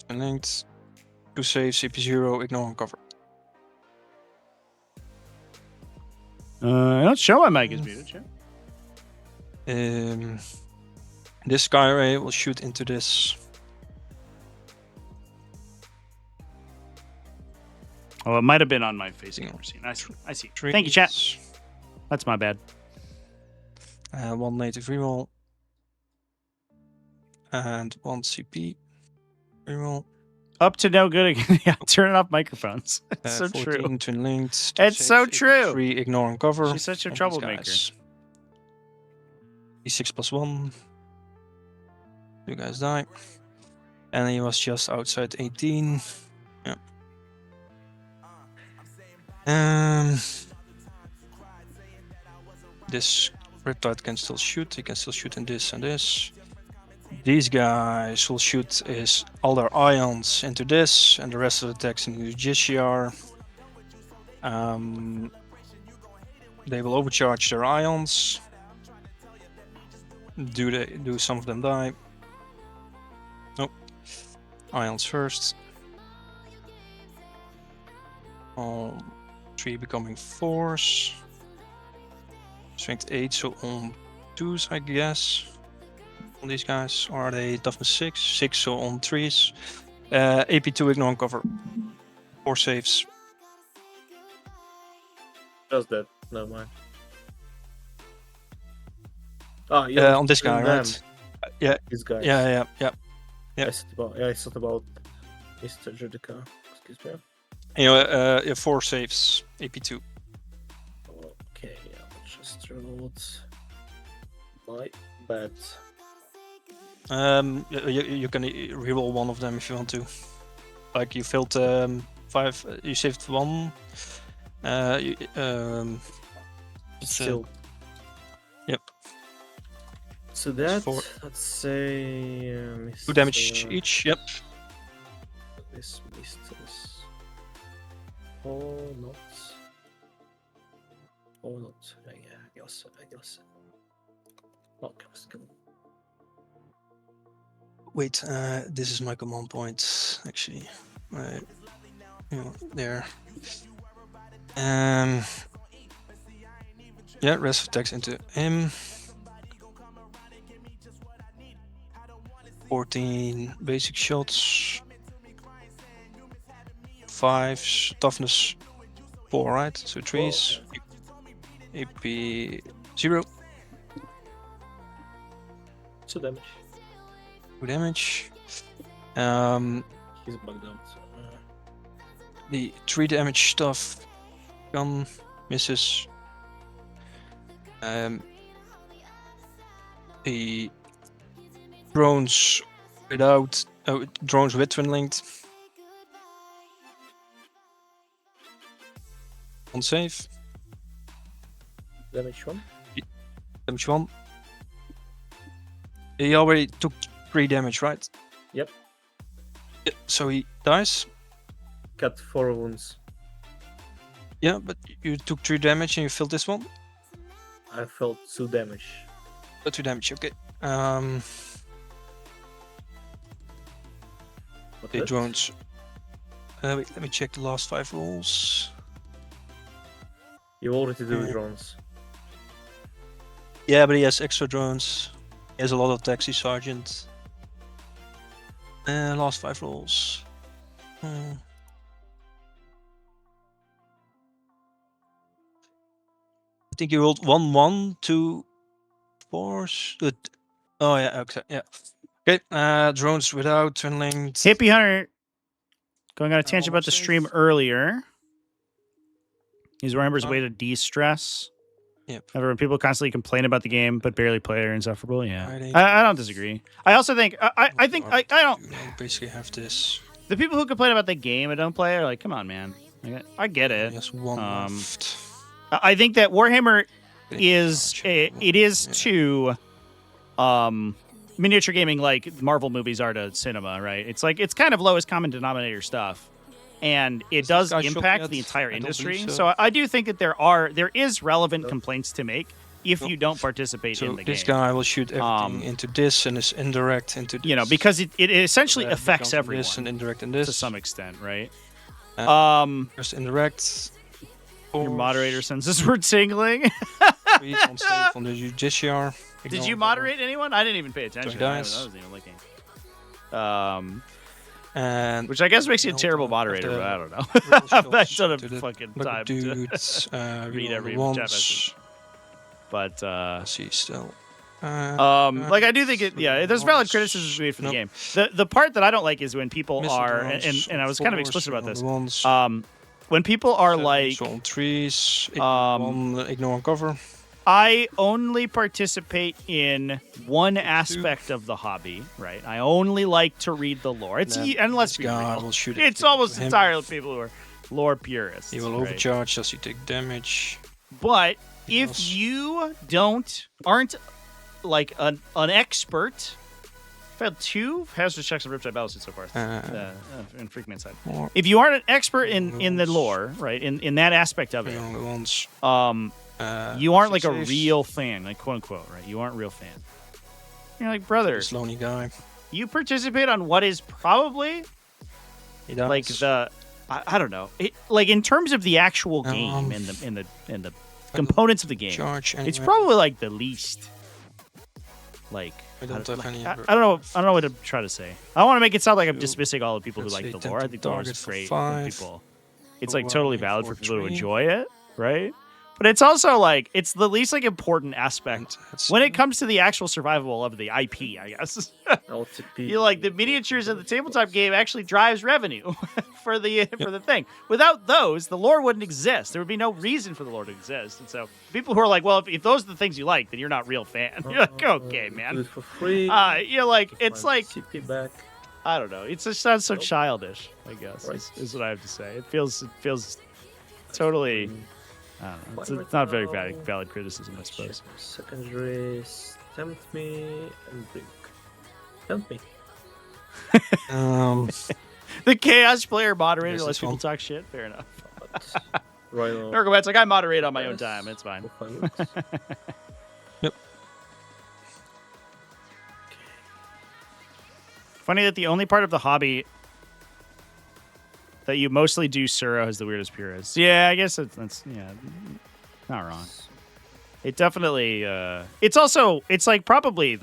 Linked. 2 saves, CP0, ignoring cover. Don't show my mic is muted. Chat. This sky ray will shoot into this. Oh, it might have been on my facing camera scene. I see. Thank you, chat. That's my bad. 1 native reroll. And 1 CP reroll. Up to no good again. Yeah, turning off microphones. It's so 14 true. twin linked. It's so true. 3 ignoring cover. She's such a on these troublemaker. guys. E6 plus 1. You guys die. And he was just outside 18. Yeah. This Riptide can still shoot. He can still shoot in this and this. These guys will shoot all their ions into this, and the rest of the attacks into GCR. They will overcharge their ions. Do some of them die? Nope. Ions first. All 3 becoming 4s. Strength 8, so on 2s, I guess. On these guys, or are they toughness 6? 6, so on 3s. AP2 ignoring cover. 4 saves. Just that. Never mind. Ah, yeah. On this guy, them. right? Yeah. This guy. Yeah. Yep. I thought about Mr. Judica. Excuse me. You know, 4 saves. AP2. Okay, I just rolled my bad. You can reroll one of them if you want to. Like you filled 5, you saved 1. Still. Yep. So that, 4. let's say... 2 damage each, yep. This Misters. Or not. Or not. Yeah, I guess. Okay, let's go. Wait, this is my command point, actually. Right. There. Yeah, rest of attacks into him. 14 basic shots. 5 toughness 4, right? So 3s. AP 0. 2 damage. 2 damage. He's bugged out. The 3 damage stuff. Gun misses. The drones without drones with twin linked. On save. Damage 1. Damage 1. He already took 3 damage, right? Yep. Yeah, so he dies. Cut 4 wounds. Yeah, but you took 3 damage and you filled this one. I felt 2 damage. 2 damage, okay. What The hit? drones. Wait, let me check the last 5 rolls. You already do Yeah. drones. Yeah, but he has extra drones. He has a lot of taxi sergeant. Last 5 rolls. I think you rolled 1, 1, 2, 4. Oh yeah, okay, yeah. Okay, drones without twin linked. Hippie Hunter going on a tangent about almost the safe. stream earlier. He's Warhammer's Oh. way to de-stress. Yep. Everyone, people constantly complain about the game, but barely play it or insufferable. Yeah, Friday. I don't disagree. I also think I think I don't. You basically have this. The people who complain about the game and don't play are like, come on, man. Like, I get it. Yes, 1 Um, left. I think that Warhammer Getting is large. it is Yeah. to miniature gaming like Marvel movies are to cinema, right? It's like it's kind of lowest common denominator stuff, and it Is does this guy shot impact yet? the entire I don't industry. believe So so. I do think that there is relevant No. complaints to make if No. you don't participate So in the this game. guy will shoot everything into this and is indirect into this. You know, because it essentially So that affects becomes This and everyone indirect in this. to some extent, right? Uh, First indirect. Your moderator sends this word tingling. Three on save on the Judiciary. Did you moderate anyone? I didn't even pay attention. I dice. wasn't even looking. And Which I guess makes you a No, terrible of moderator, the but I don't know. real I shots don't have to the fucking look time of to dudes. read every ones. chat message. But Let's see still. like I do think it. Yeah, there's valid criticisms made for the Nope. game. The part that I don't like is when people Missile are drones and I was on kind of fours, explicit about on this. the ones, When people are seven, like, so on trees, um, ignore on cover. I only participate in one aspect of the hobby, right? I only like to read the lore. It's Then and let's this be guy real, will shoot it's it almost to him. entirely people who are lore purists. He will right? overcharge as you take damage. But Yes. if you aren't like an expert, failed 2 hazardous checks on Riptide Battlesuit so far. And Freakman side. More If you aren't an expert in the lore, right, in that aspect of it, on the ones. you aren't like six a saves. real fan, like quote unquote, right? You aren't a real fan. You're like, brother, This lonely guy. you participate on what is probably He does. like the I don't know, like in terms of the actual game and the components of the game. charge. Anyway. It's probably like the least. Like I don't have any. I don't know. I don't know what to try to say. I don't want to make it sound like I'm Two. dismissing all the people who Let's like say the lore. I think the lore target is for great. And 5. people, it's For like totally 1, valid for for people to 3. enjoy it, right? But it's also like it's the least like important aspect That's when it comes to the actual survivable of the IP. I guess LTP. you like the miniatures of the tabletop game actually drives revenue for the thing. Without those, the lore wouldn't exist. There would be no reason for the lore to exist. And so people who are like, well, if those are the things you like, then you're not a real fan. You're like, okay, Do man. it for free. You're like, it's Find like, CP back. I don't know. It just sounds so Nope. childish, I guess, Right. is what I have to say. It feels totally, I don't know. It's not very valid criticism, I suppose. Secondaries. Tempt me and drink. Tempt me. The chaos player moderator Yes, lets this people one. talk shit. Fair enough. Rhino. Ergobat's like, I moderate on my own Yes. time. It's fine. for 5 minutes. Funny that the only part of the hobby that you mostly do Suro has the weirdest purists. Yeah, I guess that's yeah, not wrong. It definitely it's also it's like probably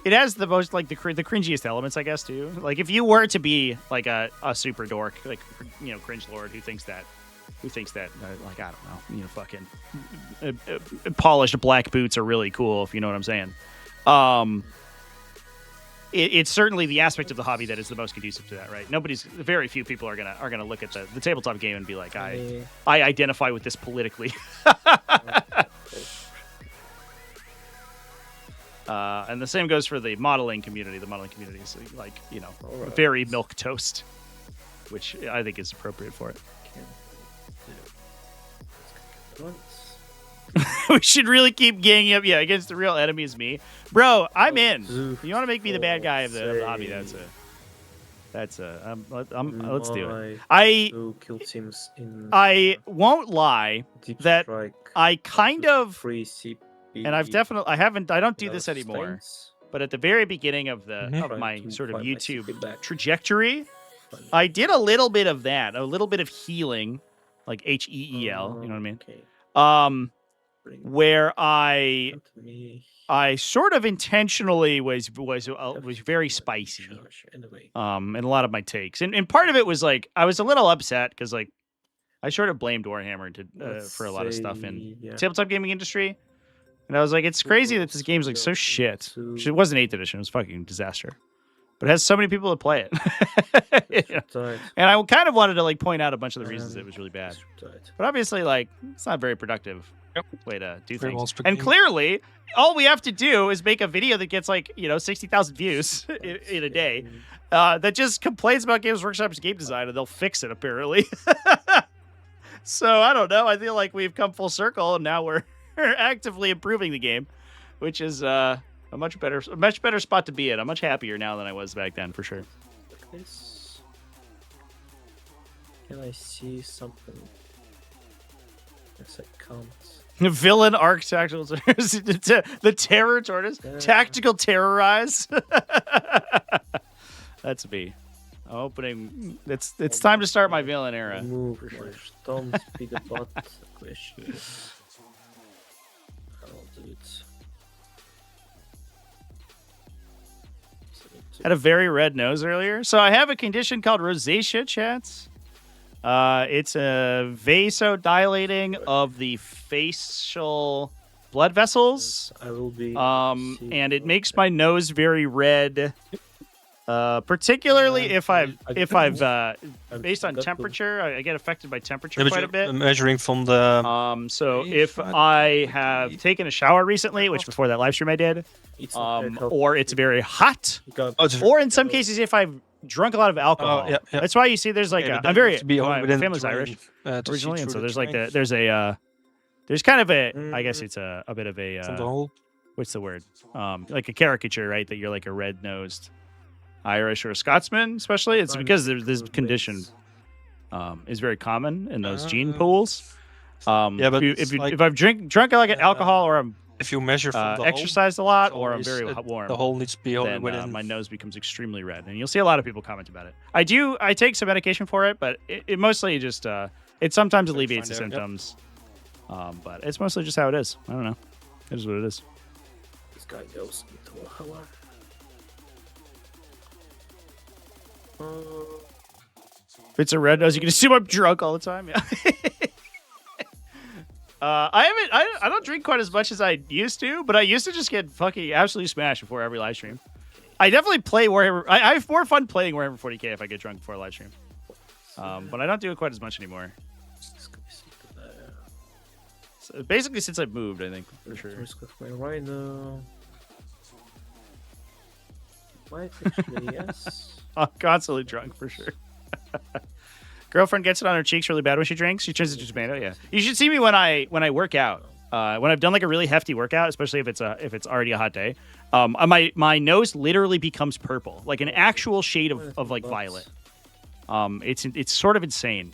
it has the most like the cringiest elements, I guess, too. Like if you were to be like a super dork, like cringe lord who thinks that like I don't know, fucking polished black boots are really cool, if you know what I'm saying. It's certainly the aspect of the hobby that is the most conducive to that, right? Very few people are gonna look at the tabletop game and be like, I identify with this politically. And the same goes for the modeling community. The modeling community is like, very milquetoast, which I think is appropriate for it. We should really keep ganging up, against the real enemy is me, bro. I'm in. You want to make me the bad guy of the hobby? Let's do it. I won't lie that I kind of free CP, and I don't do this anymore. But at the very beginning of my sort of YouTube trajectory, I did a little bit of that, a little bit of healing, like HEEL. You know what I mean? Okay. Where I sort of intentionally was very spicy. In a lot of my takes, and part of it was like I was a little upset because like I sort of blamed Warhammer for a lot of stuff in the tabletop gaming industry, and I was like, it's crazy that this game's like so shit. It wasn't 8th edition; it was fucking disaster. But it has so many people that play it. And I kind of wanted to like point out a bunch of the reasons it was really bad. But obviously, like, it's not a very productive way to do things. And clearly, all we have to do is make a video that gets like, 60,000 views in a day that just complains about Games Workshop's game design, and they'll fix it, apparently. So, I don't know. I feel like we've come full circle, and now we're actively improving the game, which is... a much better spot to be in. I'm much happier now than I was back then, for sure. Like this. Can I see something? Yes, I can't. Villain arc tactical the terror tortoise. Tactical terrorize. That's me. Opening. It's time to start my villain era. Move for sure. Don't be the bot question. I'll do it. Had a very red nose earlier. So I have a condition called rosacea, chats. It's a vasodilating of the facial blood vessels. I will be. And it makes my nose very red. Particularly if I've based on temperature, I get affected by temperature quite a bit. Measuring from the. So if I have taken a shower recently, which before that live stream I did, or it's very hot, or in some cases if I've drunk a lot of alcohol. That's why you see there's like my family's Irish originally, and so there's like there's kind of a I guess it's a bit of a what's the word like a caricature, right? That you're like a red-nosed Irish or a Scotsman, especially. It's because this condition is very common in those gene pools. But if I've drunk like alcohol, or I'm if you measure from the exercised a lot, or I'm very warm, the hole needs to be then, within. My nose becomes extremely red, and you'll see a lot of people comment about it. I take some medication for it, but it mostly just it sometimes alleviates the symptoms. But it's mostly just how it is. I don't know. It is what it is. This guy goes into Warhammer. If it's a red nose, you can assume I'm drunk all the time. Yeah. I don't drink quite as much as I used to, but I used to just get fucking absolutely smashed before every live stream. I definitely play Warhammer. I have more fun playing Warhammer 40k if I get drunk before a live stream. But I don't do it quite as much anymore. So basically, since I've moved, I think for sure. Right now. Might actually, yes. I'm constantly drunk for sure. Girlfriend gets it on her cheeks really bad when she drinks. She turns into tomato. Yeah, you should see me when I work out. When I've done like a really hefty workout, especially if it's already a hot day. My nose literally becomes purple, like an actual shade of like violet. It's sort of insane.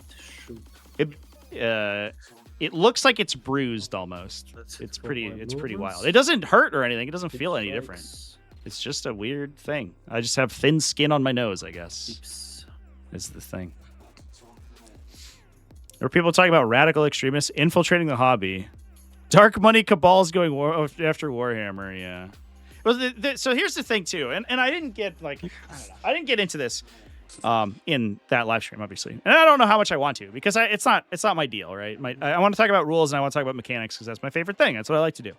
It looks like it's bruised almost. It's pretty wild. It doesn't hurt or anything. It doesn't feel any different. It's just a weird thing. I just have thin skin on my nose, I guess. Is the thing. There are people talking about radical extremists infiltrating the hobby. Dark money cabals going after Warhammer, yeah. Well, so here's the thing too, and I didn't get I don't know, I didn't get into this in that live stream, obviously, and I don't know how much I want to because it's not my deal, right? I want to talk about rules and I want to talk about mechanics because that's my favorite thing. That's what I like to do.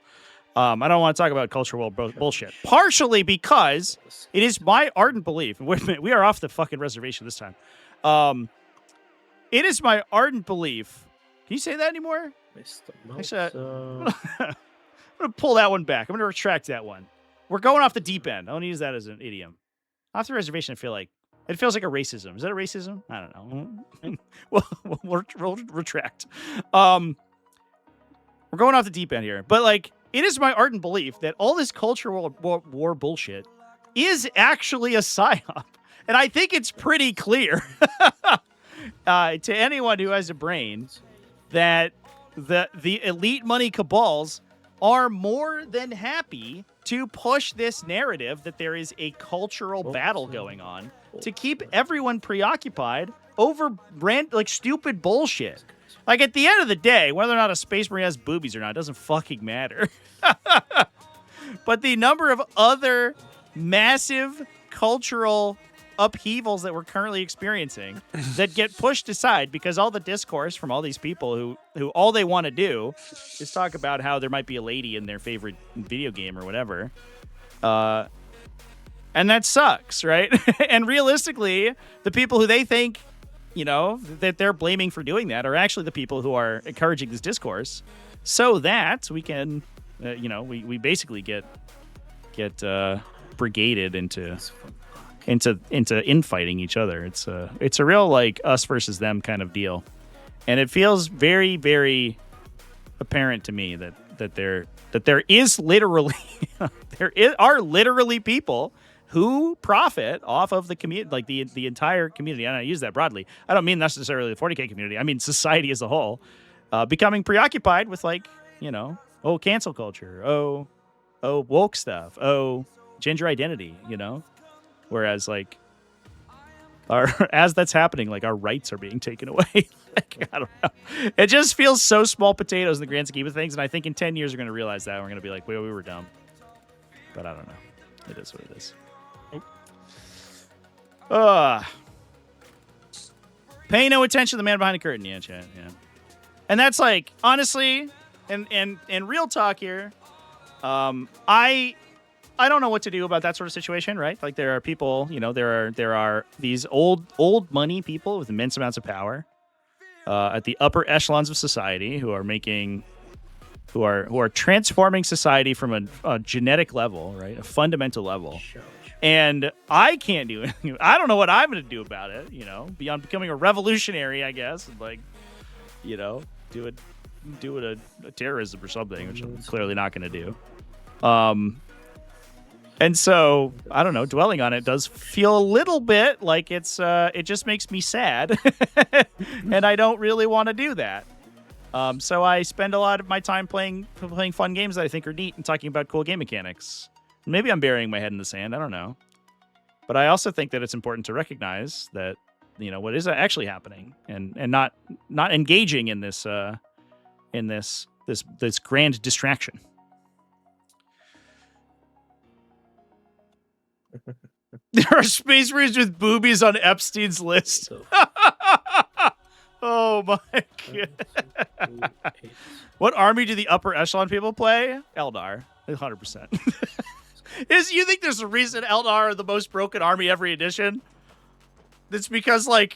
I don't want to talk about cultural bullshit. Partially because it is my ardent belief. Wait a minute, we are off the fucking reservation this time. It is my ardent belief. Can you say that anymore? I'm gonna pull that one back. I'm gonna retract that one. We're going off the deep end. I want to use that as an idiom. Off the reservation, I feel like it feels like a racism. Is that a racism? I don't know. we'll retract. We're going off the deep end here, but like, it is my ardent belief that all this cultural war bullshit is actually a psyop, and I think it's pretty clear to anyone who has a brain that the elite money cabals are more than happy to push this narrative that there is a cultural battle going on to keep everyone preoccupied over stupid bullshit. Like, at the end of the day, whether or not a Space Marine has boobies or not doesn't fucking matter. But the number of other massive cultural upheavals that we're currently experiencing that get pushed aside because all the discourse from all these people who all they want to do is talk about how there might be a lady in their favorite video game or whatever. And that sucks, right? And realistically, the people who they think, that they're blaming for doing that are actually the people who are encouraging this discourse so that we can, we basically get brigaded into infighting each other. It's a real like us versus them kind of deal, and it feels very, very apparent to me that there is literally are literally people who profit off of the community, like the entire community. And I use that broadly. I don't mean necessarily the 40K community. I mean society as a whole, becoming preoccupied with cancel culture, woke stuff, gender identity, Whereas, as that's happening, our rights are being taken away. I don't know. It just feels so small potatoes in the grand scheme of things, and I think in 10 years we're going to realize that. We're going to be like, well, we were dumb. But I don't know. It is what it is. Pay no attention to the man behind the curtain. Yeah, chat. Yeah. And that's honestly, and real talk here, I don't know what to do about that sort of situation, right? Like, there are people, there are these old money people with immense amounts of power at the upper echelons of society who are transforming society from a genetic level, right? A fundamental level. And I can't do anything. I don't know what I'm going to do about it, beyond becoming a revolutionary, I guess, and do a terrorism or something, which I'm clearly not going to do. And so, I don't know, dwelling on it does feel a little bit like it just makes me sad. And I don't really want to do that. So I spend a lot of my time playing fun games that I think are neat and talking about cool game mechanics. Maybe I'm burying my head in the sand, I don't know. But I also think that it's important to recognize that, what is actually happening and not engaging in this grand distraction. There are Space Marines with boobies on Epstein's list. Oh my god. What army do the upper echelon people play? Eldar. 100%. You think there's a reason Eldar are the most broken army every edition? It's because, I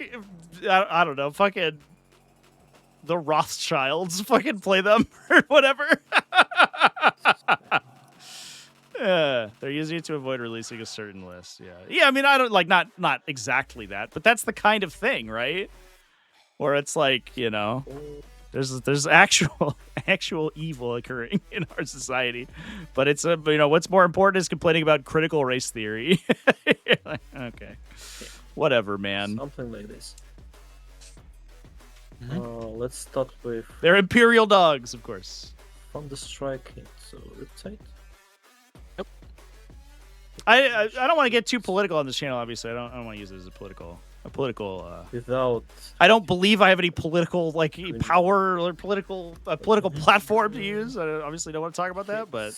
don't know, fucking the Rothschilds fucking play them or whatever. They're using it to avoid releasing a certain list. Yeah. I mean, I don't not exactly that, but that's the kind of thing, right? Where it's there's actual evil occurring in our society, but it's what's more important is complaining about critical race theory. Okay, whatever, man. Something like this. Let's start with. They're imperial dogs, of course. From the striking, so Riptide. I don't want to get too political on this channel. Obviously, I don't want to use it as a political. Without I don't believe I have any political power or political platform to use. I obviously don't want to talk about that, but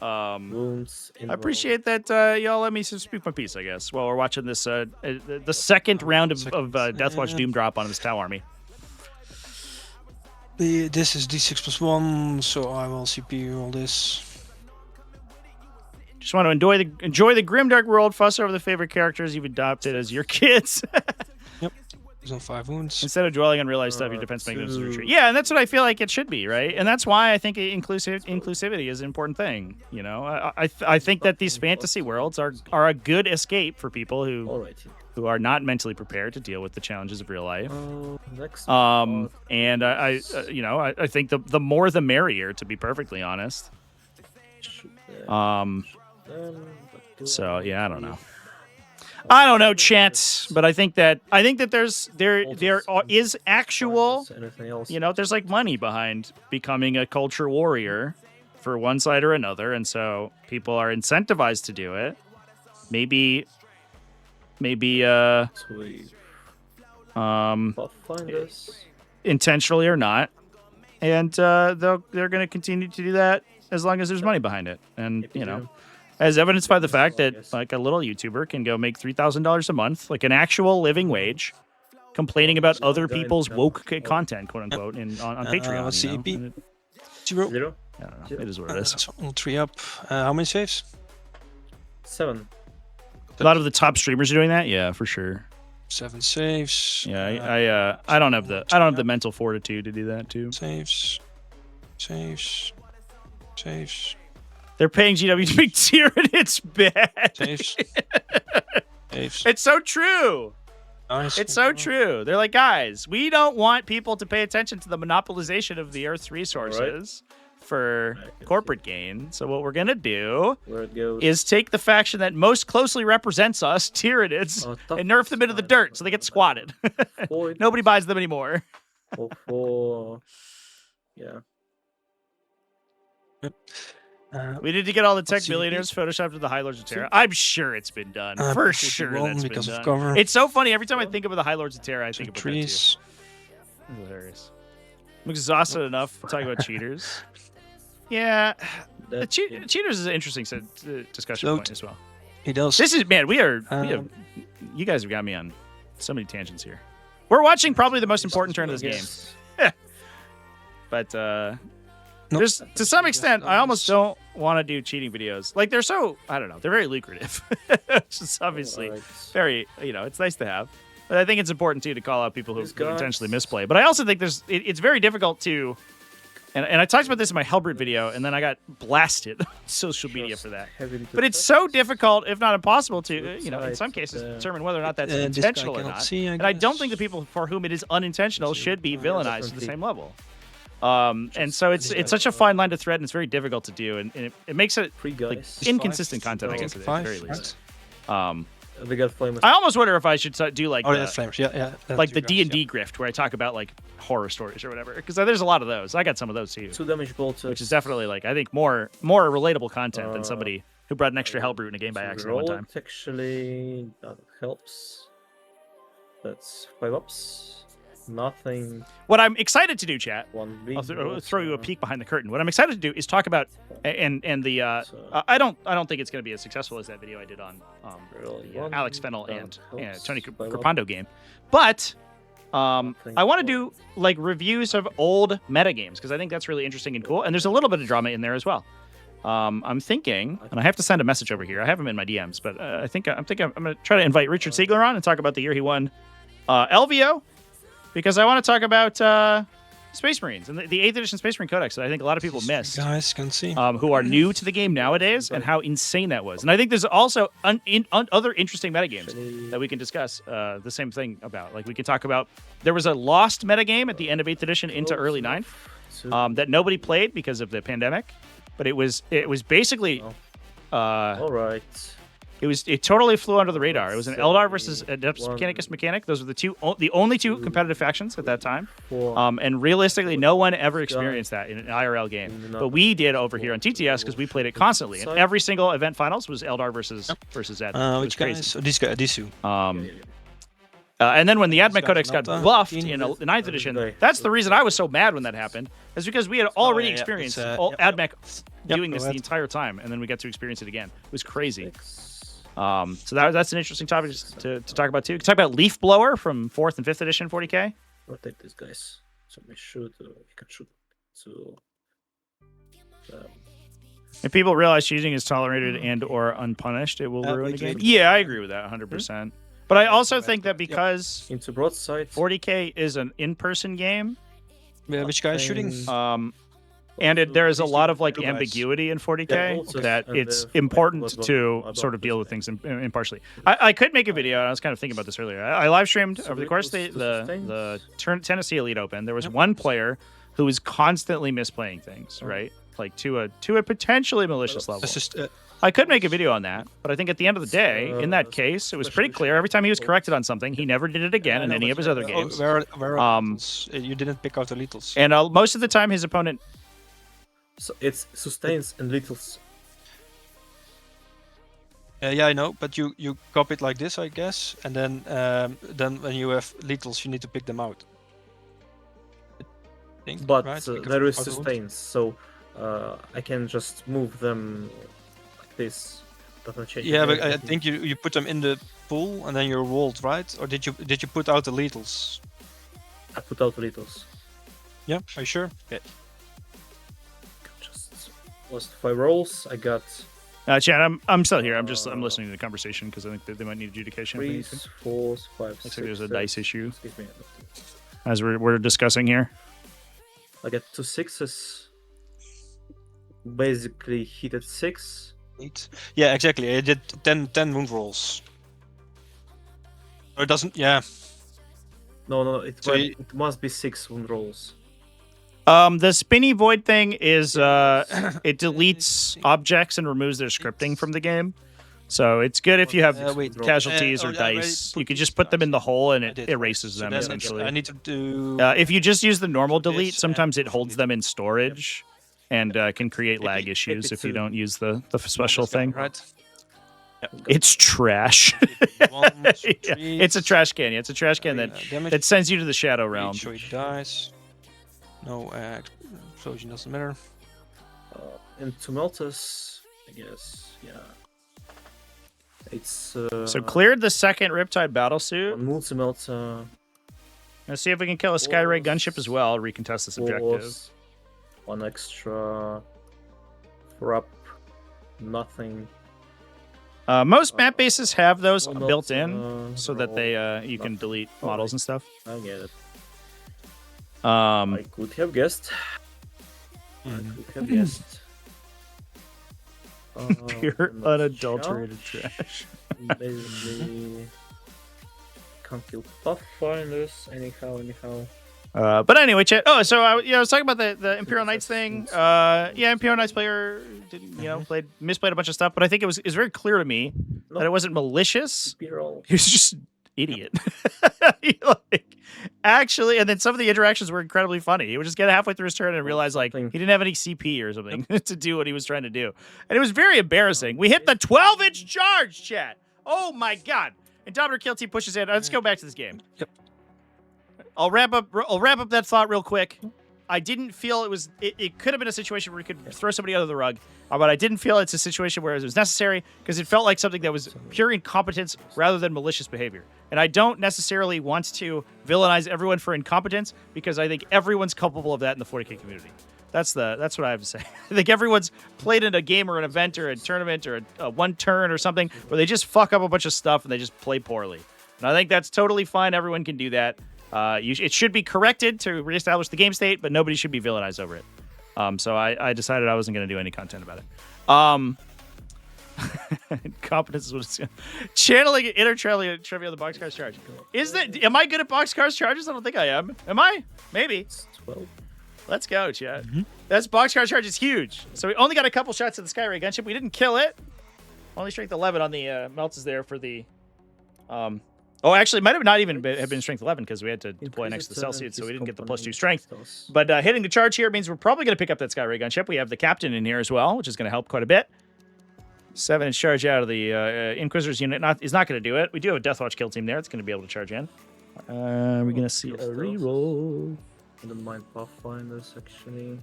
wounds, I appreciate that y'all let me speak my piece. I guess while we're watching this the second round of Deathwatch Doom drop on this Tau army. This is D6+1, so I will CPU all this. Just want to enjoy the grimdark world. Fuss over the favorite characters you've adopted as your kids. Yep. He's on 5 wounds. Instead of dwelling on real life stuff, your defense mechanisms retreat. Yeah, and that's what I feel like it should be, right? And that's why I think inclusivity is an important thing. You know, I think that these fantasy worlds are a good escape for people who are not mentally prepared to deal with the challenges of real life. And I think the more the merrier, to be perfectly honest. So yeah, I don't know, chat, but I think that there is actual, there's like money behind becoming a culture warrior for one side or another, and so people are incentivized to do it. Maybe intentionally or not, and they're going to continue to do that as long as there's money behind it, and as evidenced by the fact that like a little YouTuber can go make $3,000 a month, like an actual living wage, complaining about other people's woke content, quote unquote, on Patreon. Let's see, Zero. I don't know. It is what it is. So all 3 up. How many saves? 7. A lot of the top streamers are doing that. Yeah, for sure. 7 saves. Yeah, I don't have the mental fortitude to do that too. Saves. They're paying GW to make Tyranids bad. Saves. It's so true. Nice. It's so true. They're like, guys, we don't want people to pay attention to the monopolization of the Earth's resources for corporate gain. So what we're going to do is take the faction that most closely represents us, Tyranids, and nerf them into the dirt so they get squatted. Nobody buys them anymore. Yeah. We need to get all the tech billionaires photoshopped to the High Lords of Terra. I'm sure it's been done. For sure that's been done. Cover. It's so funny. Every time I think of the High Lords of Terra, I think of trees. It's hilarious. I'm exhausted enough talking about cheaters. Yeah. The cheaters is an interesting discussion point as well. He does. This is, man, we have, you guys have got me on so many tangents here. We're watching probably the most important turn of this game. But, there's, to some extent, I almost don't want to do cheating videos. Like, they're so, I don't know, they're very lucrative. Which is obviously very, it's nice to have. But I think it's important, too, to call out people who intentionally misplay. But I also think it's very difficult to, and I talked about this in my Hellbrute video, and then I got blasted on social media for that. But it's so difficult, if not impossible, to, in some cases, determine whether or not that's intentional or not. And I don't think the people for whom it is unintentional should be villainized at the same level. And so it's such a fine line to thread, and it's very difficult to do, and it makes it like inconsistent content, I guess, at the very least. I almost wonder if I should do like like the D&D grift, where I talk about like horror stories or whatever, because there's a lot of those. I got some of those too. 2 damage bolts, which is definitely like I think more relatable content than somebody who brought an extra Hellbrute in a game by accident one time. Actually, that helps. That's 5 ups. Nothing. What I'm excited to do, chat. I'll throw you a peek behind the curtain. What I'm excited to do is talk about and the. I don't think it's going to be as successful as that video I did on the Alex Fennel and Tony Crepando game, but I want to do like reviews of old meta games because I think that's really interesting and cool. And there's a little bit of drama in there as well. I'm thinking, and I have to send a message over here. I have him in my DMs, but I'm going to try to invite Richard Siegler on and talk about the year he won LVO. Because I want to talk about Space Marines and the 8th edition Space Marine Codex that I think a lot of people missed. Guys can see. Who are new to the game nowadays and how insane that was. And I think there's also other interesting metagames that we can discuss the same thing about. Like we can talk about, there was a lost metagame at the end of 8th edition into early 9th that nobody played because of the pandemic. But it was basically... all right. It totally flew under the radar. It was an Eldar versus Adeptus Mechanicus Mechanic. Those were the only two competitive factions at that time. And realistically, no one ever experienced that in an IRL game. But we did over here on TTS because we played it constantly. And every single event finals was Eldar versus Ed. Which guys? Oh, these two. And then when the Admech Codex got buffed in the 9th edition, that's the reason I was so mad when that happened. Is because we had already experienced Admech doing this the entire time, and then we got to experience it again. It was crazy. So that's an interesting topic to talk about too. We can talk about Leaf Blower from 4th and 5th edition 40k. Rotate these guys. So we shoot. We can shoot. So. If people realize cheating is tolerated and/or unpunished, it will ruin the game. Yeah, I agree with that 100%. But I also think that because into broadside 40k is an in-person game. Yeah, which guy is shooting? And there is a lot of like ambiguity in 40k that it's important to sort of deal with things impartially. I could make a video. I was kind of thinking about this earlier. I live streamed over the course of the Tennessee Elite Open. There was one player who was constantly misplaying things, right? Like to a potentially malicious level. I could make a video on that, but I think at the end of the day, in that case, it was pretty clear. Every time he was corrected on something, he never did it again in any of his other games. You didn't pick out the lethals. And most of the time, his opponent. So it's sustains and littles. Yeah, I know, but you copy it like this, I guess, and then when you have lethals, you need to pick them out. But right? there is sustains, so I can just move them like this. Doesn't change. Yeah, but I think you put them in the pool and then you're walled, right? Or did you put out the lethals? I put out the littles. Yeah, are you sure? Okay. Just lost 5 rolls. I got. Chad, I'm still here. I'm listening to the conversation because I think that they might need adjudication. 3, 4, 5, Looks 6, like there's a 7. dice issue Excuse me. as we're discussing here. I got 2 6s. Basically, hit at 6. 8. Yeah, exactly. I did 10 wound rolls. Or it doesn't. Yeah. No. It must be 6 wound rolls. The spinny void thing is it deletes objects and removes their scripting from the game. So it's good if you have casualties or dice. You could just put them in the hole and it erases them essentially. I need to do. If you just use the normal delete, sometimes it holds them in storage and can create lag issues if you don't use the special thing. Right. It's trash. It's a trash can. Yeah, it's a trash can that sends you to the shadow realm. Show you dice. No explosion doesn't matter. And Tumultus, I guess. Yeah. It's so cleared the second Riptide battlesuit. Multimelta. Let's see if we can kill a Skyray gunship as well. Recontest this objective. 1 extra. Up. Nothing. Most map bases have those built in so that they you can delete models and stuff. I get it. I could have guessed. Pure unadulterated trash. Basically, can't kill Pathfinders anyhow. But anyway, chat. Oh, so I was talking about the Imperial Knights thing. Imperial Knights player misplayed a bunch of stuff, but I think it was very clear to me that it wasn't malicious. He was just an idiot. Actually, and then some of the interactions were incredibly funny. He would just get halfway through his turn and realize he didn't have any CP or something to do what he was trying to do, and it was very embarrassing. We hit the 12-inch charge, chat. Oh my god! And Dominator Kill Team pushes in. Let's go back to this game. Yep. I'll wrap up that thought real quick. I didn't feel it could have been a situation where we could throw somebody under the rug, but I didn't feel it's a situation where it was necessary because it felt like something that was pure incompetence rather than malicious behavior. And I don't necessarily want to villainize everyone for incompetence because I think everyone's culpable of that in the 40k community. That's what I have to say. I think everyone's played in a game or an event or a tournament or a one turn or something where they just fuck up a bunch of stuff and they just play poorly. And I think that's totally fine. Everyone can do that. It should be corrected to reestablish the game state, but nobody should be villainized over it. So I decided I wasn't going to do any content about it. Competence is what it's channeling inner trivia of the boxcars charge. Am I good at boxcars charges? I don't think I am. Am I? Maybe. 12. Let's go, chat. That's boxcar charge is huge. So we only got a couple shots at the Skyray gunship. We didn't kill it. Only strength 11 on the melts is there for the. Oh, actually, it might have not even have been strength 11 because we had to deploy next to the Celsius, so we didn't get the +2 strength. But hitting the charge here means we're probably going to pick up that Sky Ray gunship. We have the captain in here as well, which is going to help quite a bit. 7-inch charge out of the Inquisitor's unit is not going to do it. We do have a Deathwatch kill team there. It's going to be able to charge in. We're going to see a reroll. I don't mind Pathfinders actually.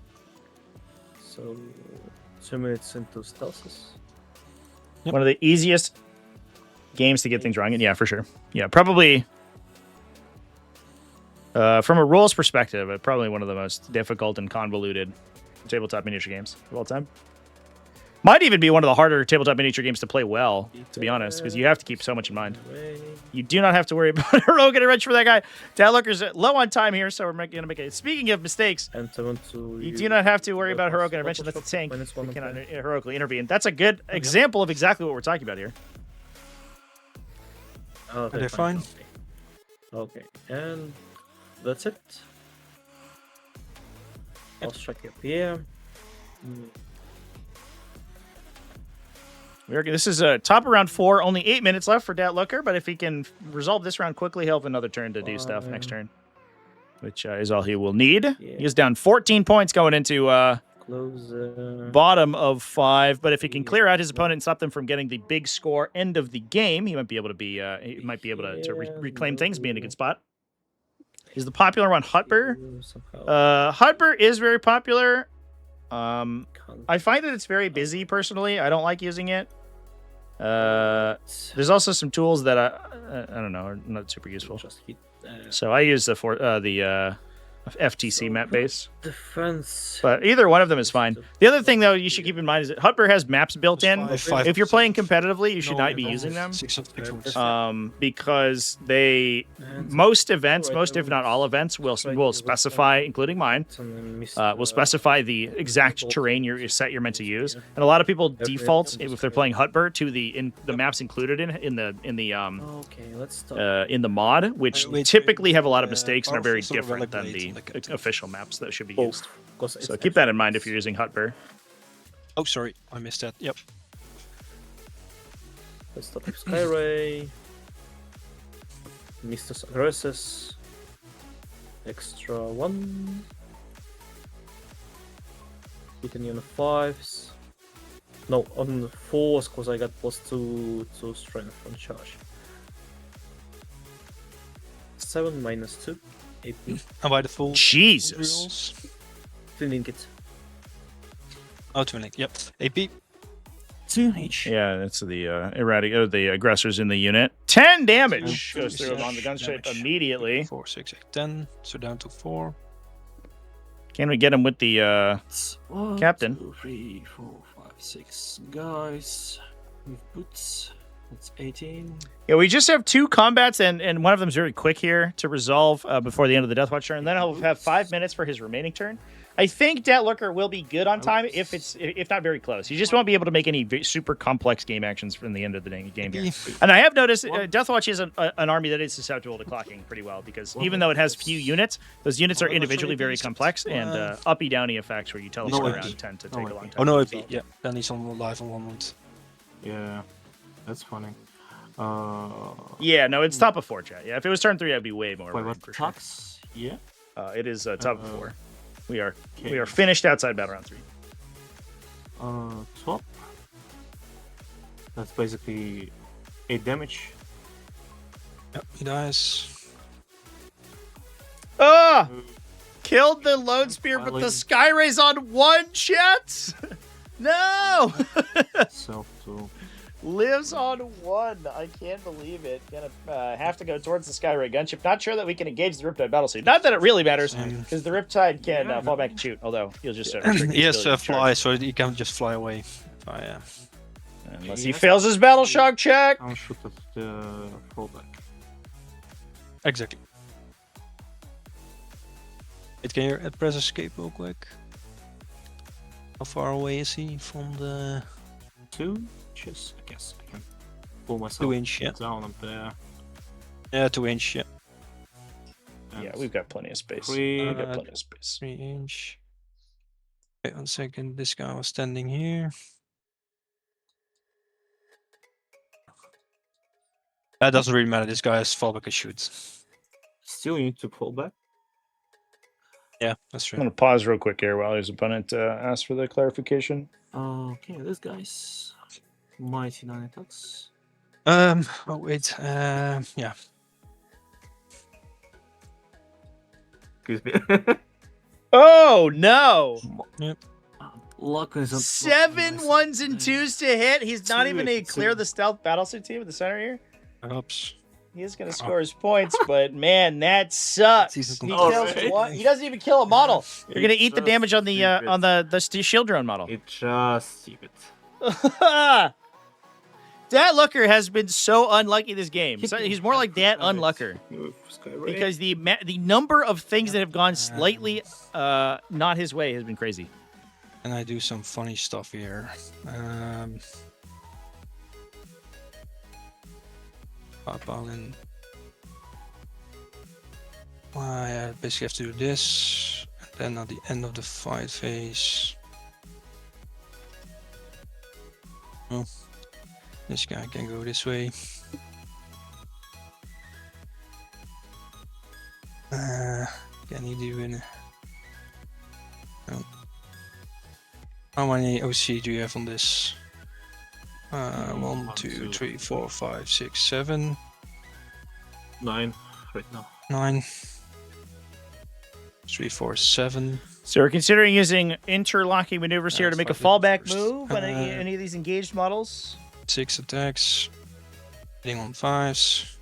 So 2 minutes into Stealths. One of the easiest games to get things wrong in. Yeah, for sure. Yeah, probably. From a rules perspective, probably one of the most difficult and convoluted tabletop miniature games of all time. Might even be one of the harder tabletop miniature games to play well, to be honest, because you have to keep so much in mind. You do not have to worry about heroic intervention for that guy. Dadlooker's low on time here, so we're going to make it. Speaking of mistakes, you do not have to worry about heroic intervention. That's a tank. You cannot heroically intervene. That's a good example of exactly what we're talking about here. Oh, They're fine. Okay, and that's it. I'll strike up here. This is top of round 4. Only 8 minutes left for Datlooker, but if he can resolve this round quickly, he'll have another turn to do stuff next turn, which is all he will need. Yeah. He is down 14 points going into bottom of 5, but if he can clear out his opponent and stop them from getting the big score end of the game, he might be able to be to reclaim things, be in a good spot. Is the popular one Hutber? Hutber is very popular. I find that it's very busy personally. I don't like using it. There's also some tools that I don't know are not super useful. So I use the FTC map base. Defense. But either one of them is fine. The other thing, though, you should keep in mind is that Hutber has maps built in. If you're playing competitively, you should not be using them. Because most events, if not all events, will specify, including mine, will specify the exact terrain set you're meant to use. And a lot of people default, if they're playing Hutber, to the maps included in the mod, which typically have a lot of mistakes and are very different than the official maps that should be used. So keep that in mind if you're using Hutber. Oh, sorry, I missed that. Yep. Let's start with Skyray. Mr. Aggressors. Extra 1. Hitting on the 5s. No, on the 4s, because I got +2 to strength on charge. 7 minus 2. AP. And by the full Jesus. Twin it. Oh, twin link. Yep. AP. 2H. Yeah, that's the aggressors in the unit. 10 damage goes through him on the gunship immediately. 4, 6, 8, 10. So down to 4. Can we get him with the captain? 1, 2, 3, 4, 5, 6 guys with boots. That's 18. Yeah, we just have 2 combats, and one of them is very quick here to resolve before the end of the Deathwatch turn. Then he'll have 5 minutes for his remaining turn. I think Datlooker will be good on time if not very close. You just won't be able to make any super complex game actions from the end of the game here. And I have noticed Deathwatch is an army that is susceptible to clocking pretty well, because even though it has few units, those units are individually very complex, and uppy-downy effects where you teleport around tend to take a long time. Oh, no, AP. Yeah, then he's on live on 1 month. Yeah, that's funny. Yeah, no, it's top of 4, chat. Yeah, if it was turn 3, I'd be way more. Wait, what? For sure. Tax? Yeah. It is top of 4. We are finished outside battle round 3. Top. That's basically 8 damage. Yep, he dies. Ah! Killed the Lone Spear, but the Sky Ray's on 1, chat! No! Self to Lives on 1. I can't believe it. Gonna have to go towards the Sky Ray gunship. Not sure that we can engage the Riptide battlesuit. Not that it really matters, because the Riptide can fall back and shoot. Although he'll just he has to fly, so he can just fly away. Oh, yeah. Unless he fails his battle shock check. I'll shoot at the fallback. Exactly. Can you press escape real quick? How far away is he from the 2 inches? I guess I can pull myself 2 inch, yeah. down up there. Yeah, 2 inch, yeah. Yeah, we've got plenty of space. 3 We've got plenty of space. 3 inch. Wait 1 second, this guy was standing here. That doesn't really matter. This guy has fallback and shoot. Still, you need to pull back. Yeah, that's I'm true. going to pause real quick here while his opponent asks for the clarification. Okay, this guy's mighty 9 attacks. Oh wait. Yeah. Excuse me. Oh, no. Luck is on 7 1s and 2s to hit. He's not even a Two. clear the stealth battlesuit team at the center here. Oops. He is going to score his points, but man, that sucks. It's He even kills Alright. one. He doesn't even kill a model. You're going to eat the just damage on the stupid. shield drone model. It just stupid. Dat Looker has been so unlucky this game. So he's more like Dat Unlucker because the number of things that have gone slightly not his way has been crazy. And I do some funny stuff here. Balin. I basically have to do this. And then at the end of the fight phase. Oh, this guy can go this way. Can he do it? No. How many OC do you have on this? 1, 2, 3, 4, 5, 6, 7, 9 right now. 9, 3, 4, 7. So we're considering using interlocking maneuvers here to make a fallback first. move on any of these engaged models. 6 attacks. Hitting on 5s.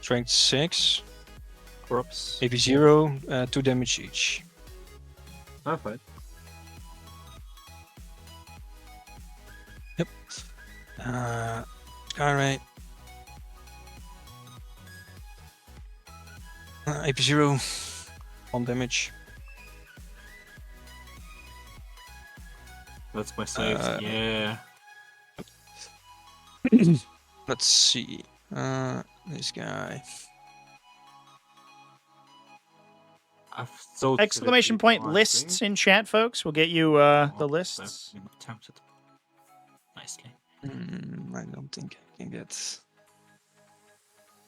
Strength 6. Corrupts. AP 0. 2 damage each. Fine. Yep. Skyray. AP 0. 1 damage. That's my saves. Yeah. Let's see. This guy. I've thought Exclamation point lists in chat, folks. We'll get you the lists. Attempted. Nicely. I don't think I can get.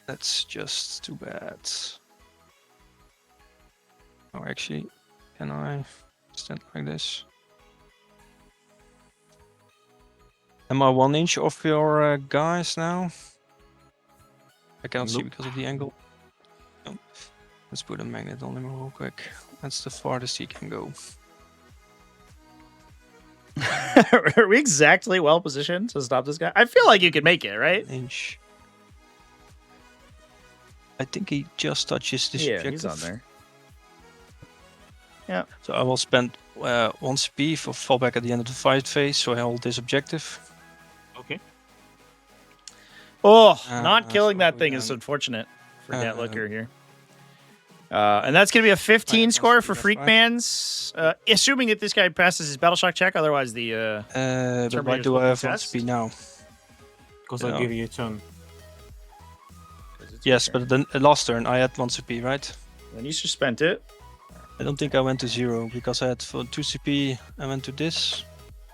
That's just too bad. Oh, actually, can I stand like this? Am I 1 inch off your guys now? I cannot see Nope. because of the angle. No. Let's put a magnet on him real quick. That's the farthest he can go. Are we exactly well positioned to stop this guy? I feel like you could make it, right? Inch. I think he just touches this Yeah, objective. he's on there. Yeah. So I will spend 1 CP for fallback at the end of the fight phase, so I hold this objective. Okay. Oh, not killing so that we thing is can- unfortunate for Dat Looker here. And that's going to be a 15 Minus score one, for that's Freakman's, assuming that this guy passes his battle shock check. Otherwise, the But why Terminator's do I have 1 test? CP now? Because Yeah. I give you a turn. Yes, but the last turn I had 1 CP, right? then you spent it. I don't think I went to 0 because I had for 2 CP. I went to this.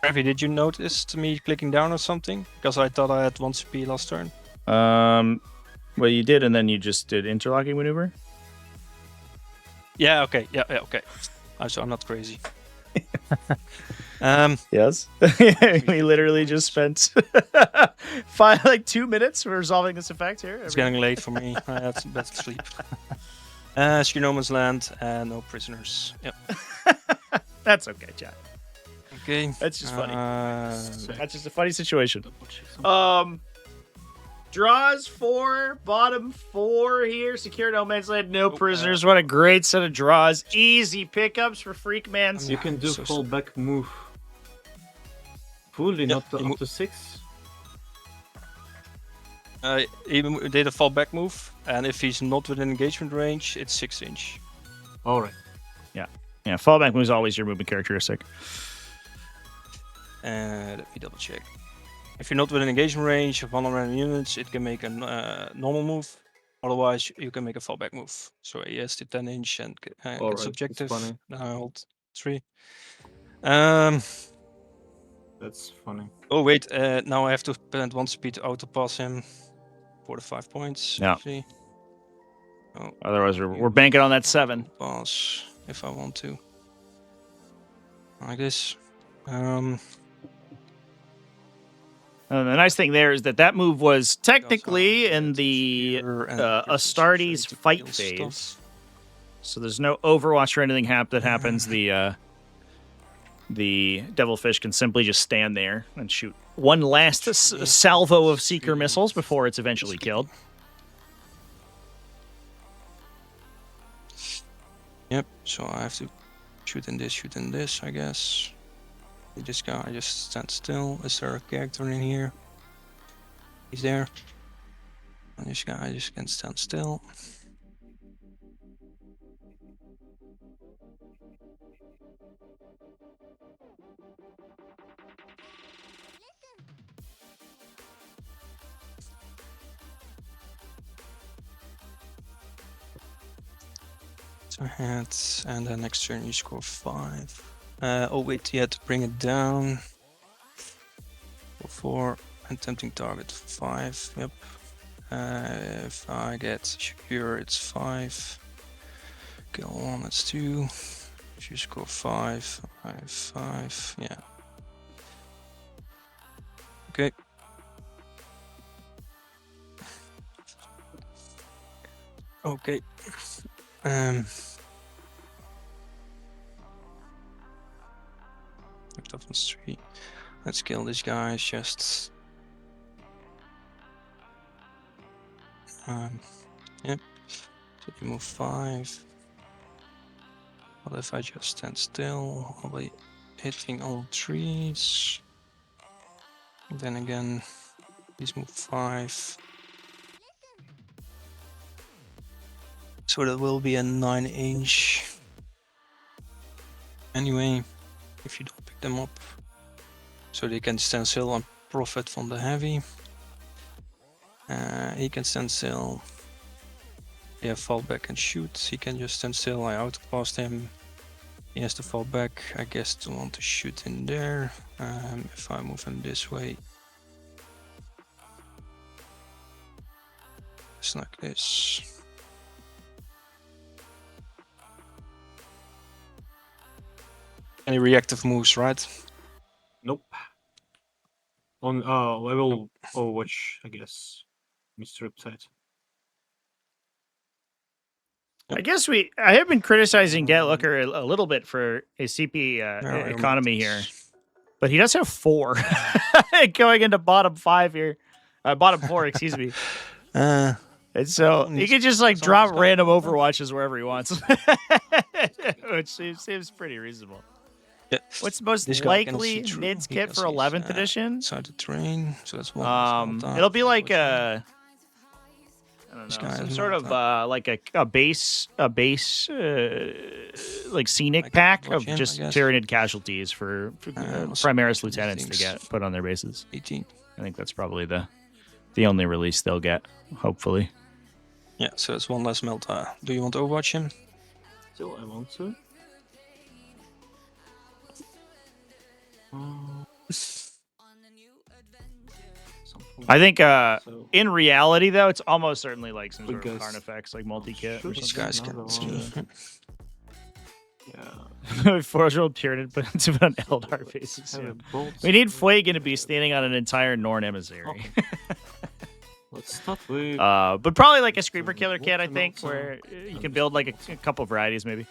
Ravi, did you notice me clicking down or something? Because I thought I had 1 CP last turn. Well, you did, and then you just did interlocking maneuver. Yeah. Okay. Yeah. Okay. So I'm not crazy. Yes, we literally just spent 2 minutes for resolving this effect here. It's getting late for me. I had some better sleep. Skinomans land and no prisoners. Yep. That's okay, chat. Okay. That's just funny. funny. That's just a funny situation. Double check something. Draws 4, bottom 4 here. Secure no man's land, no prisoners. What a great set of draws. Easy pickups for Freakman's. You can do so full back move. Fully, Yeah, not you up to 6. He did a fallback move, and if he's not within engagement range, it's 6 inch. Alright. Yeah, fallback move is always your movement characteristic. Let me double check. If you're not within engagement range of 1 random units, it can make a normal move. Otherwise, you can make a fallback move. So he has the 10 inch and Alright, gets that's objective. funny. Then I hold 3. That's funny. Oh wait, now I have to spend 1 speed to auto pass him. 4 to 5 points. Yeah. Usually. Oh, Otherwise, we're banking on that 7. pass if I want to. Like this. And the nice thing there is that move was technically Because I in get the fear and gives us Astartes ability to fight kill phase. stuff. So there's no Overwatch or anything that happens. The Devilfish can simply just stand there and shoot one last salvo of Seeker missiles before it's eventually killed. Yep, so I have to shoot in this, I guess. This guy just stands still. Is there a character in here? He's there. And this guy just can stand still. So hit, and then next turn you score 5. Oh wait, you had to bring it down. For 4, and tempting target 5. Yep. If I get secure, it's 5. Kill 1, that's 2. If you score 5, 5, yeah. Okay. Okay. Toughness 3. Let's kill this guy. Just. Yep. So you move 5. What if I just stand still? I'll be hitting all trees. And then again, please move 5. So that will be a 9-inch. Anyway, if you don't pick them up, so they can stand still and profit from the heavy. He can stand still. Yeah, fall back and shoot. He can just stand still. I outcast him. He has to fall back. I guess to want to shoot in there. If I move him this way, it's like this. Any reactive moves, right? Nope. On I will Overwatch, I guess. Mr. Upside. I guess I have been criticizing Gatlucker a little bit for his CP economy here, but he does have 4 going into bottom 5 here, bottom 4, excuse me. And so he could just like drop random Overwatches wherever he wants, which seems pretty reasonable. Yeah. What's most likely Nid's kit for 11th edition? Inside the terrain, so that's one. It'll be like I don't know, some sort of like a base like scenic pack of just Tyranid casualties for Primaris lieutenants to get put on their bases. 18. I think that's probably the only release they'll get, hopefully. Yeah, so it's one less Melta. Do you want to overwatch him? Still, I want to. I think in reality, though, it's almost certainly like some sort of Carnifex, like multi-kit. These guys can see. Yeah. 4-year-old Tyranid put into an Eldar basis. Yeah. We need Fuegan to be standing on an entire Norn emissary. Okay. Let's start with. But probably like a Screamer Killer kit, I think, where you can build like a couple varieties, maybe.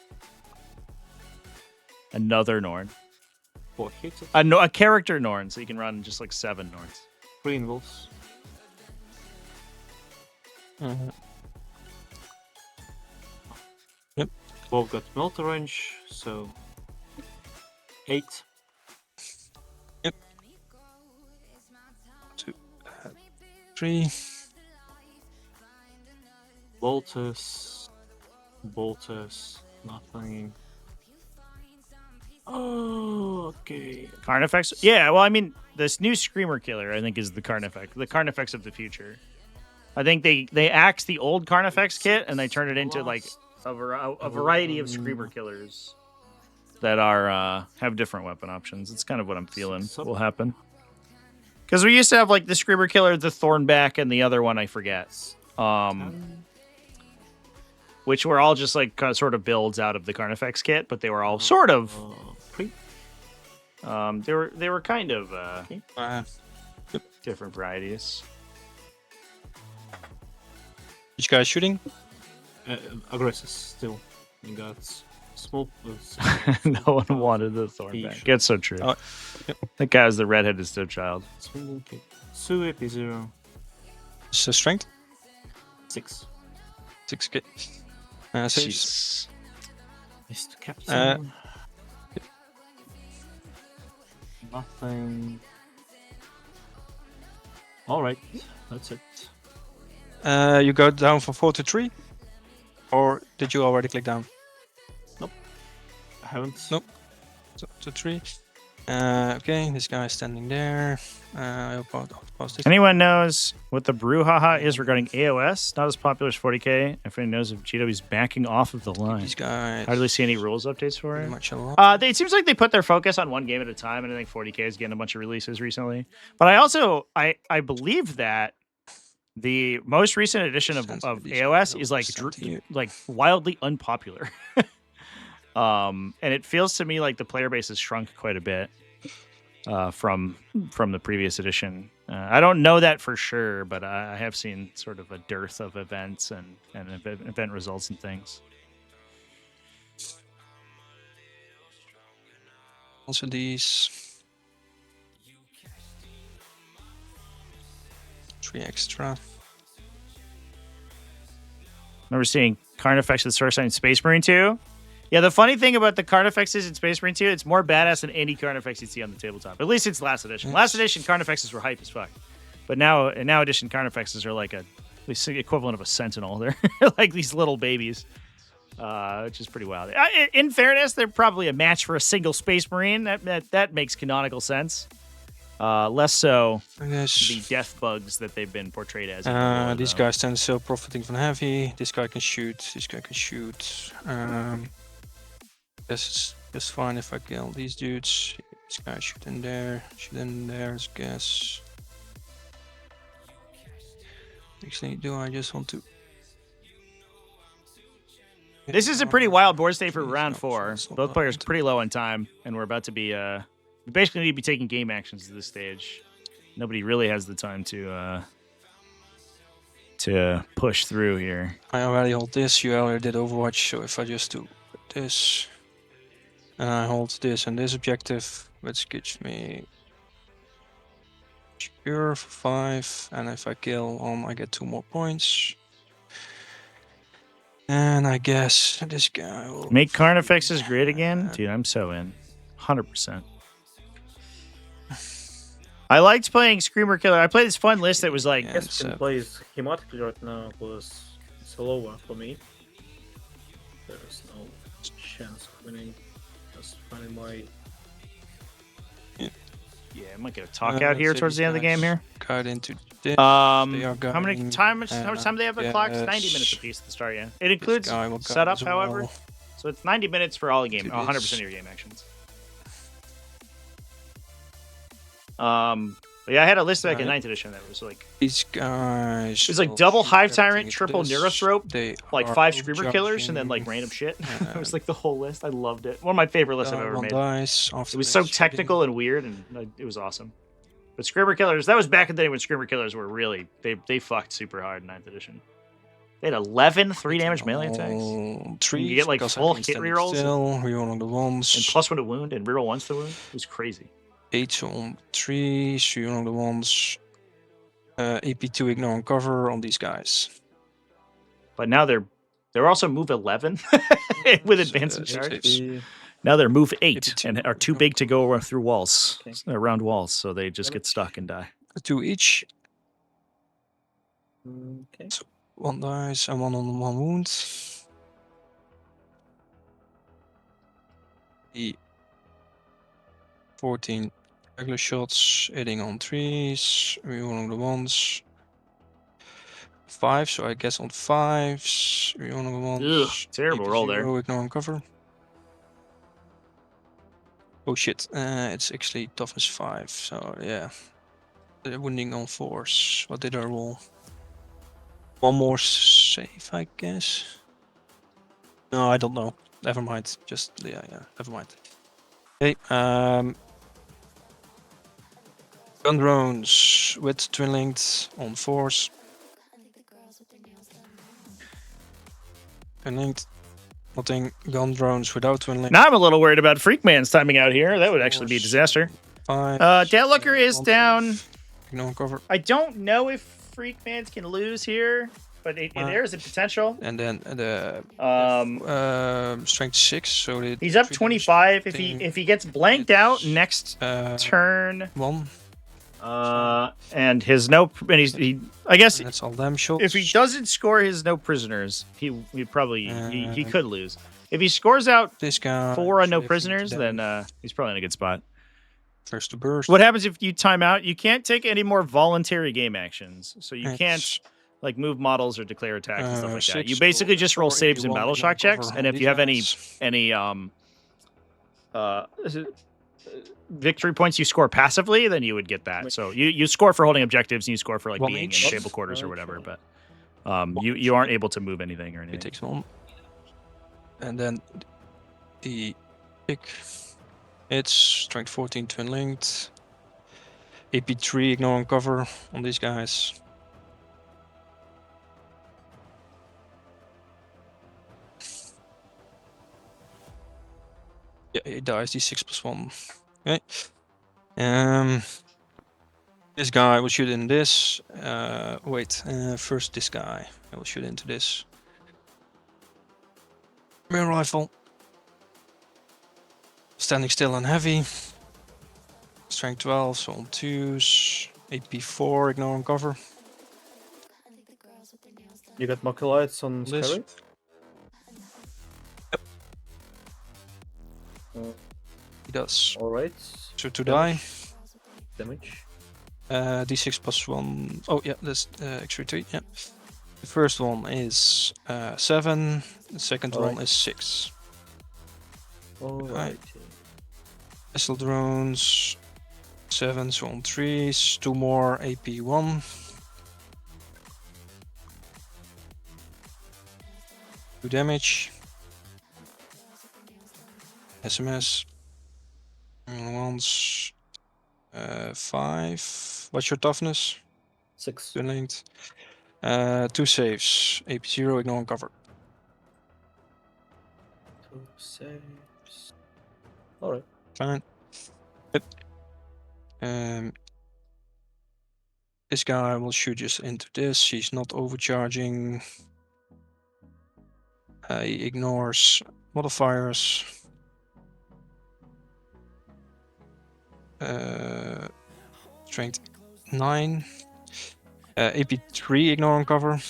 Another Norn. 4 hits. A character Norn, so you can run just like 7 Norns. 3 involves. Yep. Both got multi range, so 8. Yep. 2, 3. Bolters, nothing. Oh, okay. Carnifex? Yeah, well, I mean, this new Screamer Killer, I think, is the Carnifex of the future. I think they axed the old Carnifex kit and they turned it into like a variety of Screamer Killers that are have different weapon options. It's kind of what I'm feeling will happen. Because we used to have like the Screamer Killer, the Thornback, and the other one I forget. Which were all just like kind of sort of builds out of the Carnifex kit, but they were all sort of. They were kind of different varieties. Which guy is shooting? Aggressors still. You got small. No one wanted the Thornback. It's so true. Oh, yep. That guy was the redheaded stepchild. Swinging kick. 2 AP0. So strength? 6. 6k. Saves. Jesus. Mr. Captain. Nothing. Alright, that's it. You go down from 4 to 3? Or did you already click down? I haven't. Nope. So, to 3. Okay, this guy is standing there. I'll pause this. Anyone knows what the brouhaha is regarding AOS? Not as popular as 40k. If anyone knows if GW's backing off of the line. These guys. How do they see any rules updates for Pretty it? much a lot. It seems like they put their focus on one game at a time, and I think 40k is getting a bunch of releases recently. But I also I believe that the most recent edition of AOS is like wildly unpopular. And it feels to me like the player base has shrunk quite a bit from the previous edition. I don't know that for sure, but I have seen sort of a dearth of events and event results and things. Also these 3 extra. Remember seeing Carnifex with Source Sign Space Marine 2? Yeah, the funny thing about the Carnifexes in Space Marine 2, it's more badass than any Carnifex you'd see on the tabletop. At least it's last edition. Yes. Last edition Carnifexes were hype as fuck. But now edition Carnifexes are like the equivalent of a Sentinel. They're like these little babies, which is pretty wild. In fairness, they're probably a match for a single Space Marine. That makes canonical sense. Less so the death bugs that they've been portrayed as. These guys stand still, profiting from heavy. This guy can shoot. This guy can shoot. Guess it's just fine if I kill these dudes. This guy shoot in there. Shoot in there. I guess. Actually, do I just want to? This is a pretty wild board state for round 4. Both players pretty low on time, and we're about to be we basically need to be taking game actions at this stage. Nobody really has the time to push through here. I already hold this. You already did Overwatch, so if I just do this, and I hold this and this objective, which gives me pure for 5, and if I kill on, I get 2 more points. And I guess this guy will Make Carnifexes great again? Dude, I'm so in. 100%. I liked playing Screamer Killer. I played this fun list that was like... Yeah. Yes, can play schematically right now was slower for me. There is no chance of winning. Just finding my... Yeah, I might get a talk out here so towards the end of the game here. Cut into this. How They are many going, how much time do they have a clock? It's 90 yes. minutes apiece at the start, yeah. It includes guy will cut setup, as however. well. So it's 90 minutes for all the game, Do 100% this. of your game actions. But yeah, I had a list back in Right. 9th edition that was like These guys. it was like will double shoot Hive Tyrant, everything into triple this. Neurothrope, They like are 5 Screamer Killers, and then like overcharging, random shit. It was uh, like the whole list. I loved it. One of my favorite lists I've ever one made. dice after It was this so shooting. technical and weird, and it was awesome. But Screamer Killers, that was back in the day when Screamer Killers were really they fucked super hard in 9th edition. They had 11 3-damage melee attacks. All three. You get, like, because full everything's hit standing rerolls. Still, rerolling the ones. And +1 to wound and reroll once to wound. It was crazy. 8 on 3, rerolling the ones. AP2 ignore and cover on these guys. But now they're also move 11 with advance and charge. saves. Now they're move 8 82. and are too big to go through walls, Okay. around walls, so they just get stuck and die. 2 each. Okay. 1 dice and 1 on 1 wound. The 14 regular shots, hitting on 3s, rerolling the ones. 5, so I guess on 5s, rerolling the ones. Ugh, terrible roll there. Ignore and cover. Oh shit, it's actually toughness 5, so yeah. Wounding on force. What did I roll? One more save, I guess. No, I don't know. Never mind. Just yeah. Never mind. Okay. Gun drones with twin linked on force. Twin linked. Nothing. Gun drones without twin linked. Now I'm a little worried about Freakman's timing out here. That would actually be a disaster. 5. Deadlooker is down. Ignore cover. I don't know if Freakman's can lose here, but there is a potential. And then the strength 6. So He's up 25. If he gets blanked out next turn, 1. and his no, and he I guess That's all them shots. if he doesn't score his no prisoners, he probably he could lose. If he scores out this guy 4 on no should prisoners, have then he's probably in a good spot. first to burst. What happens if you time out? You can't take any more voluntary game actions, so you can't like move models or declare attacks and stuff like that. You basically just roll saves and battle shock checks, and if you have any victory points you score passively, then you would get that. So you score for holding objectives, and you score for like being in stable quarters or whatever. But you aren't able to move anything or anything. It takes 1, and then the pick. It's strength 14 twin linked. AP3 ignoring cover on these guys. Yeah, he dies. D6 plus 1. Okay. This guy will shoot in this. First this guy. I will shoot into this. Mirror rifle. Standing still and heavy. Strength 12, so on 2s. AP4, ignoring cover. You got Mockelites on This. Scary? He does. Alright. So to die. Damage. D6 plus 1. Oh, yeah, that's extra 3. Yeah. The first one is 7. The second one is 6. Alright. Missile drones. 7, so on 3s. 2 more AP1. Two damage. SMS. Once. 5. What's your toughness? 6. Twin linked. 2 saves. AP0, ignoring cover. 2 saves. Alright. Fine. Yep. This guy will shoot just into this. He's not overcharging. He ignores modifiers. Strength 9. AP3 ignoring cover.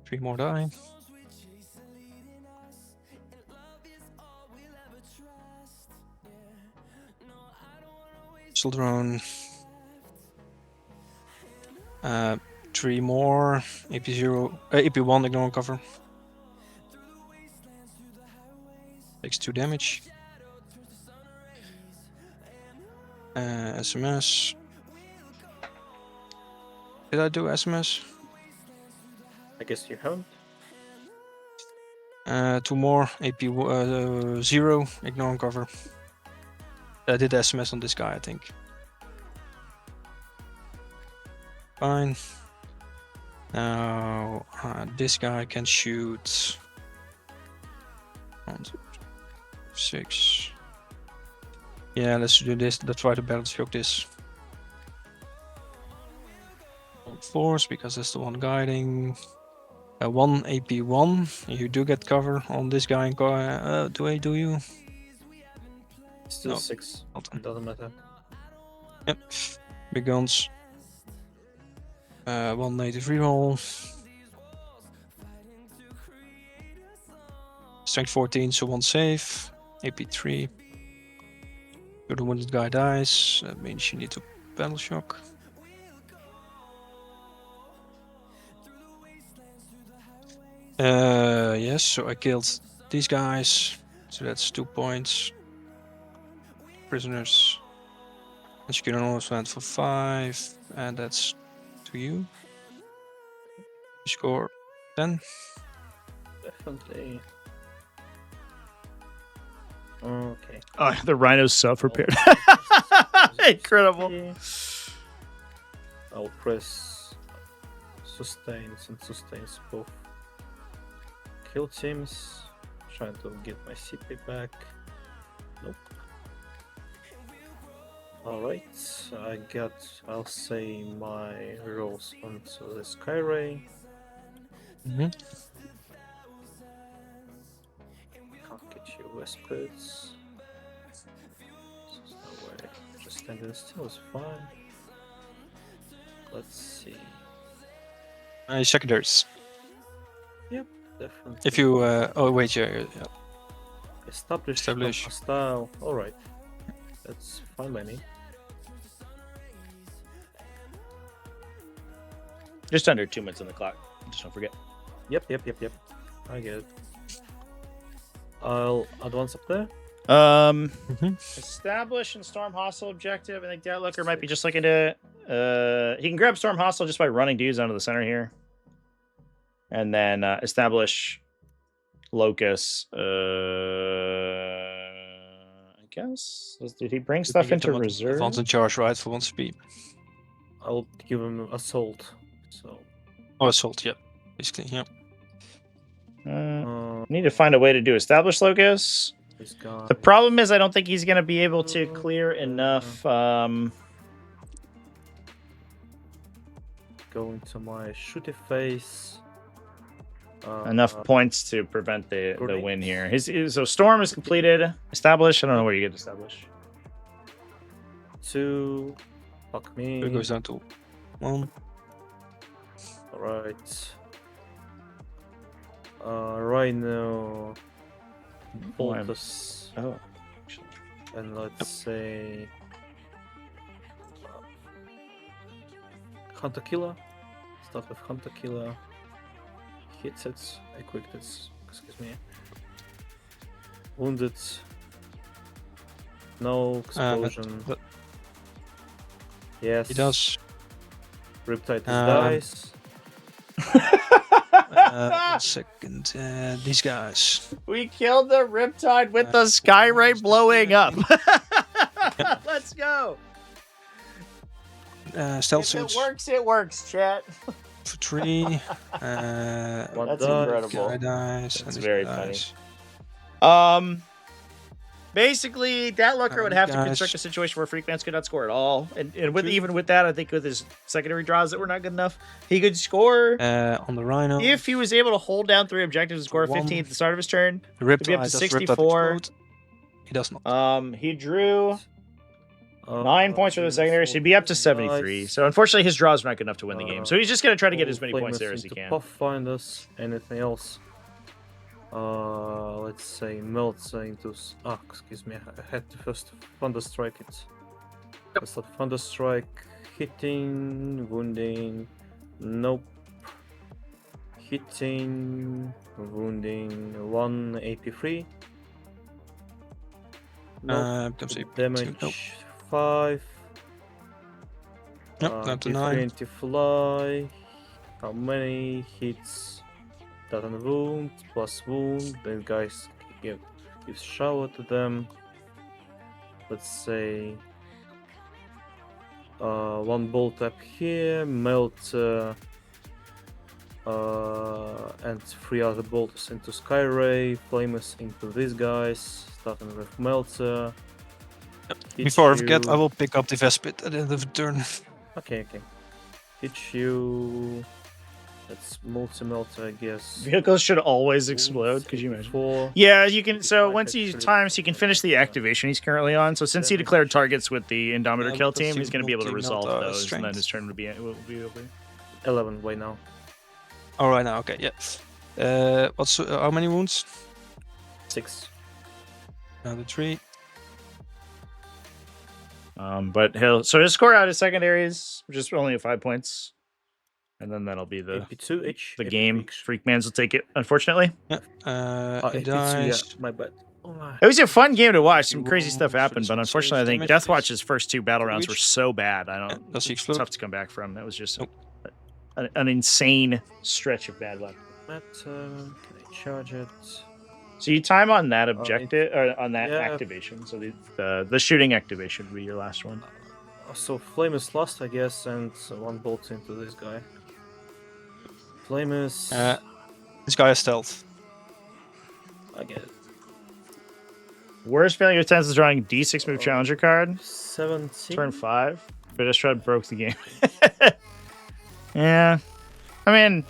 Three more die. Missile drone. 3 more. AP0, AP1 ignoring cover. Takes 2 damage. SMS. Did I do SMS? I guess you haven't. 2 more. AP0 ignoring cover. I did SMS on this guy, I think. Fine. Now this guy can shoot 1, 2, 6. Yeah, let's do this. Let's try to battle shock this. On force, because that's the one guiding. 1 AP1. You do get cover on this guy. Do you? Still No. 6. Not- Doesn't matter. Yep. Big guns. 1 native reroll. Strength 14, so 1 save. AP3. The wounded guy dies. That means you need to battle shock. Yes, so I killed these guys. So that's 2 points. prisoners. Executor also went for 5, and that's to you. You score 10. Definitely. Okay. Oh, the rhino's self-repaired. Incredible. I'll press sustains and sustains both kill teams. Trying to get my CP back. Nope. Alright, I got, I'll say, my rolls onto the Skyray. Mm-hmm. Can't get you whispers. There's no way. Just standing still is fine. Let's see. Secondaries. Definitely. If you. Oh, wait, yeah. Establish. Style. Alright. That's fine by me. Just under 2 minutes on the clock. Just don't forget. Yep. I get it. I'll advance up there. Establish and storm hostile objective. I think that looker might be just looking to. He can grab storm hostile just by running dudes onto the center here, and then establish locus. I guess. Did he bring stuff into reserve? Advance and charge, right, for 1 speed. I'll give him assault. So. Oh, assault, yeah. Basically, yeah. Need to find a way to do establish locus. This guy. The problem is I don't think he's going to be able to clear enough. Go into my shooty face. Enough points to prevent the win here. So storm is completed. Establish. I don't know where you get established. 2. Fuck me. It goes down to 1. Alright. Rhino. Boltus. Oh. And let's say. Hunter Killer. Start with Hunter Killer. Hits it. Equipped it. Excuse me. Wounded. No explosion. Yes. He does. Riptide dies. 1 second. These guys. We killed the Riptide with the Skyray blowing up. Let's go. Stealth If suits. it works, chat. For 3. One That's dies. incredible. Guy dies. That's and very this funny. Basically, that looker would have to guys. construct a situation where Freakman's could not score at all, and with even with that, I think with his secondary draws that were not good enough, he could score on the Rhino. if he was able to hold down 3 objectives and score 1. 15 at the start of his turn. The Riptide be up to does 64. Riptide explode. He does not. He drew 9 points for the secondary, so he'd be up to 73. So unfortunately, his draws are not good enough to win the game. So he's just going to try to get as many points there as he can. Pathfinders. Anything else? Let's say melts into. Excuse me. I had to first Thunderstrike it. Let's let Thunderstrike. Hitting, wounding. Nope. Hitting, wounding. 1 AP3. Nope. Don't say Damage. Nope. 5. Nope, down to 9. Anti-fly. How many hits? That and wound plus wound. Then guys gives shower to them. Let's say 1 bolt tap here, melt and 3 other bolts into Skyray, flamers into these guys, starting with melter. Before I forget, I will pick up the Vespit at the end of the turn. Okay. Hit you. That's multi-melter, I guess. Vehicles should always explode. Could you imagine? 4. Yeah, you can. So once he times, he can finish the activation he's currently on. So since he declared targets with the Indomitor kill team, he's going to be able to resolve those, and then his turn will be over. 11 right now. All right now, okay, yeah. What's how many wounds? 6. Another 3. But he'll score out his secondaries, which is only 5 points, and then that'll be the AP2 each. game. Freakmans will take it, unfortunately. Yeah. He AP2, dies. yeah, my bad. It was a fun game to watch. Some crazy stuff So happened, this but one unfortunately, I saves think damage, Deathwatch's first 2 battle rounds were Reach. so bad. I don't. Does he It's explode? tough to come back from. That was just Nope. an insane stretch of bad luck. But can I charge it? So you time on that it- objective or on that yeah. activation. So the shooting activation would be your last one. So flame is lost, I guess, and 1 bolt into this guy. Flame is. This guy has stealth. I get it. Worst failing your chances drawing D6 move challenger card. 17. Turn 5. But Strahd broke the game. Yeah. I mean,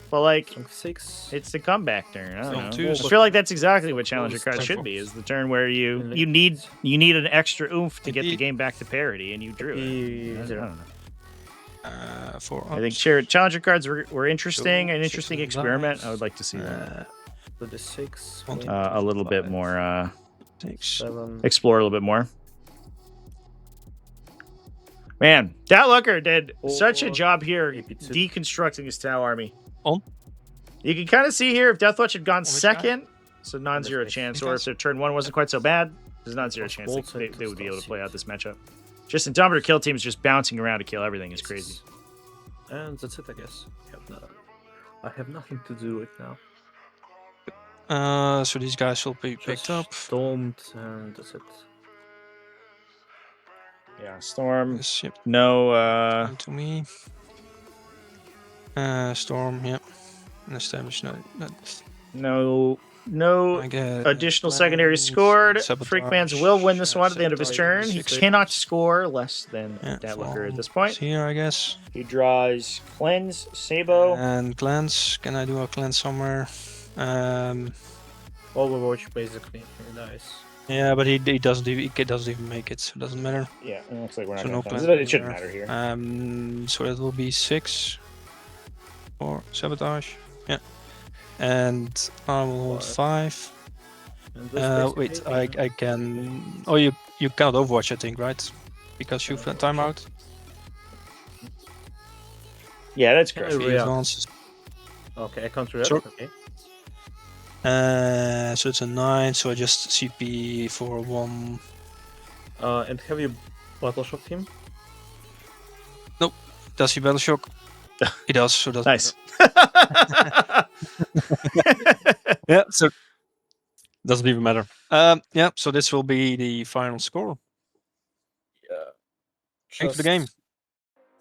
but like, 6. it's the comeback turn. I So don't know. two I is- feel like that's exactly what challenger Close cards to should four. be. Is the turn where you And need an extra oomph to get the Indeed. game back to parity, and you drew it. I don't know. 4 I think challenger cards were interesting, an Six interesting and experiment. five. I would like to see that With the 6. One, a little bit more, 6. 7. explore a little bit more. Man, that looker did such a Or job here AP2. deconstructing his Tau army. On. You can kind of see here if Deathwatch had gone which guy? second, so non-zero These chance, guys? or if their turn 1 wasn't quite so bad, there's non-zero Plus chance bolts they and would be able to stuff. play out this matchup. Just Indominator kill teams just bouncing around to kill everything is crazy. And that's it, I guess. I have nothing to do right now. So these guys will be picked Just up. Stormed, and that's it. Yeah, Storm. Yes, yep. No, To me. Storm, yep. And establish no I get additional secondaries scored. Freakman's will win this one at the end of his sabotage, turn. He six. cannot score less than Yeah, that looker at from this point. Here, I guess. He draws Cleanse, Sabo. And cleanse. Can I do a cleanse somewhere? Overwatch, basically. He dies. Yeah, but he doesn't even make it, so it doesn't matter. Yeah, it looks like we're not So going no to cleanse It shouldn't there. matter here. So that will be 6 or sabotage. Yeah. And I will hold 5. And this Wait, basically- I can. Oh, you cannot Overwatch, I think, right? Because you've had timeout. Yeah, that's Can I correct. He react? advances. Okay, I can't react. Sure. Okay. So it's a 9. So I just CP for 1. And have you battle shocked him? Does he battle shock? He does. So that's Nice. Yeah. So doesn't even matter. Yeah. So this will be the final score. Thanks for the game.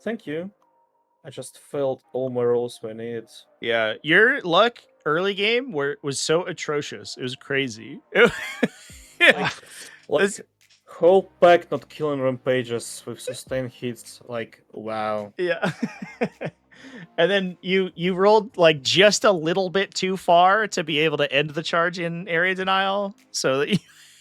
Thank you. I just failed all my rolls when I needed. Yeah, your luck early game was so atrocious. It was crazy. Like, This- whole pack not killing rampages with sustained hits. Like, wow. Yeah. And then you rolled like just a little bit too far to be able to end the charge in area denial, so that you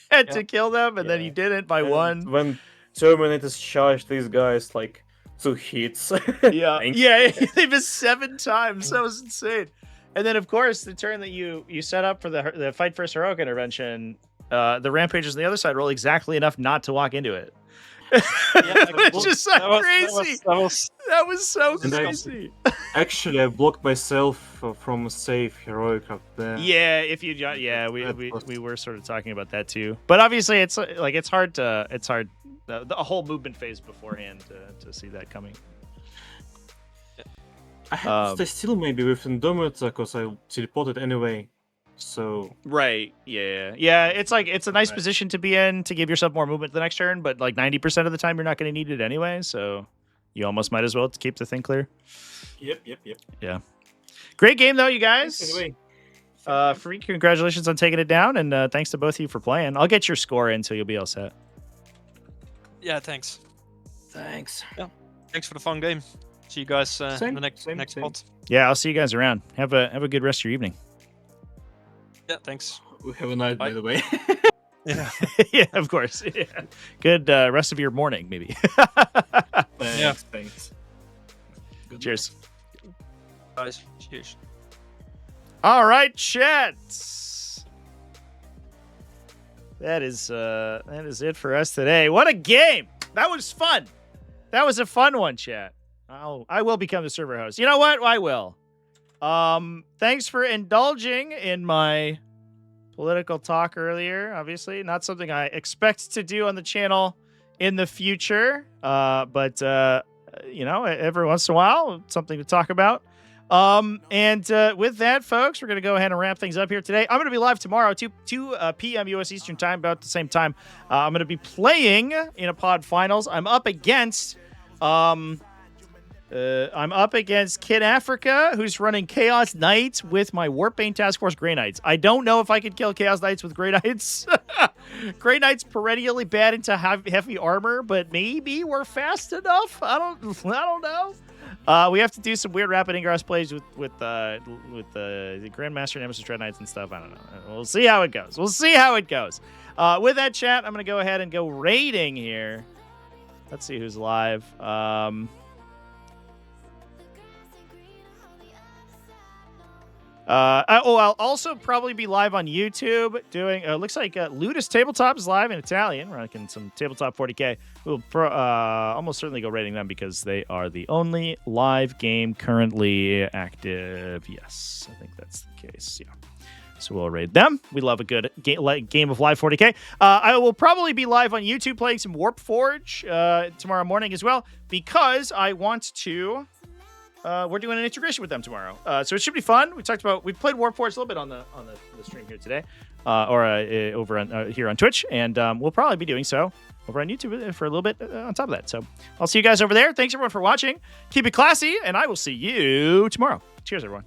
had to kill them, and then Yeah. you did it by And one. When Terminators charged these guys, like, 2 hits. Yeah, Thanks. yeah, they missed 7 times. That was insane. And then, of course, the turn that you set up for the fight first heroic intervention, the rampages on the other side roll exactly enough not to walk into it. It was just so crazy. That was so And I- crazy. Actually, I blocked myself from a safe heroic up there. Yeah, if you we were sort of talking about that too. But obviously, it's hard. The whole movement phase beforehand to see that coming. I have to stay still maybe with Indominator because I teleported anyway. So Right. Yeah. It's a nice position to be in to give yourself more movement the next turn, but like 90% of the time you're not going to need it anyway. So you almost might as well to keep the thing clear. yep. Great game though, you guys. Anyway, Freak, congratulations on taking it down, and thanks to both of you for playing. I'll get your score in, so you'll be all set. Yeah. Thanks. thanks. Thanks for the fun game. See you guys in Same, the next same. spot. Yeah, I'll see you guys around. Have a good rest of your evening. Yeah. Thanks. We have a night, by Bye. the way. Yeah. Yeah, of course. Yeah. Good rest of your morning, maybe. Thanks. Good Cheers. Guys. Cheers. All right, chat. That is it for us today. What a game! That was fun. That was a fun one, chat. I will become the server host. You know what? I will. Thanks for indulging in my political talk earlier. Obviously, not something I expect to do on the channel in the future. But every once in a while, something to talk about. With that, folks, we're going to go ahead and wrap things up here today. I'm going to be live tomorrow, 2 p.m. U.S. Eastern Time, about the same time. I'm going to be playing in a pod finals. I'm up against Kid Africa, who's running Chaos Knights with my Warpbane Task Force Grey Knights. I don't know if I could kill Chaos Knights with Grey Knights. Grey Knights perennially bad into heavy armor, but maybe we're fast enough. I don't know. We have to do some weird rapid ingress plays with the Grandmaster Nemesis Dread Knights and stuff. I don't know. We'll see how it goes. With that, chat, I'm going to go ahead and go raiding here. Let's see who's live. I'll also probably be live on YouTube doing. Looks like Ludus Tabletop is live in Italian. We're rocking some Tabletop 40K. We'll almost certainly go rating them because they are the only live game currently active. Yes, I think that's the case. Yeah. So we'll raid them. We love a good game of live 40K. I will probably be live on YouTube playing some Warp Forge tomorrow morning as well because I want to. We're doing an integration with them tomorrow, so it should be fun. We played Warp Forge a little bit on the stream here today, over on here on Twitch, and we'll probably be doing so over on YouTube for a little bit on top of that. So I'll see you guys over there. Thanks everyone for watching. Keep it classy, and I will see you tomorrow. Cheers, everyone.